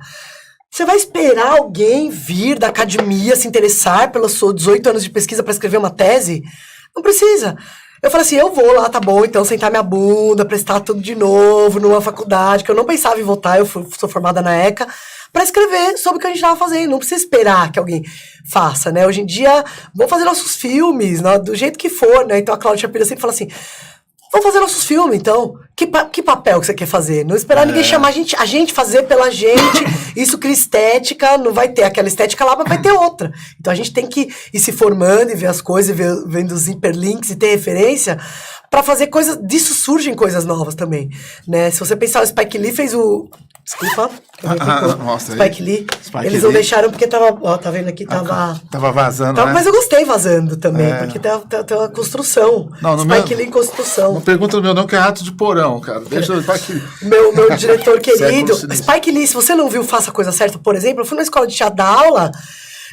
Speaker 6: Você vai esperar alguém vir da academia se interessar pelos seus 18 anos de pesquisa para escrever uma tese? Não precisa. Eu falei assim, eu vou lá, tá bom, então sentar minha bunda, prestar tudo de novo numa faculdade, que eu não pensava em voltar, eu sou formada na ECA, para escrever sobre o que a gente estava fazendo. Não precisa esperar que alguém faça, né? Hoje em dia, vamos fazer nossos filmes, né? Do jeito que for, né? Então a Cláudia Shapira sempre fala assim, vamos fazer nossos filmes, então. Que papel que você quer fazer? Não esperar ninguém chamar a gente fazer pela gente. Isso cria estética, não vai ter aquela estética lá, mas vai ter outra. Então a gente tem que ir se formando e ver as coisas, vendo os hiperlinks e ter referência para fazer coisas. Disso surgem coisas novas também, né? Se você pensar, o Spike Lee fez o... Desculpa. Spike Lee. Eles não deixaram porque tava... Ó, tá vendo aqui?
Speaker 5: Tava vazando, né?
Speaker 6: Mas eu gostei vazando também, porque tem uma construção.
Speaker 5: Não,
Speaker 6: Spike Lee em construção.
Speaker 5: Não pergunta no meu não, que é Rato de Porão, cara. Deixa o Spike Lee.
Speaker 6: Meu diretor querido. Spike Lee, se você não viu Faça a Coisa Certa, por exemplo, eu fui na escola de teatro dar aula...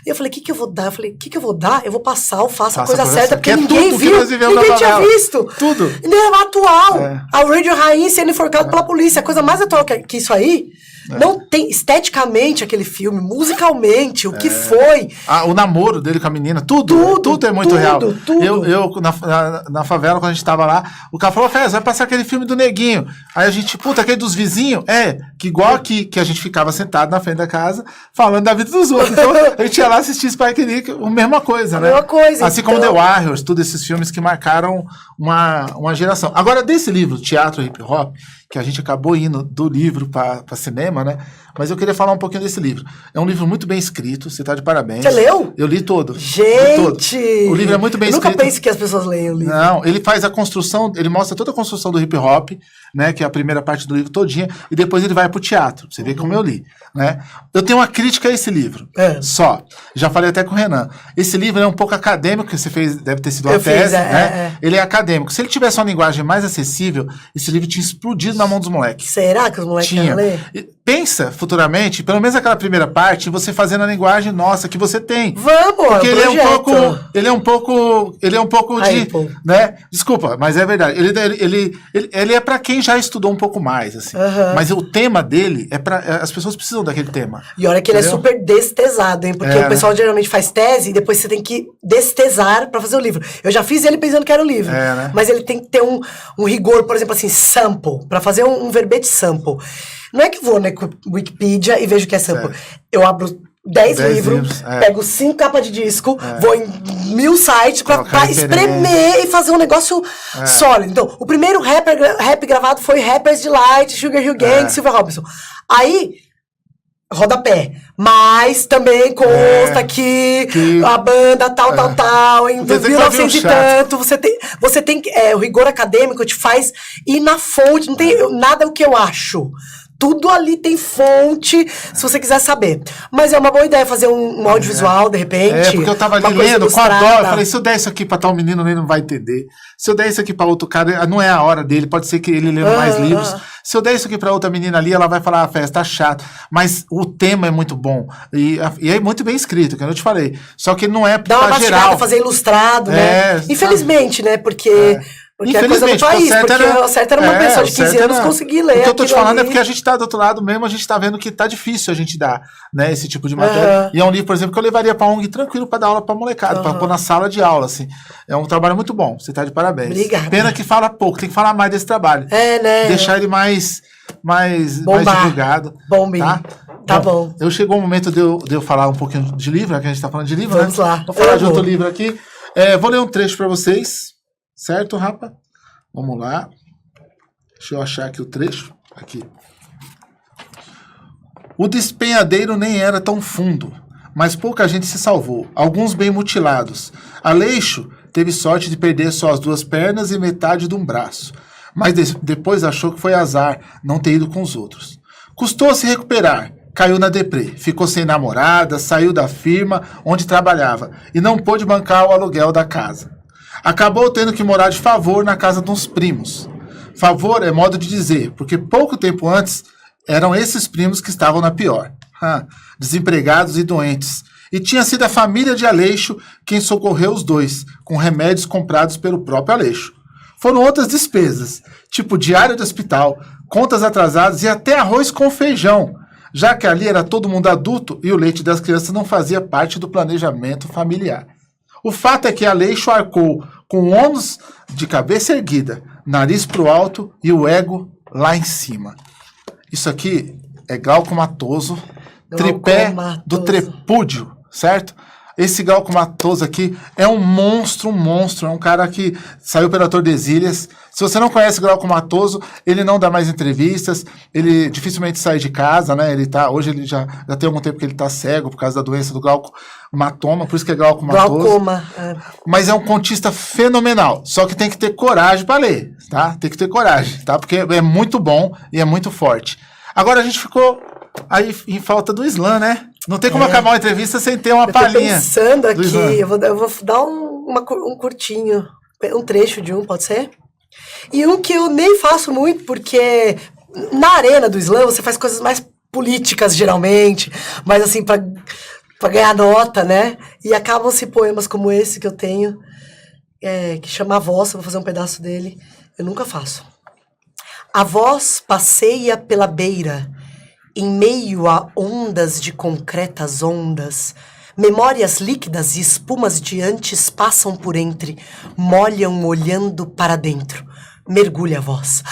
Speaker 6: E eu falei, o que eu vou dar? Eu falei, o que eu vou dar? Eu vou passar o Faça a Coisa Certa, porque ninguém viu, ninguém tinha visto.
Speaker 5: Tudo.
Speaker 6: E não é atual. A Radio Rainha sendo enforcado pela polícia. A coisa mais atual que isso aí, não tem esteticamente aquele filme, musicalmente, o que foi.
Speaker 5: O namoro dele com a menina, tudo é muito real. Eu na favela, quando a gente tava lá, o cara falou, Fez, vai passar aquele filme do Neguinho. Aí a gente, aquele dos vizinhos, que igual aqui, que a gente ficava sentado na frente da casa, falando da vida dos outros. Então, a gente ia lá assistir Spike Lee, a mesma coisa, né?
Speaker 6: Mesma coisa.
Speaker 5: Assim como The Warriors, todos esses filmes que marcaram uma geração. Agora, desse livro, Teatro Hip Hop, que a gente acabou indo do livro para cinema, né? Mas eu queria falar um pouquinho desse livro. É um livro muito bem escrito, você tá de parabéns.
Speaker 6: Você leu?
Speaker 5: Eu li todo.
Speaker 6: Gente!
Speaker 5: O livro é muito bem escrito.
Speaker 6: Eu nunca penso que as pessoas leiam o livro.
Speaker 5: Não, ele faz a construção, ele mostra toda a construção do hip hop, né? Que é a primeira parte do livro todinha, e depois ele vai pro teatro. Você vê como eu li, né? Eu tenho uma crítica a esse livro. Só. Já falei até com o Renan. Esse livro é um pouco acadêmico, que você fez, deve ter sido uma tese, né? Ele é acadêmico. Se ele tivesse uma linguagem mais acessível, esse livro tinha explodido na mão dos moleques.
Speaker 6: Será que os moleques iam ler?
Speaker 5: Pensa futuramente, pelo menos aquela primeira parte, você fazendo a linguagem nossa que você tem.
Speaker 6: Vamos,
Speaker 5: porque ele é um pouco de, né? Desculpa, mas é verdade. Ele é para quem já estudou um pouco mais, assim. Mas o tema dele é para as pessoas precisam daquele tema.
Speaker 6: E olha que ele é super destesado, hein? Porque o pessoal geralmente faz tese e depois você tem que destesar para fazer o livro. Eu já fiz ele pensando que era o livro,
Speaker 5: né?
Speaker 6: mas ele tem que ter um rigor, por exemplo, assim, sample, para fazer um verbete sample. Não é que eu vou na Wikipedia e vejo que é sample. Eu abro 10 livros, pego 5 capas de disco, vou em 1000 sites pra espremer e fazer um negócio sólido. Então, o primeiro rap gravado foi Rappers Delight, Sugar Hill Gang, Silver Robinson. Aí, rodapé. Mas também consta que a banda tal, em 1900 e tanto, você tem o rigor acadêmico te faz ir na fonte, não tem nada o que eu acho. Tudo ali tem fonte, se você quiser saber. Mas é uma boa ideia fazer um audiovisual, de repente.
Speaker 5: Porque eu tava ali lendo com a dó. Eu falei, se eu der isso aqui pra tal menino, ele não vai entender. Se eu der isso aqui pra outro cara, não é a hora dele. Pode ser que ele lendo mais livros. Se eu der isso aqui pra outra menina ali, ela vai falar, festa, tá chato. Mas o tema é muito bom. E é muito bem escrito, que eu te falei. Só que não é pra geral. Dá uma mastigada,
Speaker 6: fazer ilustrado, né? Infelizmente, né? Porque... Porque é coisa do país, porque o certo era uma pessoa de 15 anos conseguir ler.
Speaker 5: O que eu tô te falando é porque a gente tá do outro lado mesmo, a gente tá vendo que tá difícil a gente dar, né, esse tipo de matéria. E é um livro, por exemplo, que eu levaria pra ONG tranquilo pra dar aula pra molecada, pra pôr na sala de aula, assim. É um trabalho muito bom, você tá de parabéns.
Speaker 6: Obrigada.
Speaker 5: Pena que fala pouco, tem que falar mais desse trabalho.
Speaker 6: Né?
Speaker 5: Deixar ele mais divulgado.
Speaker 6: Tá bom.
Speaker 5: Chegou o momento de eu falar um pouquinho de livro, né, que a gente tá falando de livro,
Speaker 6: Vamos lá.
Speaker 5: Vou falar de outro livro aqui. Vou ler um trecho para vocês, certo, Rapa? Vamos lá. Deixa eu achar aqui o trecho. Aqui. O despenhadeiro nem era tão fundo, mas pouca gente se salvou, alguns bem mutilados. Aleixo teve sorte de perder só as 2 pernas e metade de um braço, mas depois achou que foi azar não ter ido com os outros. Custou se recuperar, caiu na deprê, ficou sem namorada, saiu da firma onde trabalhava e não pôde bancar o aluguel da casa. Acabou tendo que morar de favor na casa de uns primos. Favor é modo de dizer, porque pouco tempo antes eram esses primos que estavam na pior. Desempregados e doentes. E tinha sido a família de Aleixo quem socorreu os 2, com remédios comprados pelo próprio Aleixo. Foram outras despesas, tipo diário de hospital, contas atrasadas e até arroz com feijão, já que ali era todo mundo adulto e o leite das crianças não fazia parte do planejamento familiar. O fato é que Aleixo arcou com o ônus de cabeça erguida, nariz pro alto e o ego lá em cima. Isso aqui é Glauco Matoso, tripé do trepúdio, certo? Esse Glauco Matoso aqui é um monstro, é um cara que saiu pela Tordesilhas. Se você não conhece Glauco Matoso, ele não dá mais entrevistas, ele dificilmente sai de casa, né? Hoje ele já tem algum tempo que ele tá cego por causa da doença do glaucomatoma, por isso que é Glauco Matoso.
Speaker 6: Glaucoma.
Speaker 5: Mas é um contista fenomenal, só que tem que ter coragem para ler, tá? Tem que ter coragem, tá? Porque é muito bom e é muito forte. Agora a gente ficou aí em falta do slam, né? Não tem como acabar uma entrevista sem ter uma palhinha.
Speaker 6: Eu tô pensando aqui, eu vou dar um curtinho, um trecho de um, pode ser? E um que eu nem faço muito, porque na arena do slam você faz coisas mais políticas, geralmente, mas assim, pra ganhar nota, né? E acabam-se poemas como esse que eu tenho, que chama A Voz, eu vou fazer um pedaço dele, eu nunca faço. A voz passeia pela beira, em meio a ondas de concretas ondas, memórias líquidas e espumas de antes passam por entre, molham olhando para dentro. Mergulha a voz.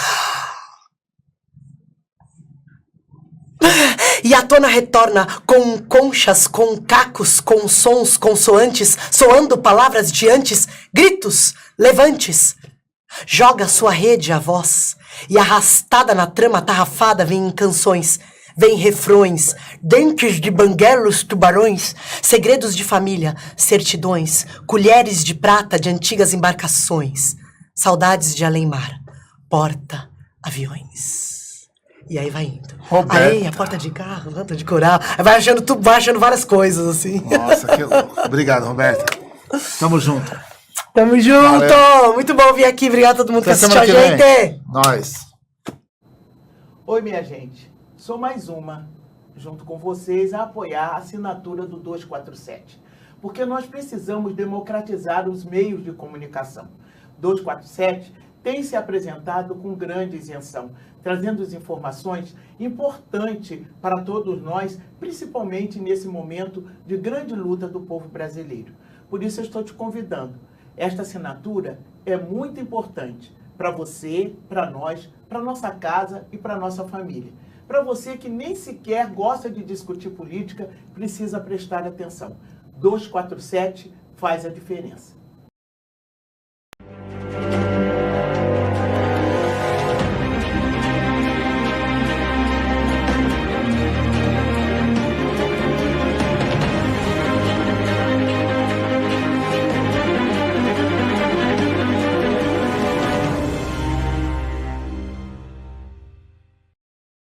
Speaker 6: E a tona retorna com conchas, com cacos, com sons consoantes, soando palavras de antes, gritos, levantes. Joga sua rede a voz, e arrastada na trama tarrafada vem em canções, vem refrões, dentes de banguelos, tubarões, segredos de família, certidões, colheres de prata de antigas embarcações, saudades de além-mar, porta, aviões. E aí vai indo.
Speaker 5: Roberta.
Speaker 6: Aí a porta de carro, nota de coral, vai achando várias coisas, assim.
Speaker 5: Nossa, que louco. Obrigado, Roberta. Tamo junto.
Speaker 6: Tamo junto!
Speaker 5: Valeu.
Speaker 6: Muito bom vir aqui, obrigado a todo mundo que
Speaker 5: Até
Speaker 6: assistiu a
Speaker 5: semana que vem.
Speaker 6: gente!
Speaker 5: Nós.
Speaker 7: Oi, minha gente. Sou mais uma, junto com vocês, a apoiar a assinatura do 247. Porque nós precisamos democratizar os meios de comunicação. 247 tem se apresentado com grande isenção, trazendo as informações importantes para todos nós, principalmente nesse momento de grande luta do povo brasileiro. Por isso eu estou te convidando. Esta assinatura é muito importante para você, para nós, para nossa casa e para nossa família. Para você que nem sequer gosta de discutir política, precisa prestar atenção. 247 faz a diferença.